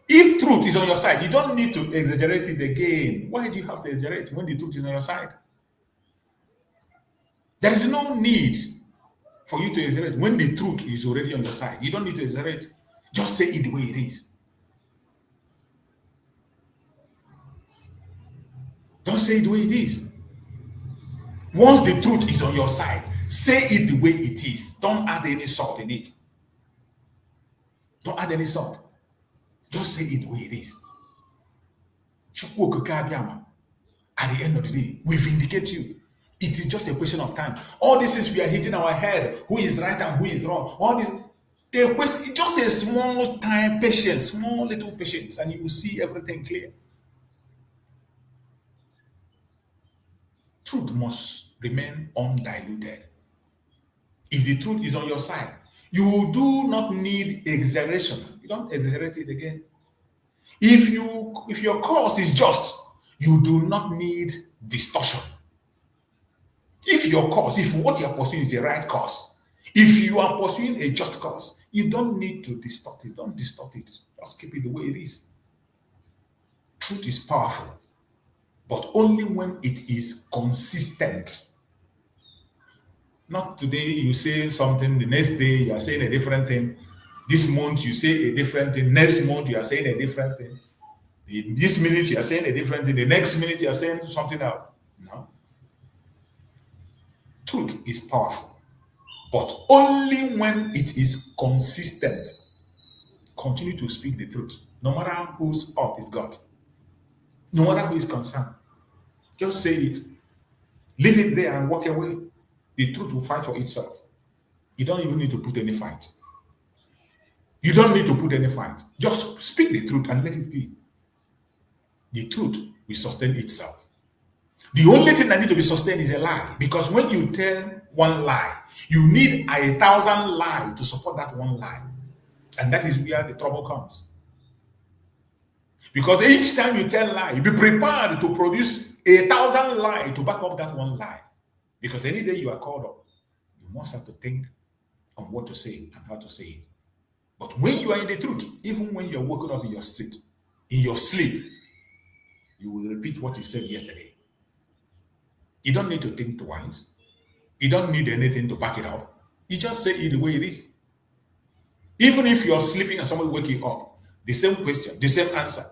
If truth is on your side, you don't need to exaggerate it again. Why do you have to exaggerate when the truth is on your side? There is no need for you to exaggerate when the truth is already on your side. You don't need to exaggerate. Just say it the way it is. Don't say it the way it is. Once the truth is on your side, say it the way it is. Don't add any salt in it. Don't add any salt. Just say it the way it is. At the end of the day, we vindicate you. It is just a question of time. All this is we are hitting our head. Who is right and who is wrong? All this, just a small time patience, small little patience, and you will see everything clear. Truth must remain undiluted. If the truth is on your side, you do not need exaggeration. You don't exaggerate it again. If your cause is just, you do not need distortion. If what you are pursuing is the right cause, if you are pursuing a just cause, you don't need to distort it. Don't distort it. Just keep it the way it is. Truth is powerful, but only when it is consistent. Not today you say something, the next day you are saying a different thing. This month you say a different thing. Next month you are saying a different thing. In this minute you are saying a different thing. The next minute you are saying something else. No. Truth is powerful, but only when it is consistent. Continue to speak the truth, no matter whose heart is God, no matter who is concerned. Just say it. Leave it there and walk away. The truth will fight for itself. You don't even need to put any fight. You don't need to put any fight. Just speak the truth and let it be. The truth will sustain itself. The only thing that needs to be sustained is a lie. Because when you tell one lie, you need 1,000 lies to support that one lie. And that is where the trouble comes. Because each time you tell a lie, you be prepared to produce 1,000 lies to back up that one lie. Because any day you are called up, you must have to think on what to say and how to say it. But when you are in the truth, even when you're woken up in your sleep, you will repeat what you said yesterday. You don't need to think twice. You don't need anything to back it up. You just say it the way it is. Even if you're sleeping and somebody wake you up, the same question, the same answer.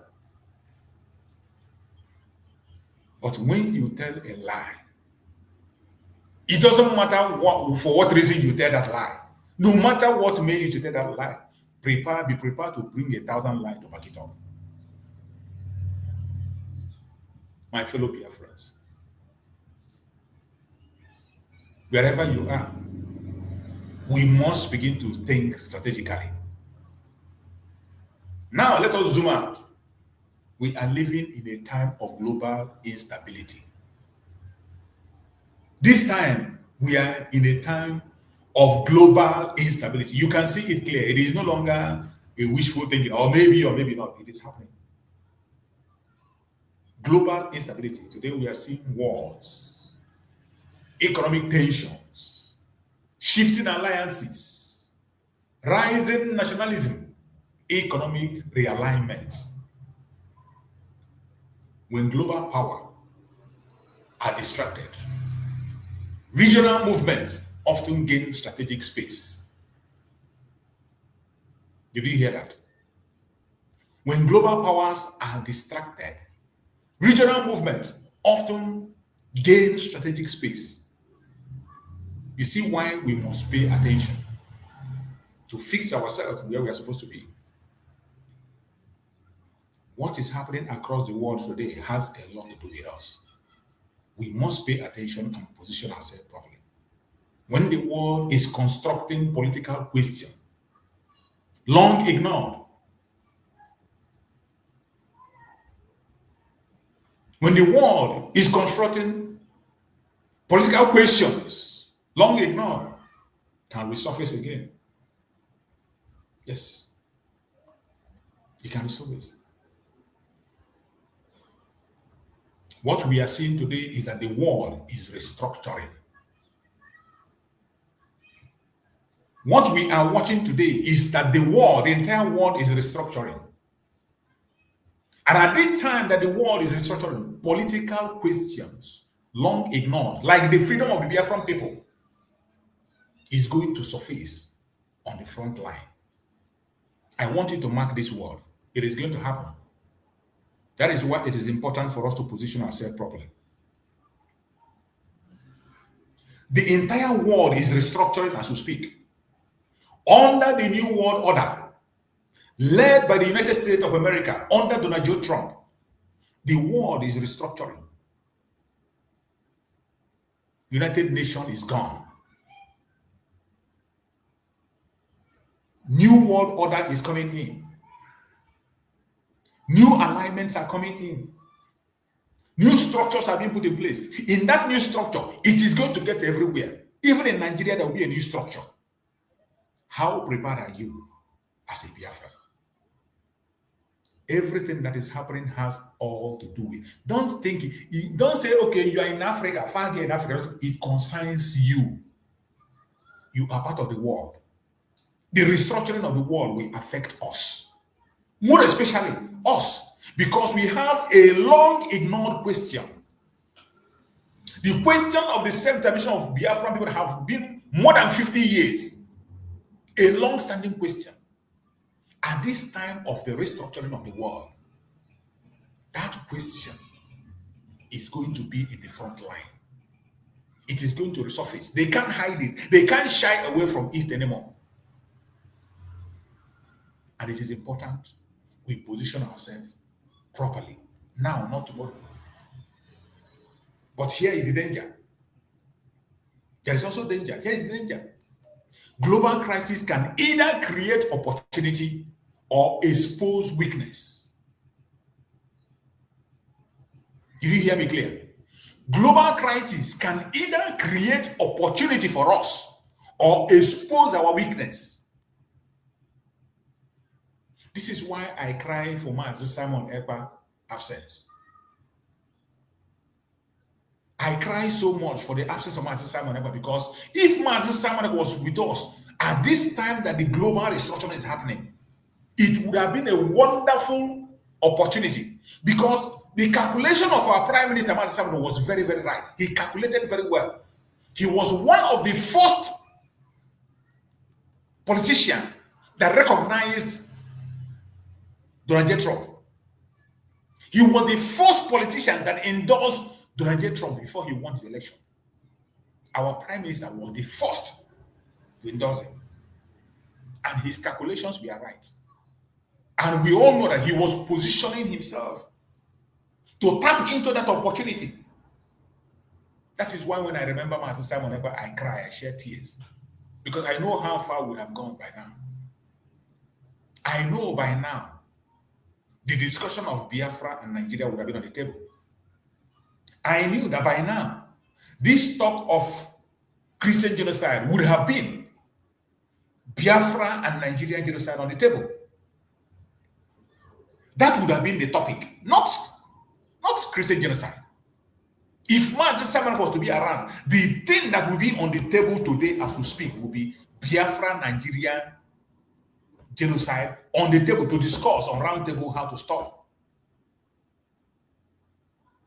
But when you tell a lie, it doesn't matter for what reason you tell that lie. No matter what made you to tell that lie, be prepared to bring 1,000 lies to back it up. My fellow Biafrans, wherever you are, we must begin to think strategically. Now let us zoom out. We are living in a time of global instability. This time, we are in a time of global instability. You can see it clear. It is no longer a wishful thinking, or maybe not. It is happening. Global instability. Today we are seeing wars, economic tensions, shifting alliances, rising nationalism, economic realignment. When global power are distracted, regional movements often gain strategic space. Did you hear that? When global powers are distracted, regional movements often gain strategic space. You see why we must pay attention to fix ourselves where we are supposed to be. What is happening across the world today has a lot to do with us. We must pay attention and position ourselves properly. When the world is constructing political question, long ignored, when the world is constructing political questions, long ignored, can resurface again. Yes, it can resurface. What we are seeing today is that the world is restructuring. What we are watching today is that the world, the entire world is restructuring. And at the time that the world is restructuring, political questions, long ignored, like the freedom of the Biafran people, is going to surface on the front line. I want you to mark this word. It is going to happen. That is why it is important for us to position ourselves properly. The entire world is restructuring as we speak. Under the New World Order, led by the United States of America, under Donald J. Trump, the world is restructuring. United Nations is gone. New World Order is coming in. New alignments are coming in. New structures are being put in place. In that new structure, it is going to get everywhere. Even in Nigeria, there will be a new structure. How prepared are you as a Biafra? Everything that is happening has all to do with. Don't say, okay, you are in Africa, far here in Africa. It concerns you. You are part of the world. The restructuring of the world will affect us. More especially us, because we have a long ignored question. The question of the self-determination of Biafran people have been more than 50 years. A long-standing question. At this time of the restructuring of the world, that question is going to be in the front line. It is going to resurface. They can't hide it. They can't shy away from it anymore. And it is important we position ourselves properly. Now, not tomorrow. But here is the danger. There is also danger. Here is the danger. Global crisis can either create opportunity or expose weakness. Did you hear me clear? Global crisis can either create opportunity for us or expose our weakness. This is why I cry for Mazi Simon Ekpa absence. I cry so much for the absence of Mazi Simon Ekpa, because if Mazi Simon Ekpa was with us at this time that the global restructuring is happening, it would have been a wonderful opportunity, because the calculation of our Prime Minister Mazi Simon was very, very right. He calculated very well. He was one of the first politicians that recognized Donald J. Trump. He was the first politician that endorsed Donald J. Trump before he won his election. Our Prime Minister was the first to endorse him. And his calculations were right. And we all know that he was positioning himself to tap into that opportunity. That is why when I remember Master Simon Ekpa, I cry, I shed tears. Because I know how far we have gone by now. I know by now the discussion of Biafra and Nigeria would have been on the table. I knew that by now, this talk of Christian genocide would have been Biafra and Nigerian genocide on the table. That would have been the topic, not Christian genocide. If Mazi Simon was to be around, the thing that will be on the table today as we speak will be Biafra, Nigeria genocide on the table to discuss on round table how to stop.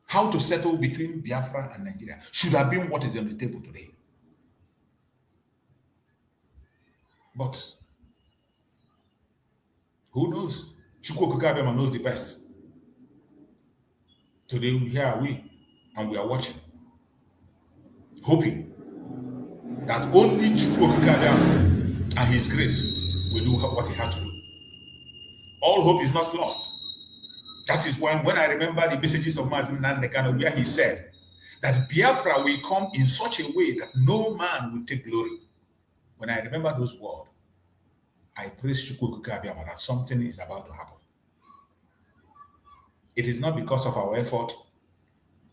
How to settle between Biafra and Nigeria should have been what is on the table today. But who knows? Chukwu Okike knows the best. Today, here are we, and we are watching, hoping that only Chukwokika and his grace will do what he has to do. All hope is not lost. That is when I remember the messages of Mazi Nnamdi where he said that Biafra will come in such a way that no man will take glory. When I remember those words, I praise Chukwokika that something is about to happen. It is not because of our effort,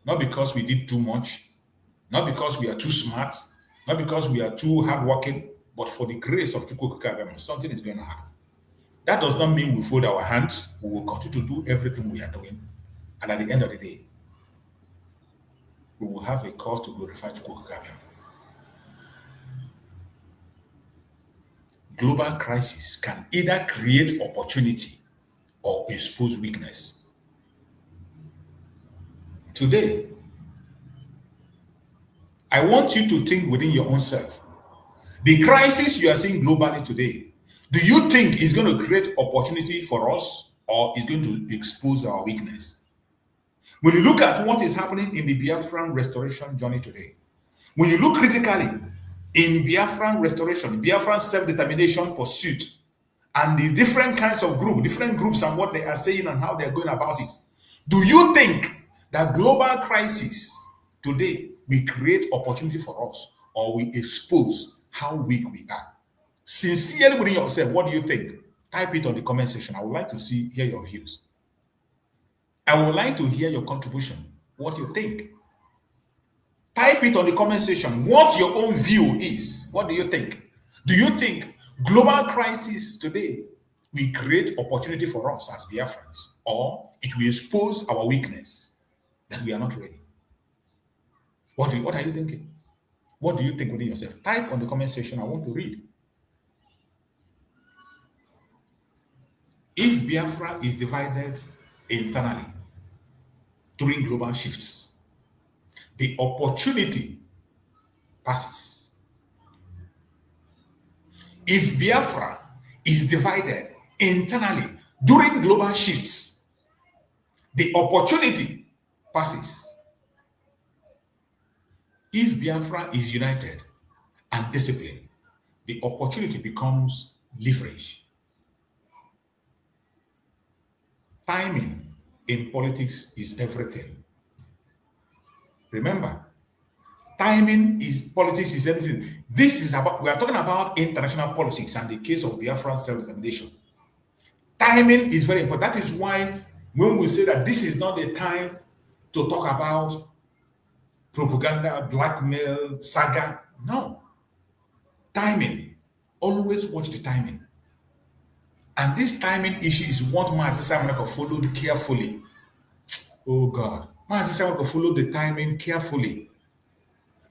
not because we did too much, not because we are too smart, not because we are too hardworking, but for the grace of Chukwokika, something is going to happen. That does not mean we fold our hands. We will continue to do everything we are doing. And at the end of the day, we will have a cause to glorify Chukwokika. Global crisis can either create opportunity or expose weakness. Today, I want you to think within your own self. The crisis you are seeing globally today, do you think is going to create opportunity for us or is going to expose our weakness? When you look at what is happening in the Biafran restoration journey today, when you look critically in Biafran restoration, Biafran self-determination pursuit, and the different kinds of different groups and what they are saying and how they're going about it, do you think that global crisis today will create opportunity for us or will expose how weak we are? Sincerely within yourself, what do you think? Type it on the comment section. I would like to hear your views. I would like to hear your contribution. What you think? Type it on the comment section. What your own view is. What do you think? Do you think global crisis today will create opportunity for us as Biafrans, or it will expose our weakness that we are not ready? What are you thinking? What do you think within yourself? Type on the comment section. I want to read. If Biafra is divided internally during global shifts, the opportunity passes. If Biafra is divided internally during global shifts, the opportunity passes. If Biafra is united and disciplined, the opportunity becomes leverage. Timing in politics is everything. Remember, politics is everything. We are talking about international politics and the case of Biafran self-determination. Timing is very important. That is why when we say that this is not the time to talk about propaganda, blackmail, saga, no. Timing. Always watch the timing. And this timing issue is what Mazi Samunaka followed carefully. Oh God. Mazi Samunaka followed the timing carefully.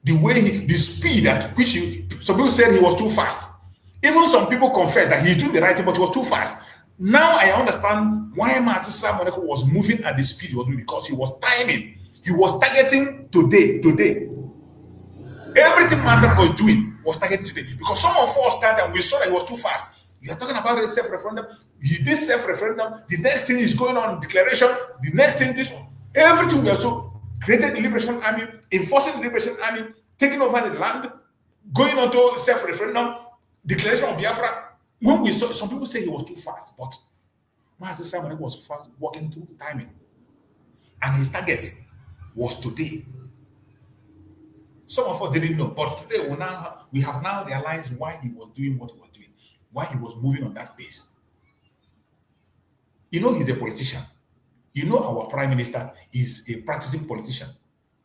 The speed at which some people said he was too fast. Even some people confessed that he's doing the right thing, but he was too fast. Now I understand why Mazi Samunaka was moving at the speed he was moving, because he was timing. He was targeting today. Everything Mazi was doing was targeting today. Because some of us started and we saw that he was too fast. You are talking about a self-referendum. He did self-referendum. The next thing is going on declaration. The next thing, this one. Everything we are so created the Liberation Army, enforcing the Liberation Army, taking over the land, going on to self-referendum, declaration of Biafra. When we saw, some people say he was too fast, but Mazi Samunaka was fast, walking through timing. And his target was today. Some of us didn't know, but today we have now realized why he was doing what he was doing, why he was moving on that pace. You know, he's a politician. You know, our prime minister is a practicing politician.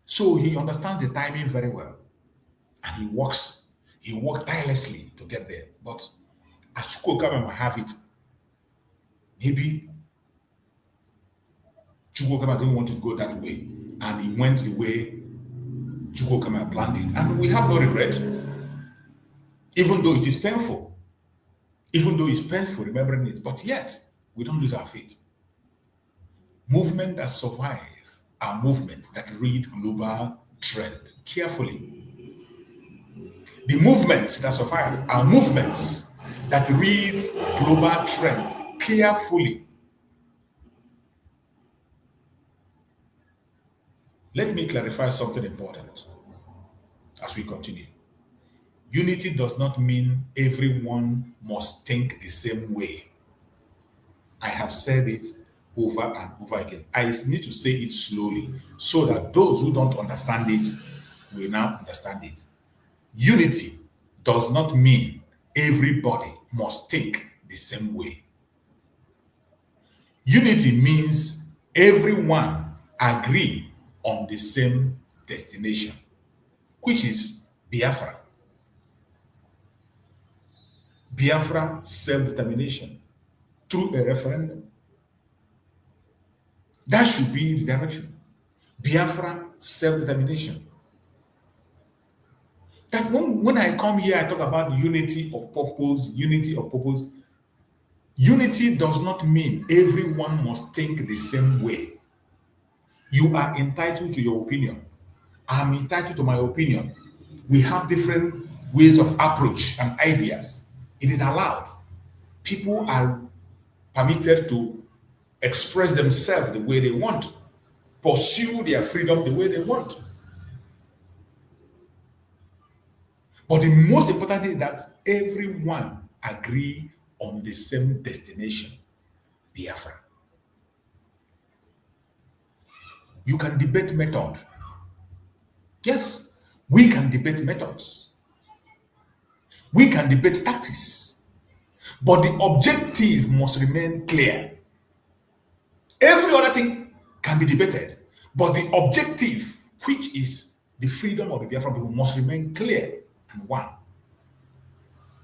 So he understands the timing very well. And he worked tirelessly to get there. But as Chukwokika might have it, maybe Chukwokika didn't want to go that way. And he went the way Chukwokika planned it. And we have no regret. Even though it is painful. Even though it's painful remembering it. But yet, we don't lose our faith. Movements that survive are movements that read global trend carefully. The movements that survive are movements that read global trend carefully. Let me clarify something important as we continue. Unity does not mean everyone must think the same way. I have said it over and over again. I need to say it slowly so that those who don't understand it will now understand it. Unity does not mean everybody must think the same way. Unity means everyone agree on the same destination, which is Biafra. Biafra self-determination through a referendum. That should be the direction. Biafra self-determination. That when I come here, I talk about unity of purpose, unity of purpose. Unity does not mean everyone must think the same way. You are entitled to your opinion. I'm entitled to my opinion. We have different ways of approach and ideas. It is allowed. People are permitted to express themselves the way they want, pursue their freedom the way they want. But the most important thing is that everyone agree on the same destination, Biafra. You can debate method. Yes, we can debate methods. We can debate tactics. But the objective must remain clear. Every other thing can be debated, but the objective, which is the freedom of the Biafran people, must remain clear and one.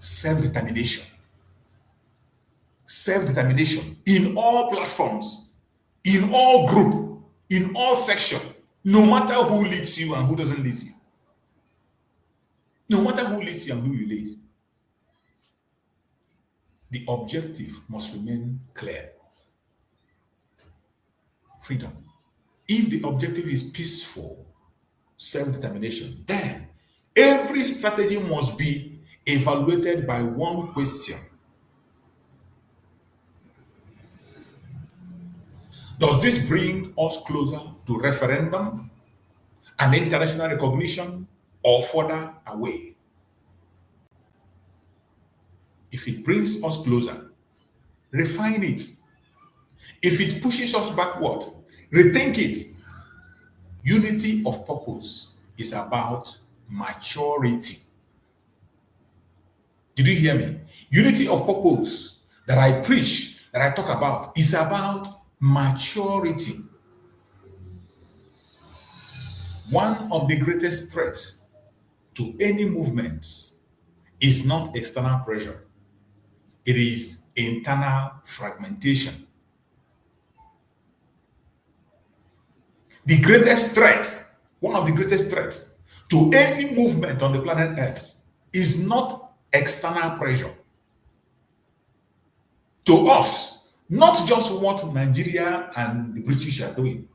Self-determination. Self-determination in all platforms, in all group, in all section, no matter who leads you and who doesn't lead you. No matter who leads you and who you lead. The objective must remain clear. Freedom. If the objective is peaceful, self-determination, then every strategy must be evaluated by one question. Does this bring us closer to referendum and international recognition or further away? If it brings us closer, refine it. If it pushes us backward, rethink it. Unity of purpose is about maturity. Did you hear me? Unity of purpose that I preach, that I talk about, is about maturity. One of the greatest threats to any movement is not external pressure. It is internal fragmentation. The greatest threat, one of the greatest threats to any movement on the planet Earth is not external pressure. To us, not just what Nigeria and the British are doing.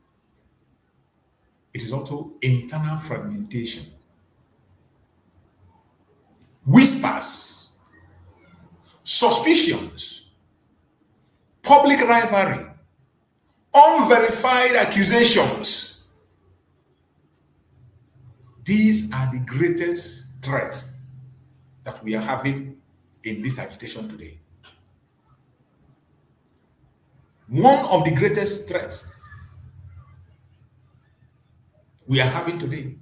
It is also internal fragmentation. Whispers, suspicions, public rivalry, unverified accusations. These are the greatest threats that we are having in this agitation today. One of the greatest threats we are having today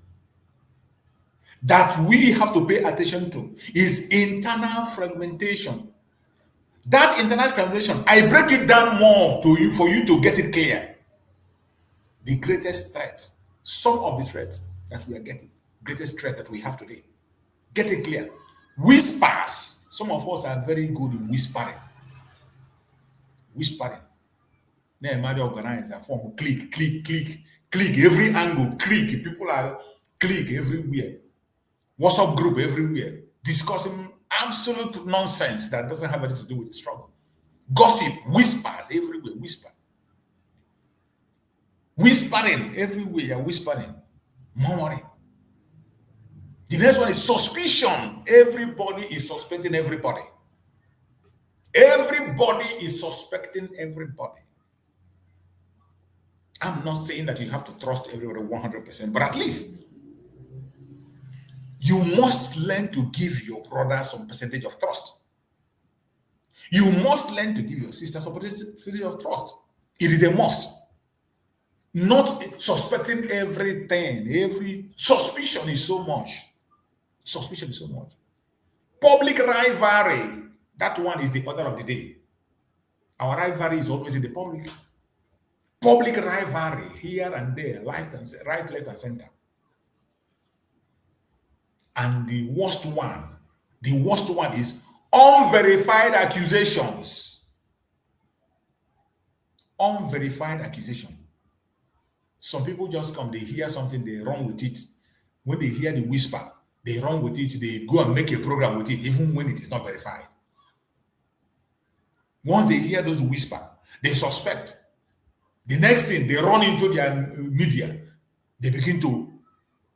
that we have to pay attention to is internal fragmentation. That internal fragmentation, I break it down more to you for you to get it clear. The greatest threats, some of the threats that we are getting, greatest threat that we have today. Get it clear. Whispers. Some of us are very good in whispering. Whispering. Then might organize and form click, every angle, click. People are click everywhere. WhatsApp group everywhere, discussing absolute nonsense that doesn't have anything to do with the struggle. Gossip, whispers everywhere, whispering everywhere, whispering, murmuring. The next one is suspicion. Everybody is suspecting everybody. Everybody is suspecting everybody. I'm not saying that you have to trust everybody 100%, but at least You must learn to give your brother some percentage of trust. You must learn to give your sister some percentage of trust. It is a must. Not suspecting everything. Every suspicion is so much. Suspicion is so much. Public rivalry. That one is the order of the day. Our rivalry is always in the public. Public rivalry here and there, right, left, and center. And the worst one is unverified accusations. Unverified accusation. Some people just come, they hear something, they run with it. When they hear the whisper, they run with it, they go and make a program with it, even when it is not verified. Once they hear those whisper, they suspect. The next thing, they run into their media. They begin to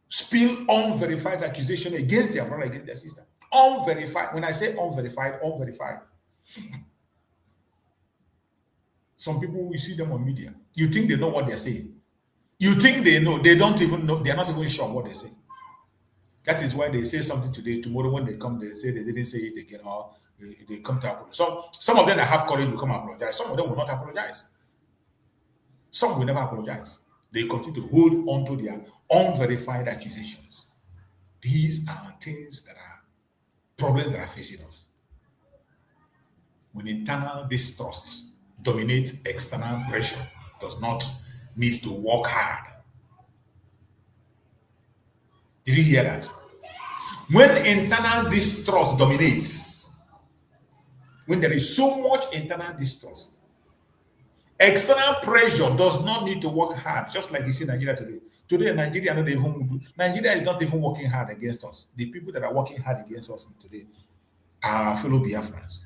spill unverified accusation against their brother, against their sister. Unverified. When I say unverified. Some people, you see them on media. You think they know what they're saying. You think they know. They don't even know. They're not even sure what they say. That is why they say something today. Tomorrow when they come, they say they didn't say it again, or they come to apologize. So some of them that have courage will come and apologize. Some of them will not apologize. Some will never apologize. They continue to hold on to their unverified accusations. These are things that are problems that are facing us. When internal distrust dominates external pressure, does not need to work hard. Did you hear that? When internal distrust dominates, when there is so much internal distrust, external pressure does not need to work hard, just like you see Nigeria today. Today, Nigeria is not even working hard against us. The people that are working hard against us today are our fellow Biafrans.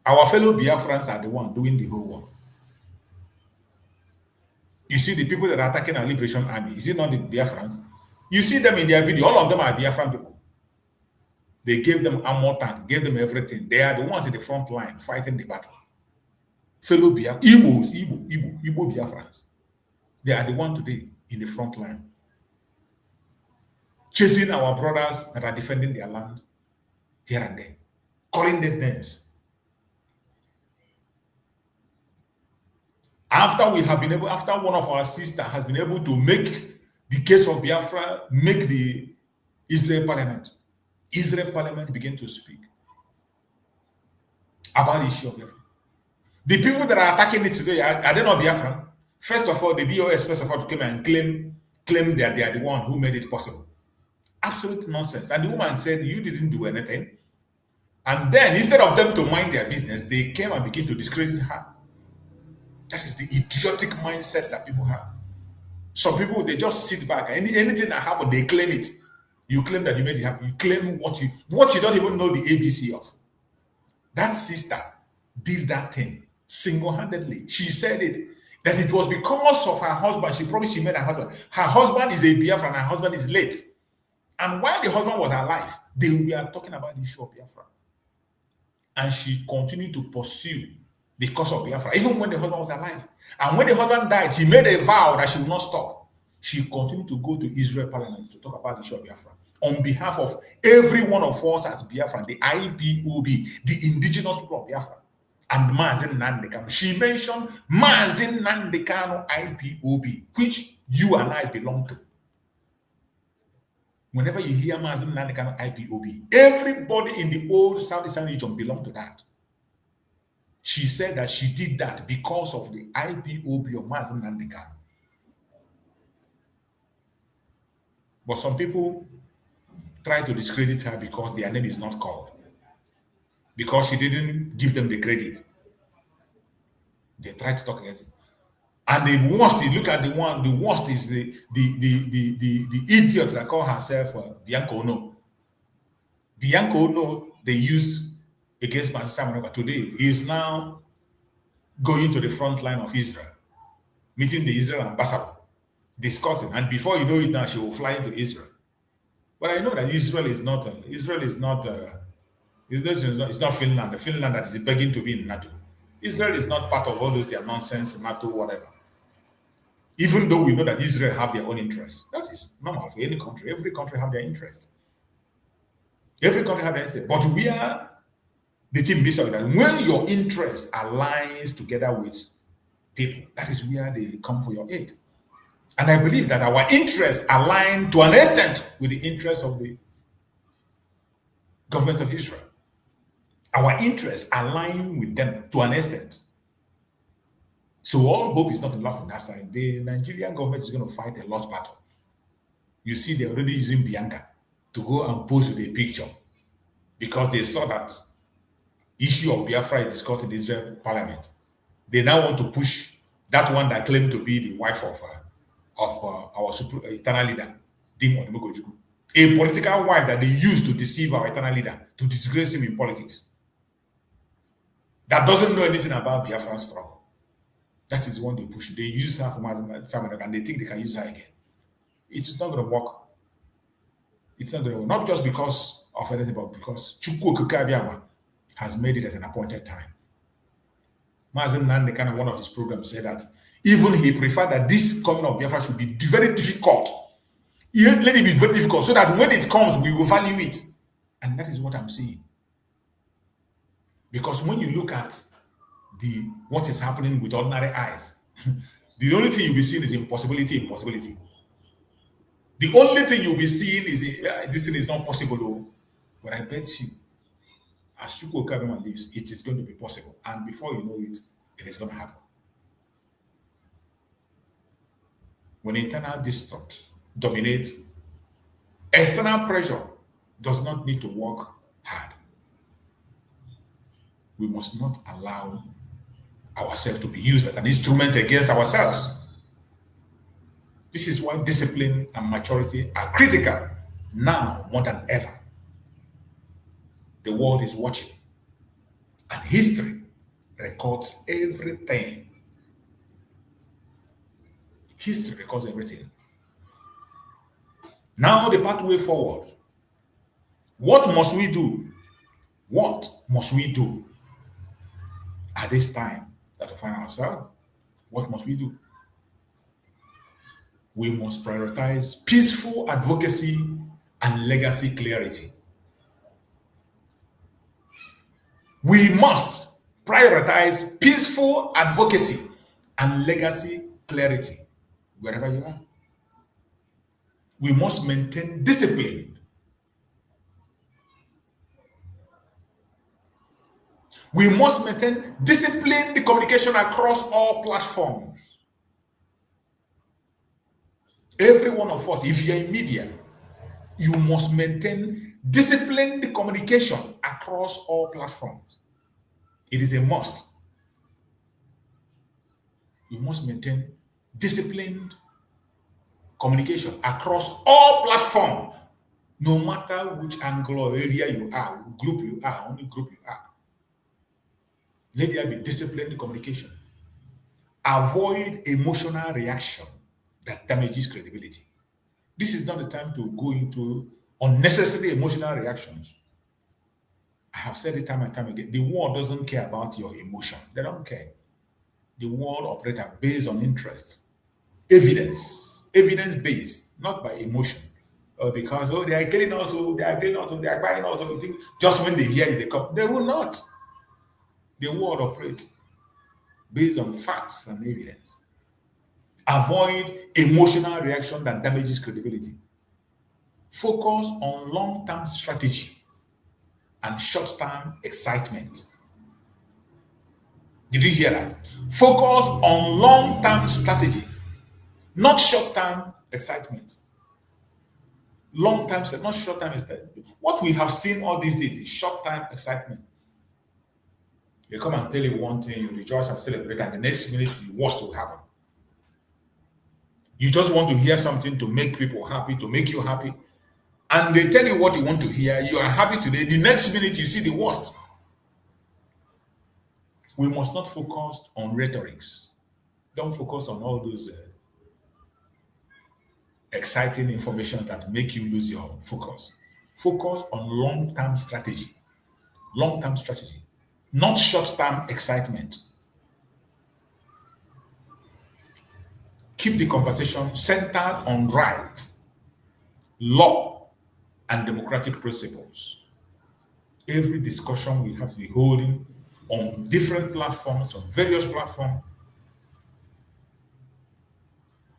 Our fellow Biafrans are the ones doing the whole work. You see the people that are attacking our liberation army, is it not the Biafrans? You see them in their video, all of them are Biafran people. They gave them armor tank, gave them everything. They are the ones in the front line fighting the battle. Fellow Biafrans, Igbo Biafrans. They are the ones today in the front line, chasing our brothers that are defending their land here and there, calling them names. After one of our sisters has been able to make the case of Biafra, make the Israel parliament begin to speak about the issue of Biafra. The people that are attacking it today, are they not Biafran? First of all, the DOS came and claim that they are the one who made it possible. Absolute nonsense. And the woman said, you didn't do anything. And then instead of them to mind their business, they came and began to discredit her. That is the idiotic mindset that people have. Some people, they just sit back. Anything that happens, they claim it. You claim that you made it happen. You claim what you don't even know the ABC of. That sister did that thing single-handedly. She said it, that it was because of her husband. She promised she made her husband. Her husband is a Biafra and her husband is late. And while the husband was alive, they were talking about the issue of Biafra. And she continued to pursue the cause of Biafra, even when the husband was alive. And when the husband died, she made a vow that she would not stop. She continued to go to Israel Parliament to talk about the issue of Biafra on behalf of every one of us as Biafran, the IPOB, the indigenous people of Biafra, and Mazin Nnamdi Kanu. She mentioned Mazin Nnamdi Kanu IPOB, which you and I belong to. Whenever you hear Mazin Nnamdi Kanu IPOB, everybody in the old Southeastern region belonged to that. She said that she did that because of the IPOB of Mazin Nnamdi Kanu. But some people try to discredit her because their name is not called. Because she didn't give them the credit. They try to talk against it. And the worst, you look at the worst is the idiot that call herself Bianca Ono. Bianca Ono, they used against Masisa today. He is now going to the front line of Israel, meeting the Israel ambassador, discussing. And before you know it now, she will fly into Israel. But I know that Israel is not Finland. Finland that is begging to be in NATO. Israel is not part of all those their nonsense, NATO, whatever. Even though we know that Israel have their own interests. That is normal for any country. Every country have their interest. Every country have their interest. But we are the team this that when your interest aligns together with people, that is where they come for your aid. And I believe that our interests align to an extent with the interests of the government of Israel. Our interests align with them to an extent. So all hope is not lost on that side. The Nigerian government is going to fight a lost battle. You see, they're already using Bianca to go and pose with a picture because they saw that issue of Biafra is discussed in the Israel parliament. They now want to push that one that claimed to be the wife of our eternal leader, Dim Odumegojukwu, a political wife that they used to deceive our eternal leader, to disgrace him in politics, that doesn't know anything about Biafran struggle. That is the one they push. They use her for someone and they think they can use her again. It's not going to work. It's not going to work. Not just because of anything, but because Chukwu Okike has made it at an appointed time. Mazen Nnamdi, kind of one of his programs, said that even he preferred that this coming of Biafra should be very difficult. Let it be very difficult so that when it comes, we will value it. And that is what I'm seeing. Because when you look at what is happening with ordinary eyes, the only thing you'll be seeing is impossibility. The only thing you'll be seeing is this thing is not possible, though. But I bet you, as Chukwu Okike lives, it is going to be possible. And before you know it, it is going to happen. When internal distrust dominates, external pressure does not need to work hard. We must not allow ourselves to be used as an instrument against ourselves. This is why discipline and maturity are critical now more than ever. The world is watching, and history records everything. History records everything. Now the pathway forward. What must we do? What must we do at this time that we find ourselves? What must we do? We must prioritize peaceful advocacy and legacy clarity. We must prioritize peaceful advocacy and legacy clarity wherever you are. We must maintain discipline. We must maintain disciplined communication across all platforms. Every one of us, if you're in media, you must maintain disciplined communication across all platforms. It is a must. You must maintain disciplined communication across all platforms, no matter which angle or area you are, group you are, only group you are. Let there be disciplined communication. Avoid emotional reaction that damages credibility. This is not the time to go into unnecessary emotional reactions. I have said it time and time again. The world doesn't care about your emotion. They don't care. The world operates based on interest, evidence-based, not by emotion. Because they are killing us, they are killing us, they are buying us. You think just when they hear it, they come. They will not. The world operates based on facts and evidence. Avoid emotional reaction that damages credibility. Focus on long-term strategy and short-term excitement. Did you hear that? Focus on long-term strategy, not short-term excitement. Long-term, not short-term excitement. What we have seen all these days is short-term excitement. They come and tell you one thing, you rejoice and celebrate, and the next minute the worst will happen. You just want to hear something to make people happy, to make you happy, and they tell you what you want to hear. You are happy today. The next minute you see the worst. We must not focus on rhetorics. Don't focus on all those exciting information that make you lose your focus. Focus on long-term strategy. Long-term strategy, not short-term excitement. keep the conversation centered on rights, law, and democratic principles. Every discussion we have to be holding on different platforms, on various platforms,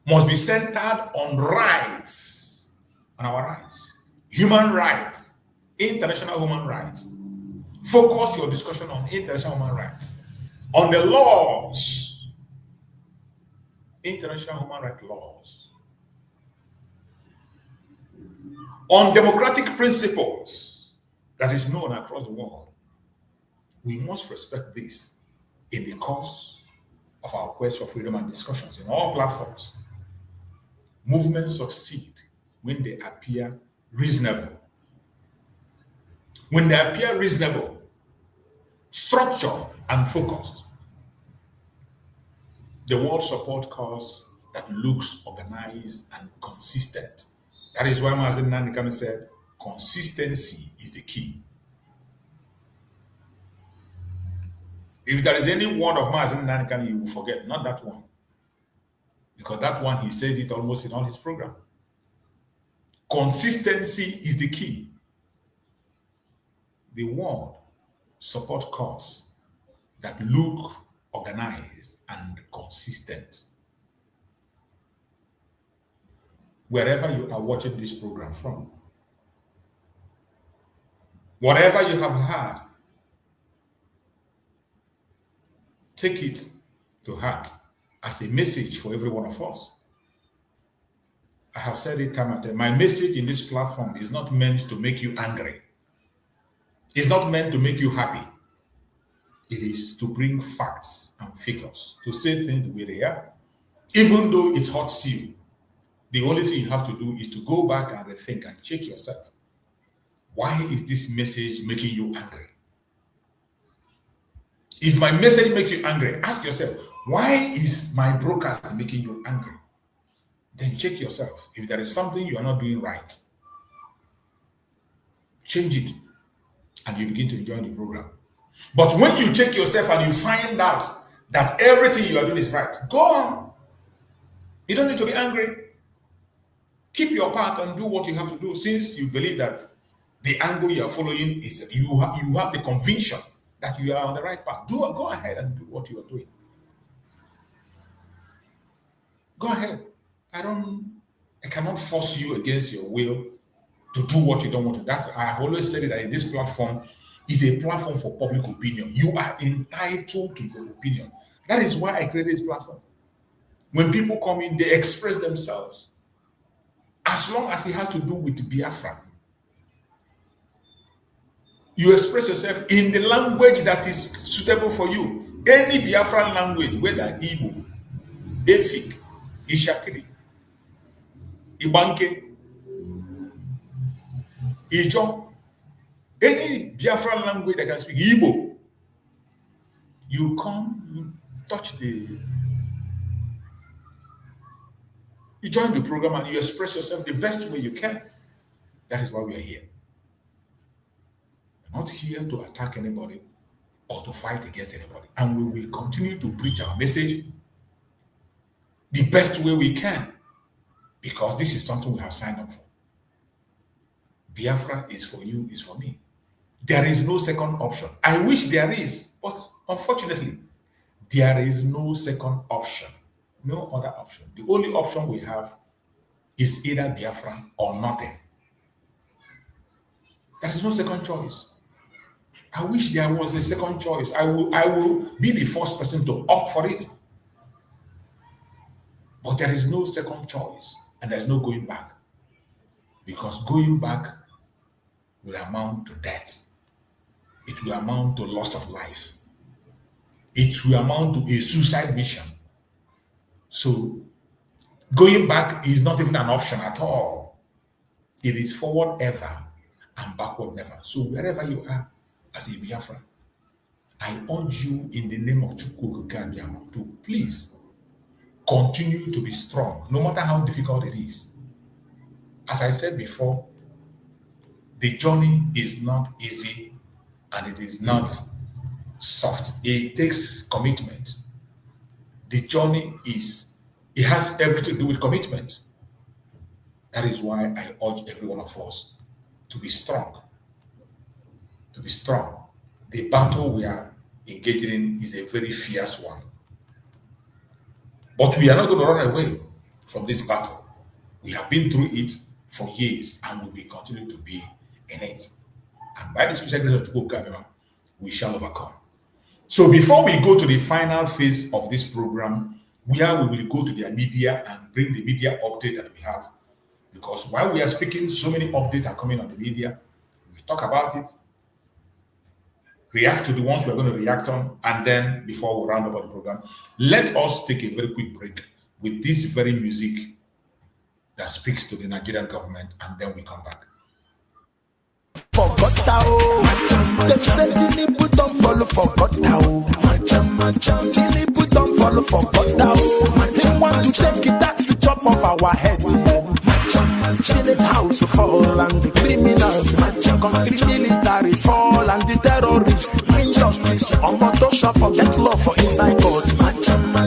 must be centered on rights, on our rights, human rights, international human rights. Focus your discussion on international human rights, on the laws, international human rights laws, on democratic principles that is known across the world. We must respect this in the course of our quest for freedom and discussions in all platforms. Movements succeed when they appear reasonable. When they appear reasonable, structured, and focused, the world support cause that looks organized and consistent. That is why Nnamdi said, consistency is the key. If there is any word of Nnamdi, you will forget, not that one. Because that one, he says it almost in all his program. Consistency is the key. The world support cause that look organized and consistent. Wherever you are watching this program from, whatever you have heard, take it to heart as a message for every one of us. I have said it time and time. My message in this platform is not meant to make you angry. It's not meant to make you happy. It is to bring facts and figures, to say things the way they are. Even though it hurts you, the only thing you have to do is to go back and rethink and check yourself. Why is this message making you angry? If my message makes you angry, ask yourself, why is my broadcast making you angry? Then check yourself. If there is something you are not doing right, change it, and you begin to enjoy the program. But when you check yourself and you find out that everything you are doing is right, go on. You don't need to be angry. Keep your part and do what you have to do, since you believe that the angle you are following is you have the conviction that you are on the right path. Go ahead and do what you are doing. Go ahead. I cannot force you against your will to do what you don't want to. That I have always said that this platform is a platform for public opinion. You are entitled to your opinion. That is why I created this platform. When people come in, they express themselves. As long as it has to do with Biafra, you express yourself in the language that is suitable for you. Any Biafran language, whether Igbo, Efik, Ishakiri, Ibanke, Ijo, any Biafran language that can speak Igbo, you come, you touch you join the program and you express yourself the best way you can. That is why we are here. We're not here to attack anybody or to fight against anybody. And we will continue to preach our message the best way we can, because this is something we have signed up for. Biafra is for you, is for me. There is no second option. I wish there is, but unfortunately, there is no second option. No other option. The only option we have is either Biafra or nothing. There is no second choice. I wish there was a second choice. I will be the first person to opt for it. But there is no second choice, and there is no going back. Because going back will amount to death. It will amount to loss of life. It will amount to a suicide mission. So going back is not even an option at all. It is forward ever and backward never. So wherever you are as a Biafran, I urge you in the name of Chukwu to please continue to be strong, no matter how difficult it is. As I said before, the journey is not easy and it is not soft. It takes commitment. The journey is It has everything to do with commitment. That is why I urge every one of us to be strong. To be strong. The battle we are engaging in is a very fierce one. But we are not going to run away from this battle. We have been through it for years and we will continue to be in it. And by the special grace of Chukwu, we shall overcome. So before we go to the final phase of this program, where we will go to the media and bring the media update that we have, because while we are speaking, so many updates are coming on the media. We talk about it, react to the ones we're going to react on, and then before we round up the program, let us take a very quick break with this very music that speaks to the Nigerian government, and then we come back. Them say Tinubu don't follow for Tinubu don't follow for He want to take it, that's the top of our head. Senate house fall and the criminals, country military fall and the terrorists, injustice, on Photoshop forget law for inside court.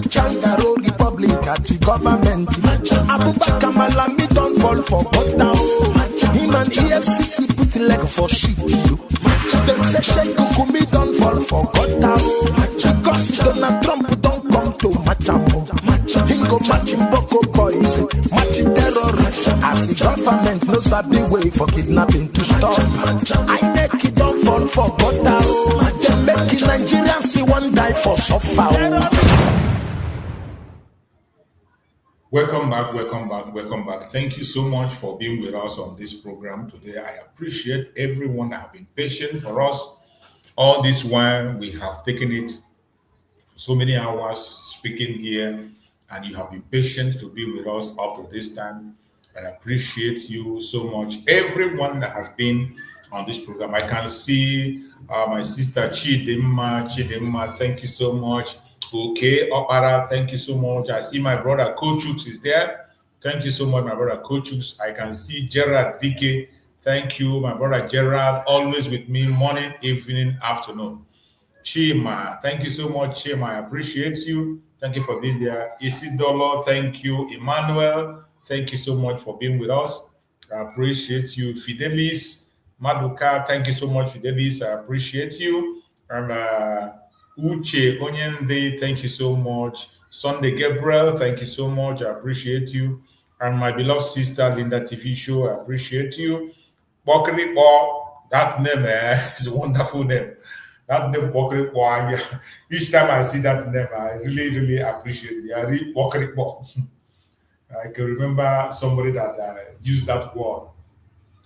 Changaro Republic at the government. Abubakar Malami don't fall for him and EFCC put leg for shit. Them say Sheikh Kukumi don't fall for because Donald Trump don't come to Machamo. Hingo matching Boko boys, matching terrorists. As the government knows the way for kidnapping to stop. I make it don't fall for Them making Nigerians see one die for suffer. Welcome back. Thank you so much for being with us on this program today. I appreciate everyone that have been patient for us. All this while we have taken it for so many hours speaking here, and you have been patient to be with us up to this time. I appreciate you so much. Everyone that has been on this program. I can see my sister Chidimma, thank you so much. Okay, Opara, thank you so much. I see my brother Kochux is there. Thank you so much, my brother Kochux. I can see Gerard Dike. Thank you, my brother Gerard, always with me, morning, evening, afternoon. Chima, thank you so much, Chima. I appreciate you. Thank you for being there. Isidolo, thank you. Emmanuel, thank you so much for being with us. I appreciate you. Fidelis, Maduka, thank you so much, Fidelis. I appreciate you. Uche Onyende, thank you so much. Sunday Gabriel, thank you so much. I appreciate you. And my beloved sister Linda TV Show, I appreciate you. Bokri Bo, that name is a wonderful name. That name Bokri Bo. Each time I see that name, I really appreciate it. I read Bokri Bo. I can remember somebody that used that word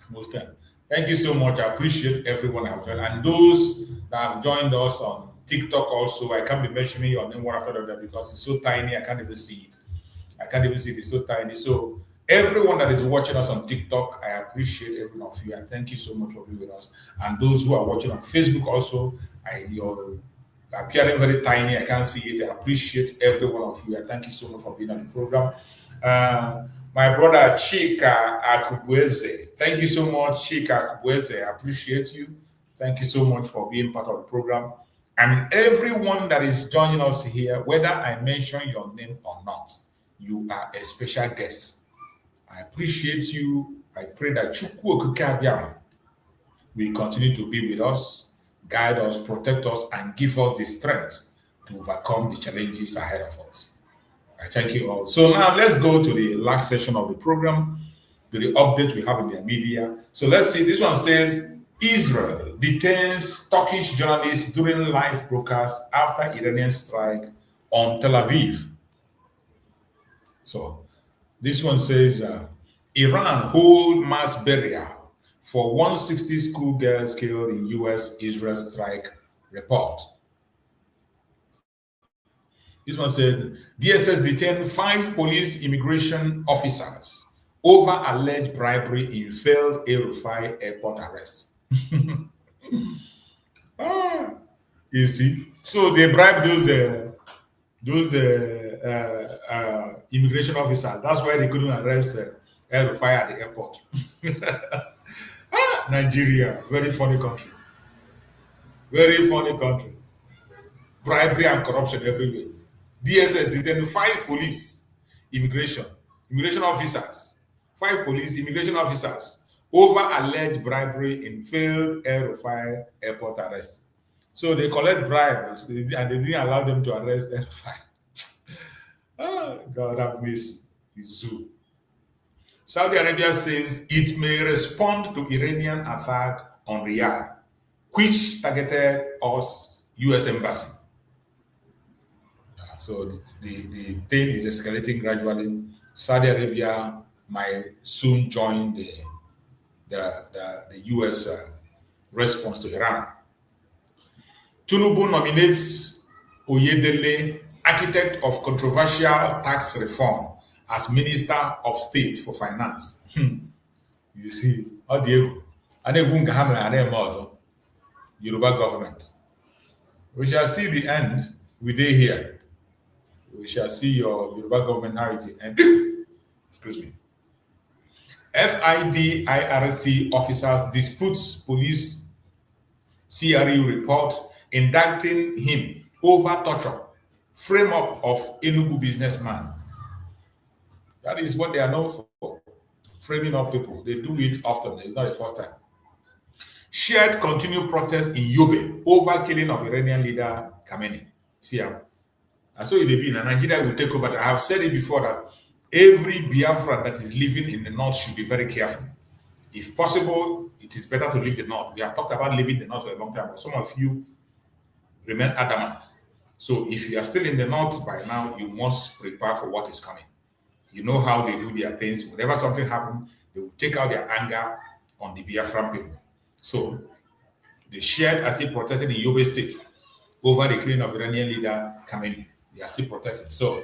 most time. Thank you so much. I appreciate everyone who have joined, and those that have joined us on TikTok also. I can't be mentioning your name one after the other because it's so tiny. I can't even see it. It's so tiny. So everyone that is watching us on TikTok, I appreciate every one of you, and thank you so much for being with us. And those who are watching on Facebook also, you're appearing very tiny. I can't see it. I appreciate every one of you. And thank you so much for being on the program. My brother Chika Akubweze, thank you so much, Chika Akubweze. I appreciate you. Thank you so much for being part of the program. And everyone that is joining us here, whether I mention your name or not, you are a special guest. I appreciate you. I pray that Chukwu Okike will continue to be with us, guide us, protect us, and give us the strength to overcome the challenges ahead of us. I thank you all. So now let's go to the last session of the program, to the update we have in the media. So let's see. This one says, Israel detains Turkish journalists during live broadcast after Iranian strike on Tel Aviv. So this one says, Iran hold mass burial for 160 schoolgirls killed in U.S.-Israel strike report. This one said, DSS detained 5 police immigration officers over alleged bribery in failed El-Rufai airport arrest. You see, so they bribed those immigration officers. That's why they couldn't arrest El-Rufai at the airport. Nigeria, very funny country. Very funny country. Bribery and corruption everywhere. DSS detained 5 police immigration officers, 5 police immigration officers over alleged bribery in failed El Rufai airport arrest. So they collect bribes and they didn't allow them to arrest El Rufai. Oh, God have mercy. The zoo. Saudi Arabia says it may respond to Iranian attack on Riyadh, which targeted US embassy. So the thing is escalating gradually. Saudi Arabia might soon join the US response to Iran. Tinubu nominates Oyedele, architect of controversial tax reform, as Minister of State for Finance. You see, Yoruba government. We shall see the end. We day here. We shall see your Yoruba government how it end. Excuse me. FIDIRT officers disputes police CRU report indicting him over torture. Frame up of Enugu businessman. That is what they are known for. Framing up people. They do it often. It's not the first time. Shared continued protest in Yobe over killing of Iranian leader Khamenei. See how? And so it will be. Nigeria will take over. I have said it before that every Biafran that is living in the north should be very careful. If possible, it is better to leave the north. We have talked about leaving the north for a long time, but some of you remain adamant. So if you are still in the north by now, you must prepare for what is coming. You know how they do their things. Whenever something happens, they will take out their anger on the Biafran people. So the shared are still protesting in Yobe State over the killing of Iranian leader Khamenei. They are still protesting. So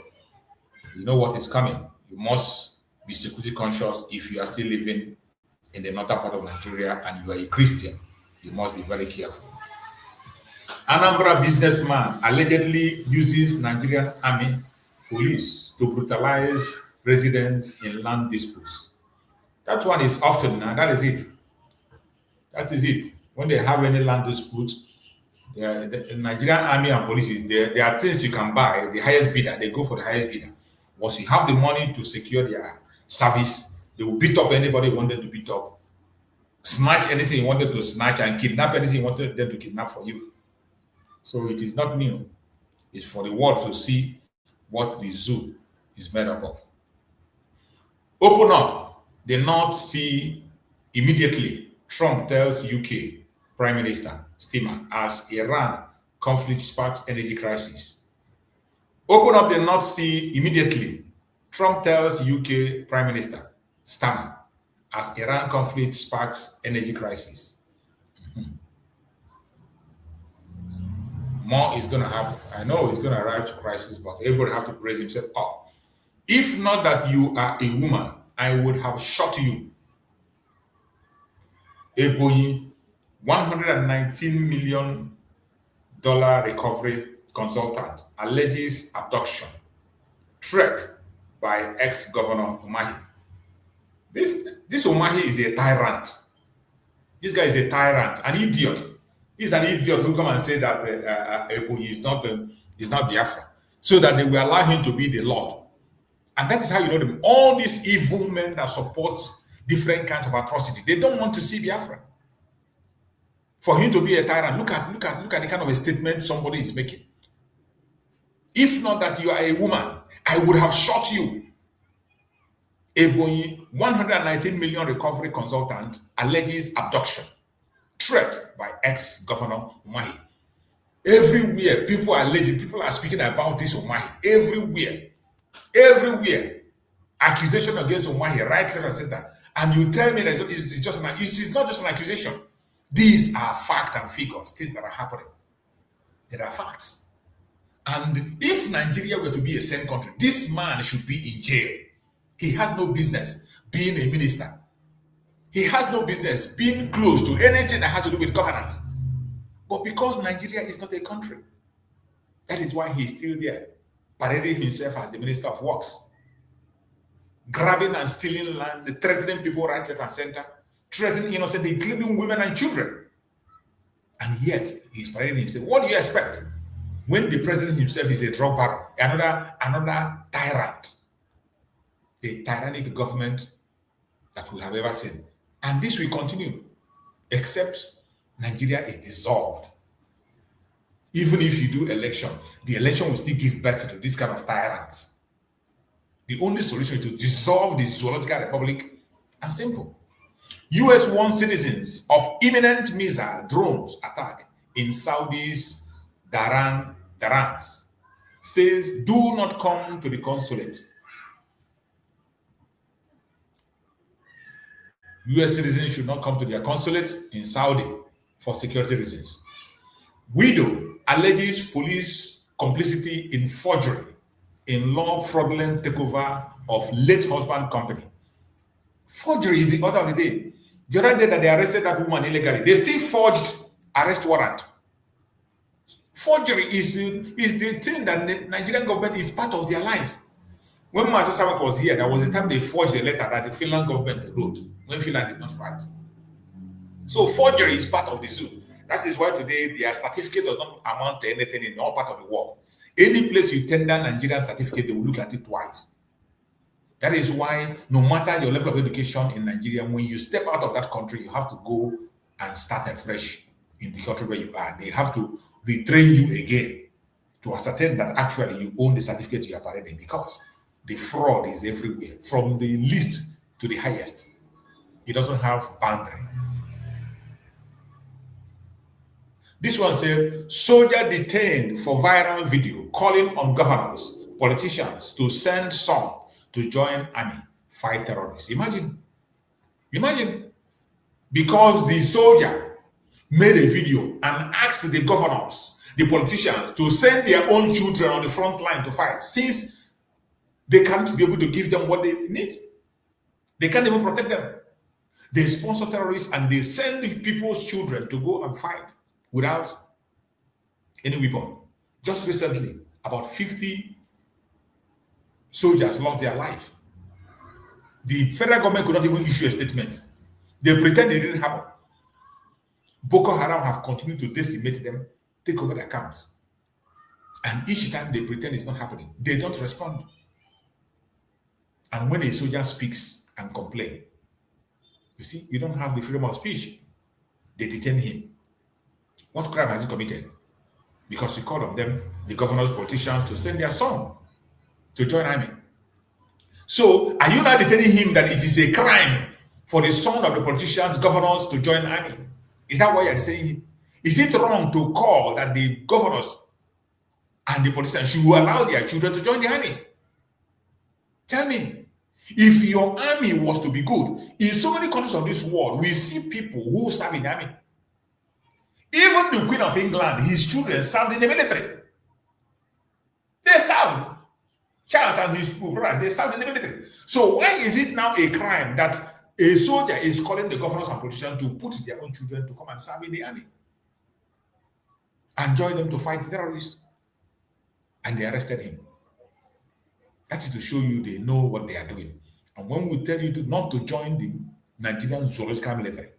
you know what is coming. You must be security conscious if you are still living in the northern part of Nigeria and you are a Christian. You must be very careful. Anambra businessman allegedly uses Nigerian army police to brutalize residents in land disputes. That one is often now. That is it. That is it. When they have any land dispute, the Nigerian army and police, there are things you can buy. The highest bidder, they go for the highest bidder. Once you have the money to secure their service, they will beat up anybody who wanted to beat up, snatch anything you wanted to snatch, and kidnap anything you wanted them to kidnap for you. So it is not new. It's for the world to see what the zoo is made up of. Open up the North Sea immediately, Trump tells UK Prime Minister Steamer as Iran conflict sparks energy crisis. Open up the North Sea immediately, Trump tells UK Prime Minister Steamer as Iran conflict sparks energy crisis. More is going to happen. I know it's going to arrive to crisis, but everybody have to brace himself up. If not that you are a woman, I would have shot you. Ebonyi, $119 million recovery consultant alleges abduction, threat by ex-governor Umahi. This Umahi is a tyrant. This guy is a tyrant, an idiot. He's an idiot who come and say that Ebonyi is not Biafra, so that they will allow him to be the Lord. And that is how you know them. All these evil men that support different kinds of atrocity, they don't want to see Biafra. For him to be a tyrant, look at the kind of a statement somebody is making. If not that you are a woman, I would have shot you. Ebonyi, $119 million recovery consultant alleges abduction, threat by ex-governor Umahi. Everywhere, people are speaking about this Umahi. Everywhere. Accusation against Umahi, right, left, and center. And you tell me that it's not just an accusation. These are facts and figures, things that are happening. There are facts. And if Nigeria were to be a sane country, this man should be in jail. He has no business being a minister. He has no business being close to anything that has to do with governance. But because Nigeria is not a country, that is why he's still there, parading himself as the Minister of Works, grabbing and stealing land, threatening people right, left, and center, threatening innocent, including women and children. And yet, he's parading himself. What do you expect when the president himself is a drug baron, another tyrant? a tyrannic government that we have ever seen. And this will continue, except Nigeria is dissolved. Even if you do election, the election will still give birth to this kind of tyrants. The only solution is to dissolve the zoological republic, and simple. US warns citizens of imminent missile drones attack in Saudi's Darans. Says do not come to the consulate. US citizens should not come to their consulate in Saudi for security reasons. Widow alleges police complicity in forgery in law fraudulent takeover of late husband company. Forgery is the order of the day. The other day that they arrested that woman illegally, they still forged arrest warrant. Forgery is the thing that the Nigerian government is part of their life. When Master Samak was here, there was a time they forged a letter that the Finland government wrote when Finland did not write. So forgery is part of the zoo. That is why today their certificate does not amount to anything in all part of the world. Any place you tender Nigerian certificate, they will look at it twice. That is why no matter your level of education in Nigeria, when you step out of that country, you have to go and start afresh in the country where you are. They have to retrain you again to ascertain that actually you own the certificate you are parading, because the fraud is everywhere, from the least to the highest. It doesn't have boundary. This one said, soldier detained for viral video calling on governors, politicians to send some to join army, fight terrorists. Imagine. Because the soldier made a video and asked the governors, the politicians, to send their own children on the front line to fight, since they can't be able to give them what they need. They can't even protect them. They sponsor terrorists and they send people's children to go and fight without any weapon. Just recently, about 50 soldiers lost their life. The federal government could not even issue a statement. They pretend it didn't happen. Boko Haram have continued to decimate them, take over their camps. And each time they pretend it's not happening, they don't respond. And when a soldier speaks and complains, you see, you don't have the freedom of speech. They detain him. What crime has he committed? Because he called on them, the governors, politicians, to send their son to join army. So, are you now detaining him that it is a crime for the son of the politicians, governors, to join army? Is that why you're detaining him? Is it wrong to call that the governors and the politicians should allow their children to join the army? Tell me, if your army was to be good, in so many countries of this world, we see people who serve in the army. Even the Queen of England, his children served in the military. They served. Charles and his brothers, they served in the military. So why is it now a crime that a soldier is calling the governors and politicians to put their own children to come and serve in the army and join them to fight terrorists? And they arrested him. That is to show you they know what they are doing. And when we tell you not to join the Nigerian zoological military,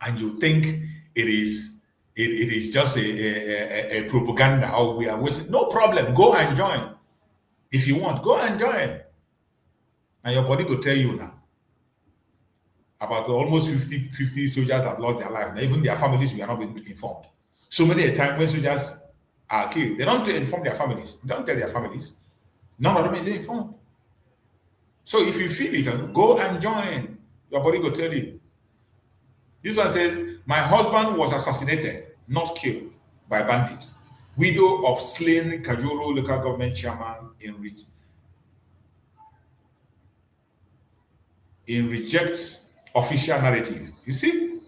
and you think it is just a propaganda, or we are wasting, no problem, go and join. If you want, go and join. And your body will tell you now about almost 50 soldiers that lost their life. And even their families, we are not being informed. So many a time when soldiers are killed, they don't inform their families. They don't tell their families. None of them is informed. So if you feel you can go and join, your body will tell you. This one says, my husband was assassinated, not killed, by bandits. Widow of slain Kajuru local government chairman rejects official narrative. You see?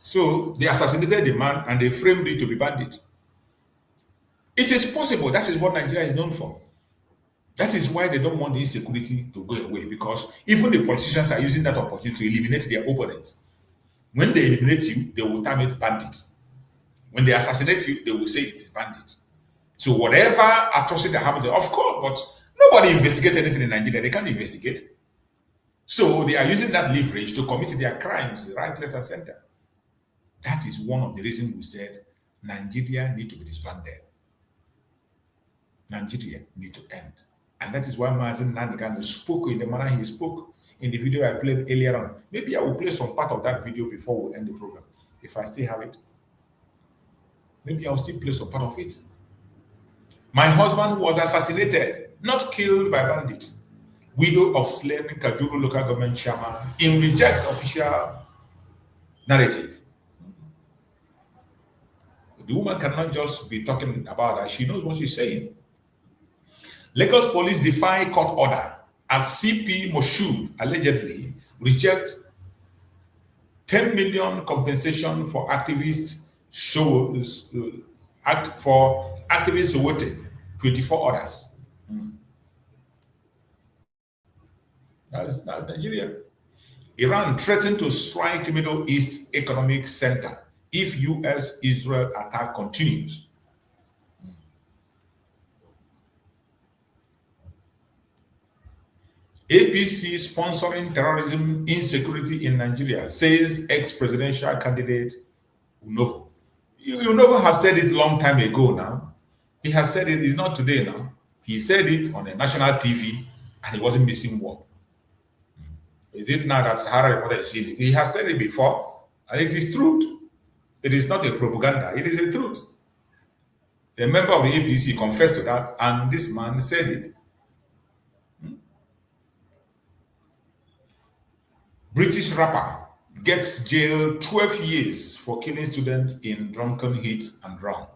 So they assassinated the man and they framed it to be bandit. It is possible. That is what Nigeria is known for. That is why they don't want the insecurity to go away, because even the politicians are using that opportunity to eliminate their opponents. When they eliminate you, they will term it bandit. When they assassinate you, they will say it is bandit. So whatever atrocity that happens, of course, but nobody investigates anything in Nigeria. They can't investigate. So they are using that leverage to commit their crimes right, left, and center. That is one of the reasons we said Nigeria need to be disbanded. Nigeria need to end. And that is why Mazen Nnamdi spoke in the manner he spoke in the video I played earlier on. Maybe I will play some part of that video before we end the program, if I still have it. Maybe I'll still play some part of it. My husband was assassinated, not killed by bandits. Widow of slain Kajuru local government chairman in reject official narrative. The woman cannot just be talking about that. She knows what she's saying. Lagos police defy court order as CP Moshood allegedly reject 10 million compensation for activists for activists awaited 24 orders. That's Nigeria. Iran threatened to strike Middle East economic center if U.S.-Israel attack continues. APC sponsoring terrorism insecurity in Nigeria, says ex-presidential candidate Unovo. Unovo has said it a long time ago now. He has said it, it's not today now. He said it on a national TV and he wasn't missing word. Is it now that Sahara Reporter is saying it? He has said it before and it is truth. It is not a propaganda, it is a truth. A member of the APC confessed to that and this man said it. British rapper gets jailed 12 years for killing students in drunken hit and run.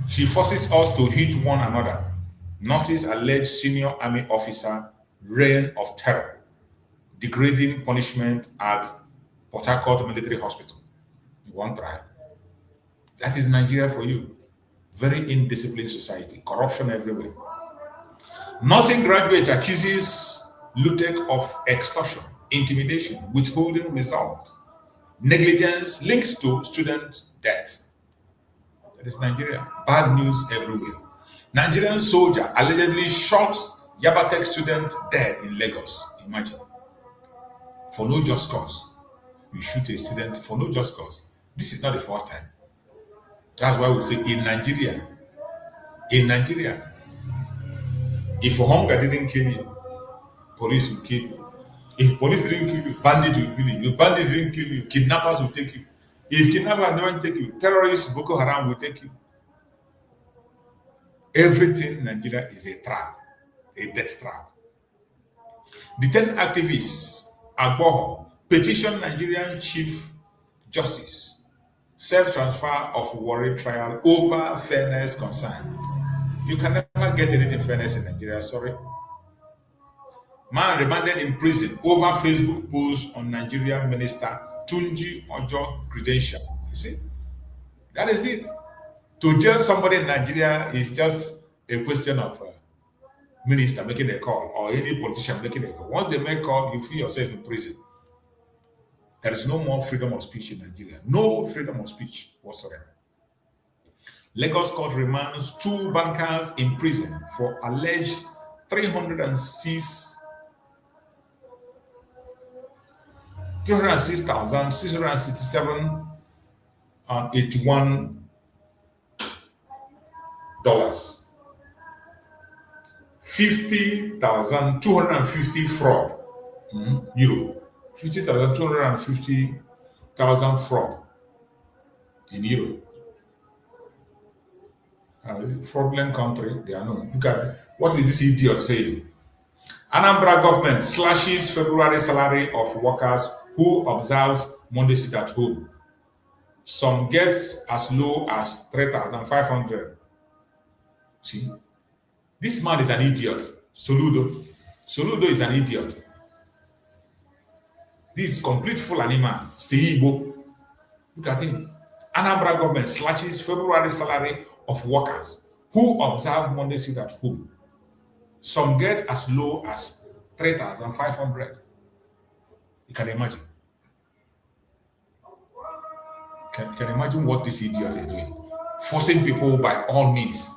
She forces us to hit one another. Nurses allege senior army officer reign of terror, degrading punishment at Port Harcourt Military Hospital. One trial. That is Nigeria for you. Very indisciplined society, corruption everywhere. Nursing graduate accuses LUTEC of extortion, intimidation, withholding result, negligence links to student death. That is Nigeria. Bad news everywhere. Nigerian soldier allegedly shot Yabatech student dead in Lagos. Imagine. For no just cause. You shoot a student for no just cause. This is not the first time. That's why we say in Nigeria, if hunger didn't kill you, police will kill you. If police didn't kill you, bandits will kill you. If bandits didn't kill you, kidnappers will take you. If kidnappers don't take you, terrorists, Boko Haram will take you. Everything in Nigeria is a trap, a death trap. The 10 activists, Agboho, petition Nigerian Chief Justice, self-transfer of Warri trial over fairness concern. You can never get anything fairness in Nigeria, sorry. Man remanded in prison over Facebook post on Nigerian Minister Tunji Ojo credentials. You see, that is it. To jail somebody in Nigeria is just a question of minister making a call or any politician making a call. Once they make a call, you feel yourself in prison. There is no more freedom of speech in Nigeria. No freedom of speech whatsoever. Lagos court remands 2 bankers in prison for alleged 306,667 and $81. 50,250 fraud. Euro. 50,250,000 fraud in euro. Fraudulent country, they are known. Look at what is this idiot saying? Anambra government slashes February salary of workers who observes Monday sit at home. Some gets as low as 3,500. See, this man is an idiot. Soludo is an idiot. This complete Fulani man, Seibo. Look at him. Anambra government slashes February salary of workers who observe Monday sit at home. Some get as low as 3,500. You can imagine. Can imagine what this idiot is doing. Forcing people by all means.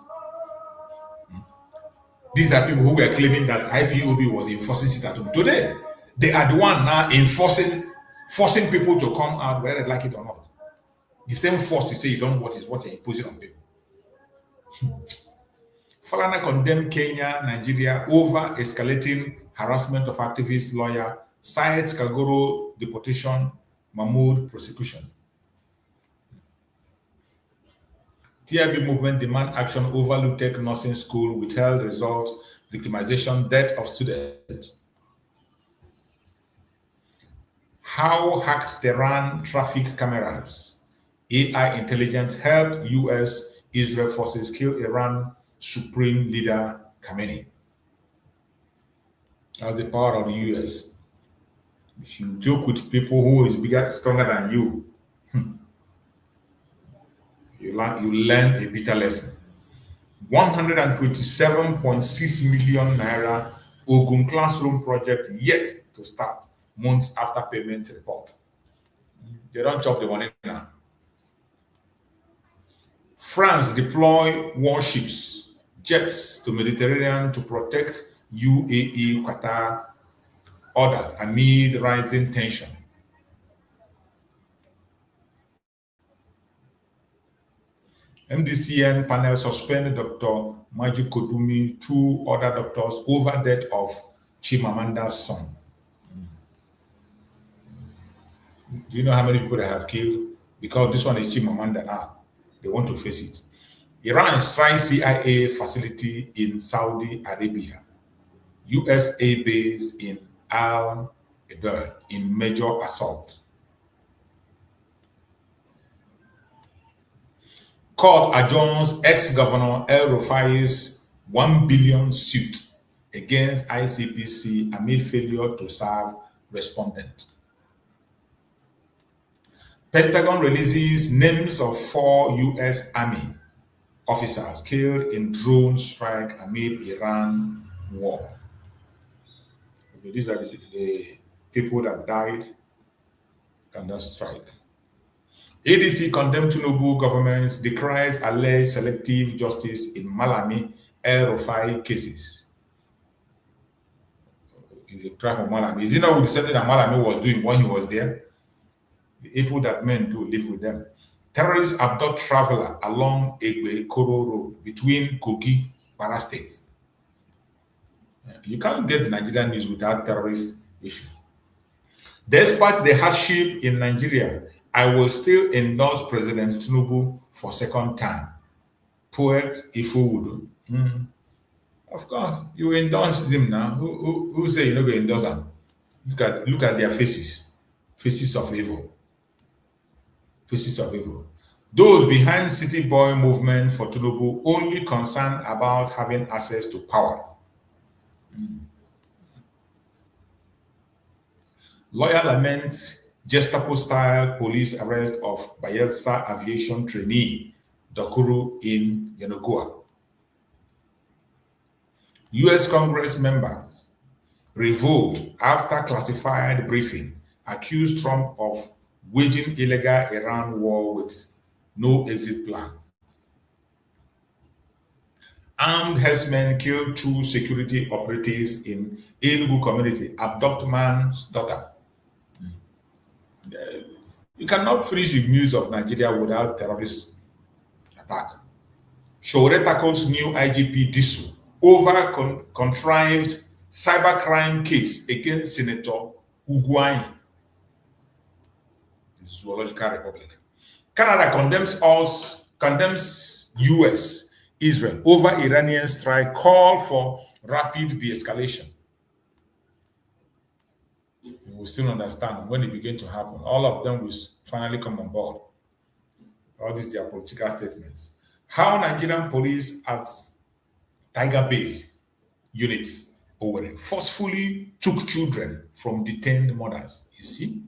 These are people who were claiming that IPOB was enforcing sit at home. Today, they are the one now forcing people to come out whether they like it or not. The same force you say you don't want is what you're imposing on people. Falana condemned Kenya, Nigeria over escalating harassment of activist lawyer, cites Kagoro deportation, Mahmoud prosecution. TIB movement demand action over Lutech nursing school, withheld results, victimization, death of students. How hacked Tehran traffic cameras? AI intelligence helped US Israel forces kill Iran Supreme Leader Khamenei. That's the power of the US. If you joke with people who is bigger, stronger than you, you learn a bitter lesson. 127.6 million naira Ogun classroom project yet to start months after payment report. They don't chop the money now. France deploy warships, jets to Mediterranean to protect UAE Qatar orders amid rising tension. MDCN panel suspended Dr. Maji Kodumi, two other doctors over death of Chimamanda's son. Do you know how many people they have killed? Because this one is Chimamanda now. They want to face it. Iran strikes CIA facility in Saudi Arabia. USA base in Al-Adal in major assault. Court adjourns ex-governor El Rufai's $1 billion suit against ICPC amid failure to serve respondent. Pentagon releases names of 4 U.S. Army officers killed in drone strike amid Iran war. Okay, these are the people that died in that strike. ADC condemned Tinubu government, decries alleged selective justice in Malami El Rufai cases. The trial of Malami. Is it not with the same that Malami was doing when he was there? The evil that men do live with them. Terrorists abduct traveler along Egbe Koro Road between Kogi, Kwara State. You can't get Nigerian news without terrorist issue. Despite the hardship in Nigeria, I will still endorse President Tinubu for second time. Poet Ifowudu. Of course, you endorse them now. Who say you're not going to endorse them? Look at their faces. Faces of evil. Faces of evil. Those behind City Boy movement for Tinubu only concerned about having access to power. Lawyer laments Gestapo-style police arrest of Bayelsa aviation trainee Dokuru in Yenagoa. U.S. Congress members revolt after classified briefing accused Trump of waging illegal Iran war with no exit plan. Armed herdsmen killed 2 security operatives in Enugu community, abduct man's daughter. You cannot finish the news of Nigeria without terrorist attack. Shore tackles new IGP Disu over contrived cybercrime case against Senator Ugwuanyi, the Zoological Republic. Canada condemns US, Israel over Iranian strike, call for rapid de-escalation. You will still understand when it begin to happen. All of them will finally come on board. All these are political statements. How Nigerian police at Tiger Base units forcefully took children from detained mothers. You see?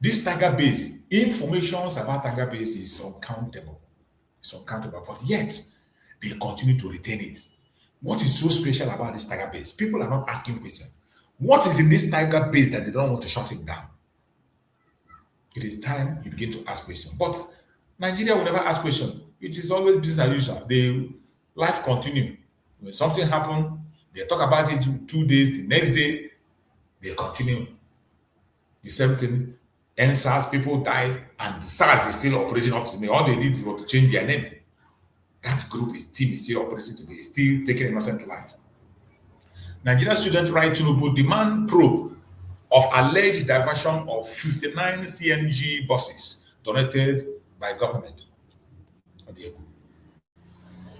This Tiger Base, information about Tiger Base is uncountable. It's uncountable, but yet they continue to retain it. What is so special about this Tiger Base? People are not asking questions. What is in this Tiger Base that they don't want to shut it down? It is time you begin to ask questions. But Nigeria will never ask questions. It is always business as usual. Life continue. When something happens, they talk about it in 2 days. The next day, they continue. The same thing. NSAS, people died, and the SARS is still operating up to me. All they did was to change their name. That group is still operating today, still taking innocent life. Nigerian student rights Tinubu demand probe of alleged diversion of 59 CNG buses donated by government.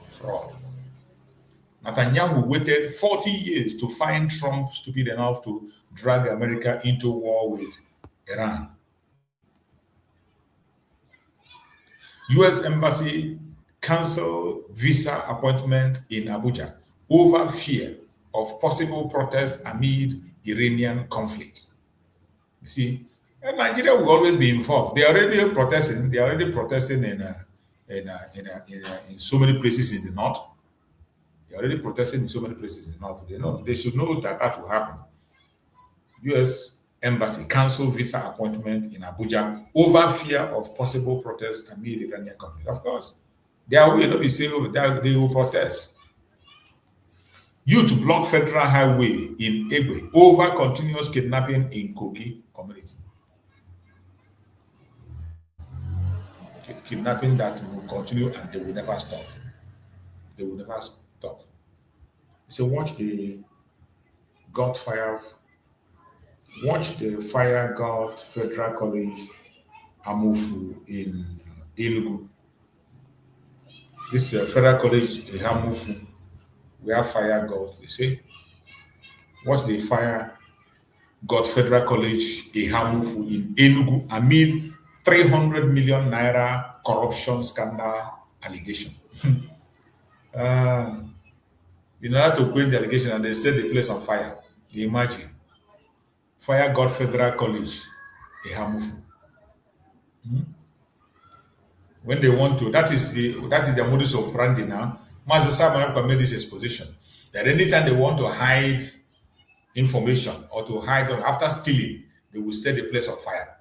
Fraud. Netanyahu waited 40 years to find Trump stupid enough to drag America into war with Iran. U.S. Embassy canceled visa appointment in Abuja over fear of possible protests amid Iranian conflict. You see, Nigeria will always be involved. They are already protesting. They are already protesting in so many places in the north. They are already protesting in so many places in the north. They should know that will happen. U.S. Embassy canceled visa appointment in Abuja over fear of possible protests amid Iranian conflict. Of course, they will not be saying that they will protest. Youth block federal highway in Ekpa over continuous kidnapping in Kogi community. Kidnapping that will continue and they will never stop. They will never stop. So watch the Fire God Federal College Amufu in Enugu. This Federal College Amufu, where Fire God, you see. Watch the Fire God Federal College Amufu in Enugu amid 300 million naira corruption scandal allegation. In order to quench the allegation, and they set the place on fire. You imagine. Fire God Federal College, Ehamufu. When they want to, that is their modus operandi now. Master Simon made this exposition that anytime they want to hide information or to hide after stealing, they will set the place on fire.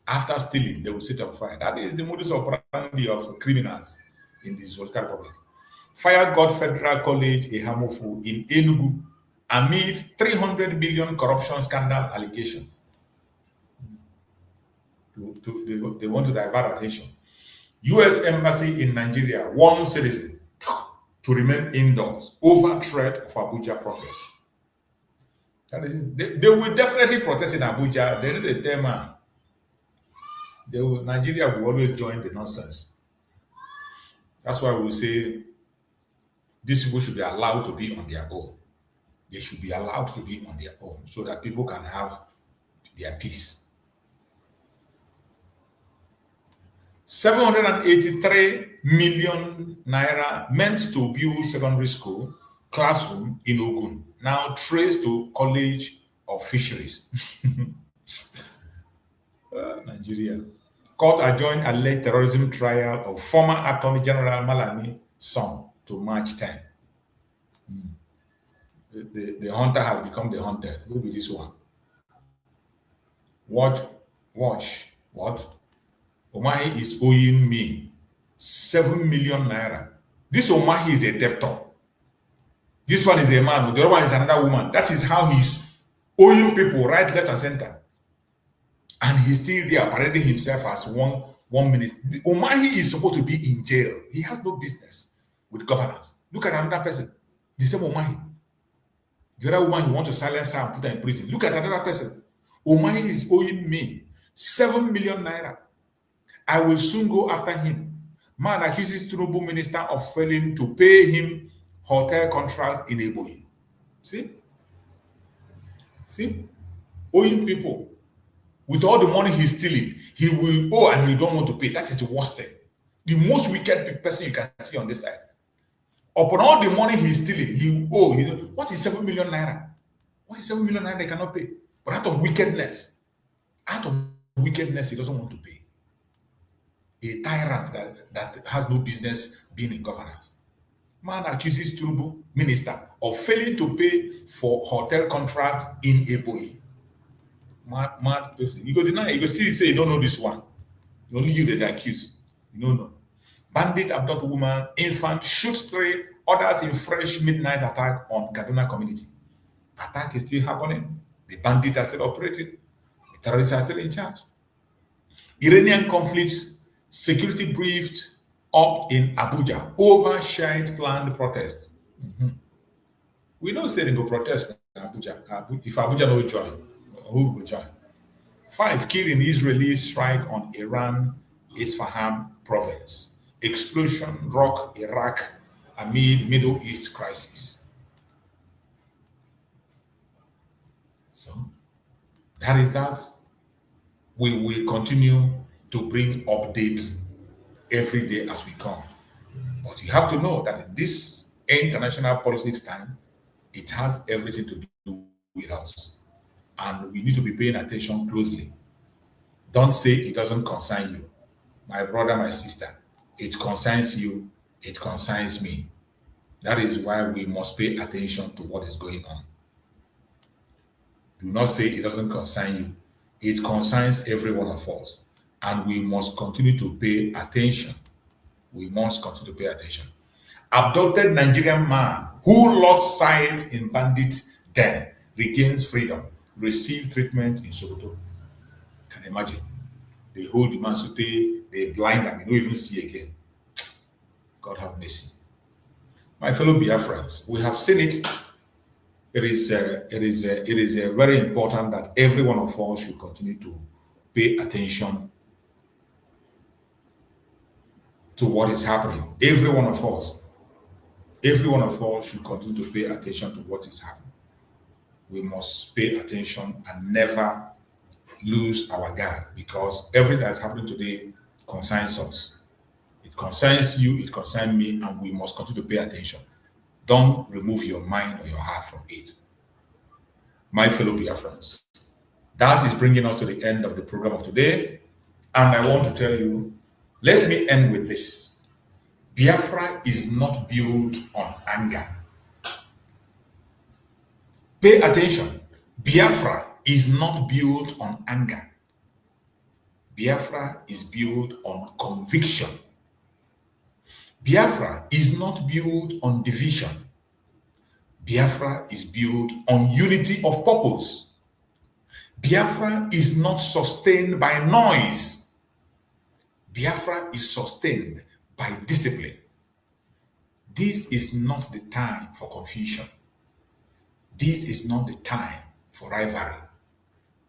After stealing, they will set on fire. That is the modus operandi of criminals in the Zoological Republic. Fire God Federal College, Ehamufu in Enugu, amid 300 million corruption scandal allegation. They want to divert attention. U.S. Embassy in Nigeria warns citizens to remain indoors over threat of Abuja protests. They will definitely protest in Abuja. They need a term. Nigeria will always join the nonsense. That's why we say these people should be allowed to be on their own. They should be allowed to be on their own so that people can have their peace. 783 million naira meant to build secondary school classroom in Ogun, now traced to College of Fisheries. Nigeria. Court adjourned alleged terrorism trial of former Attorney General Malami's son to March 10. The hunter has become the hunted. Look at this one. Watch. What? Omahi is owing me 7 million naira. This Omahi is a debtor. This one is a man. The other one is another woman. That is how he's owing people right, left, and center. And he's still there parading himself as one minute. Omahi is supposed to be in jail. He has no business with governance. Look at another person. The same Omahi. The other woman, you want to silence her and put her in prison. Look at another person. Omahi is owing me 7 million naira. I will soon go after him. Man accuses Tinubu minister of failing to pay him hotel contract in Eboyi. See? Owing people. With all the money he's stealing, he will owe and he don't want to pay. That is the worst thing. The most wicked person you can see on this side. Upon all the money he's stealing, he will owe. What is 7 million naira? What is 7 million naira they cannot pay? But out of wickedness, he doesn't want to pay. A tyrant that has no business being in governance. Man accuses Tinubu minister of failing to pay for hotel contract in Eboyi. Mad person. You go deny, you go still say you don't know this one. Only you that accuse. You don't know. Bandit abduct woman, infant, shoot 3 others in fresh midnight attack on Kaduna community. Attack is still happening. The bandits are still operating. The terrorists are still in charge. Iranian conflicts, security briefed up in Abuja over shared planned protest. We don't say they go protest in Abuja. If Abuja no join, who will join? 5 killed in Israeli strike on Iran, Isfahan province. Explosion rock Iraq amid Middle East crisis. So that is that. We will continue to bring updates every day as we come. But you have to know that this international politics time, it has everything to do with us. And we need to be paying attention closely. Don't say it doesn't concern you. My brother, my sister, it concerns you, it concerns me. That is why we must pay attention to what is going on. Do not say it doesn't concern you. It concerns every one of us. And we must continue to pay attention. We must continue to pay attention. Abducted Nigerian man who lost sight in bandit den regains freedom, receive treatment in Sokoto. Can you imagine? They hold the man so they blind and they don't even see again. God have mercy. My fellow Biafrans, we have seen it. It is very important that every one of us should continue to pay attention to what is happening. Every one of us should continue to pay attention to what is happening. We must pay attention and never lose our guard, because everything that's happening today concerns us. It concerns you, it concerns me, and we must continue to pay attention. Don't remove your mind or your heart from it. My fellow Biafrans, that is bringing us to the end of the program of today. And I want to tell you, let me end with this. Biafra is not built on anger. Pay attention. Biafra is not built on anger. Biafra is built on conviction. Biafra is not built on division. Biafra is built on unity of purpose. Biafra is not sustained by noise. Biafra is sustained by discipline. This is not the time for confusion. This is not the time for rivalry.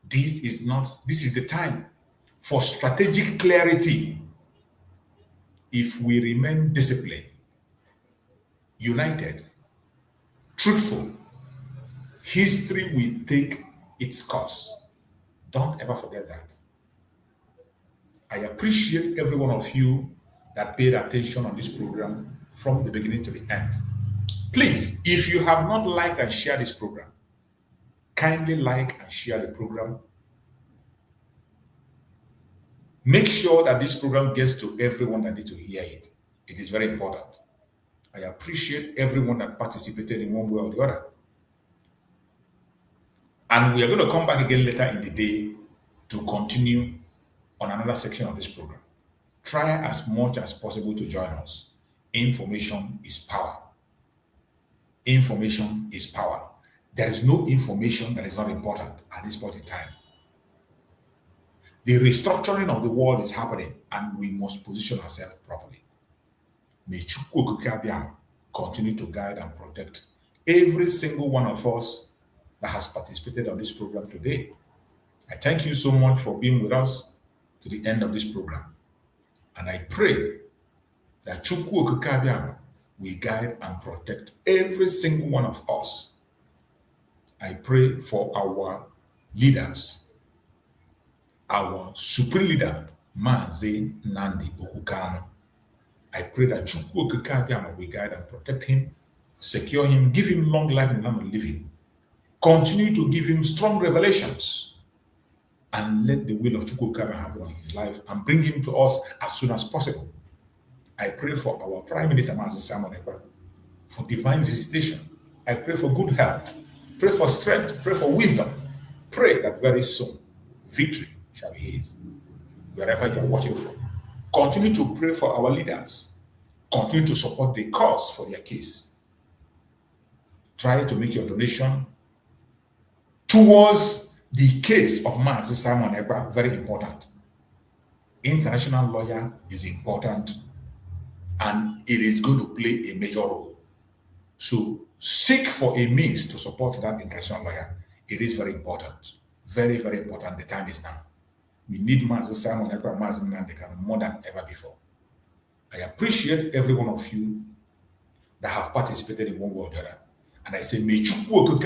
This is the time for strategic clarity. If we remain disciplined, united, truthful, history will take its course. Don't ever forget that. I appreciate every one of you that paid attention on this program from the beginning to the end. Please, if you have not liked and shared this program, kindly like and share the program. Make sure that this program gets to everyone that needs to hear it. It is very important. I appreciate everyone that participated in one way or the other. And we are going to come back again later in the day to continue on another section of this program. Try as much as possible to join us. Information is power. Information is power. There is no information that is not important at this point in time. The restructuring of the world is happening, and we must position ourselves properly. May Chukwu Okike Abiama continue to guide and protect every single one of us that has participated on this program today. I thank you so much for being with us to the end of this program. And I pray that Chukwu Okike Abiama will guide and protect every single one of us. I pray for our leaders, our supreme leader, Nnamdi Kanu. I pray that Chukwu Okike Abiama will guide and protect him, secure him, give him long life in the land of living. Continue to give him strong revelations, and let the will of Chukwu Okike Abiama happen in his life and bring him to us as soon as possible. I pray for our Prime Minister, Ekpa, for divine visitation. I pray for good health. Pray for strength. Pray for wisdom. Pray that very soon victory shall be his. Wherever you are watching from, continue to pray for our leaders. Continue to support the cause for their case. Try to make your donation towards the case of Mazi Simon Ekpa very important. International lawyer is important. and it is going to play a major role. So seek for a means to support that immigration lawyer. It is very important. Very, very important. The time is now. We need Mazi Simon Ekpa, Mazi Nnamdi more than ever before. I appreciate every one of you that have participated in one way or the other. And I say, may Chukwu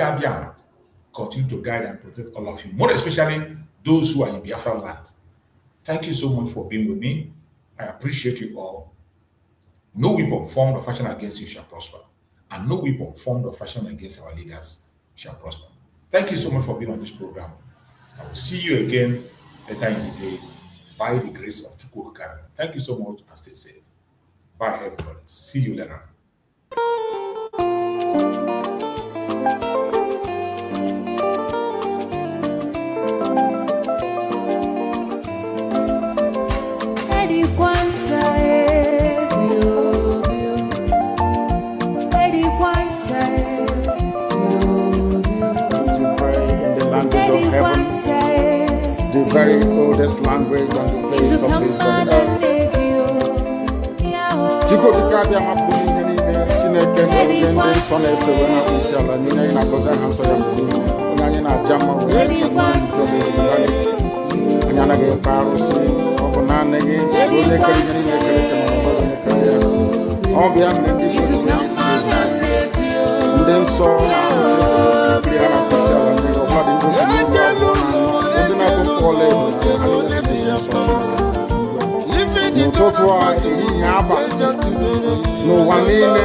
continue to guide and protect all of you, more especially those who are in Biafra land. Thank you so much for being with me. I appreciate you all. No weapon formed or fashioned against you shall prosper, and no weapon formed or fashioned against our leaders shall prosper. Thank you so much for being on this program. I will see you again later in the day by the grace of Chukwu. Thank you so much and stay safe. Bye, everybody. See you later. The very oldest language on the face of this very earth. Chiko kikabia mapuni ngeni me chineke ngende sona efewe na isiala nina ina koza hanso ya mbuni onanye na jama we na nzobe zibali anyana ge farusi obona nege ole kali ngeni ne kale kama obona kale obia mlendi nden so na kriya na isiala ni obadi ndo no totoa eyi aba no wanene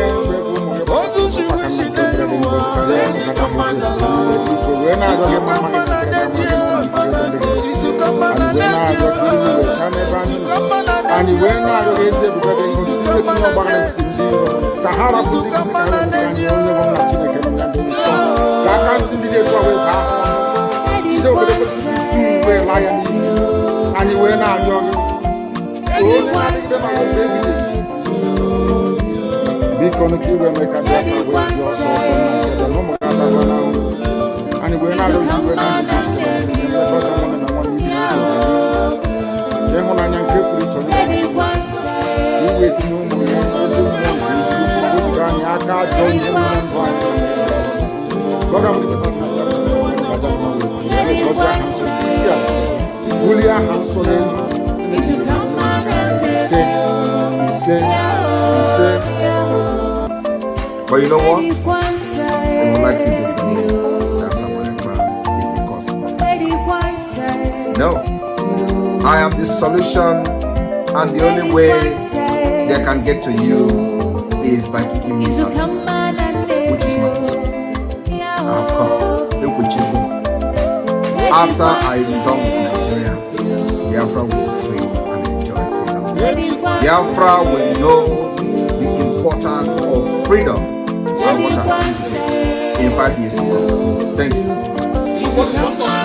and you were not young. Be connected with make a difference with your source and the normal and you were not young. But you know what? They will like you to believe that someone is the cause of it. No. I am the solution, and the only way they can get to you is by kicking me out, which is not. I have come. Look what you do. After I am done with Nigeria, Biafra will be free and enjoy freedom. Biafra will know the importance of freedom and what I in 5 years to come. Thank you.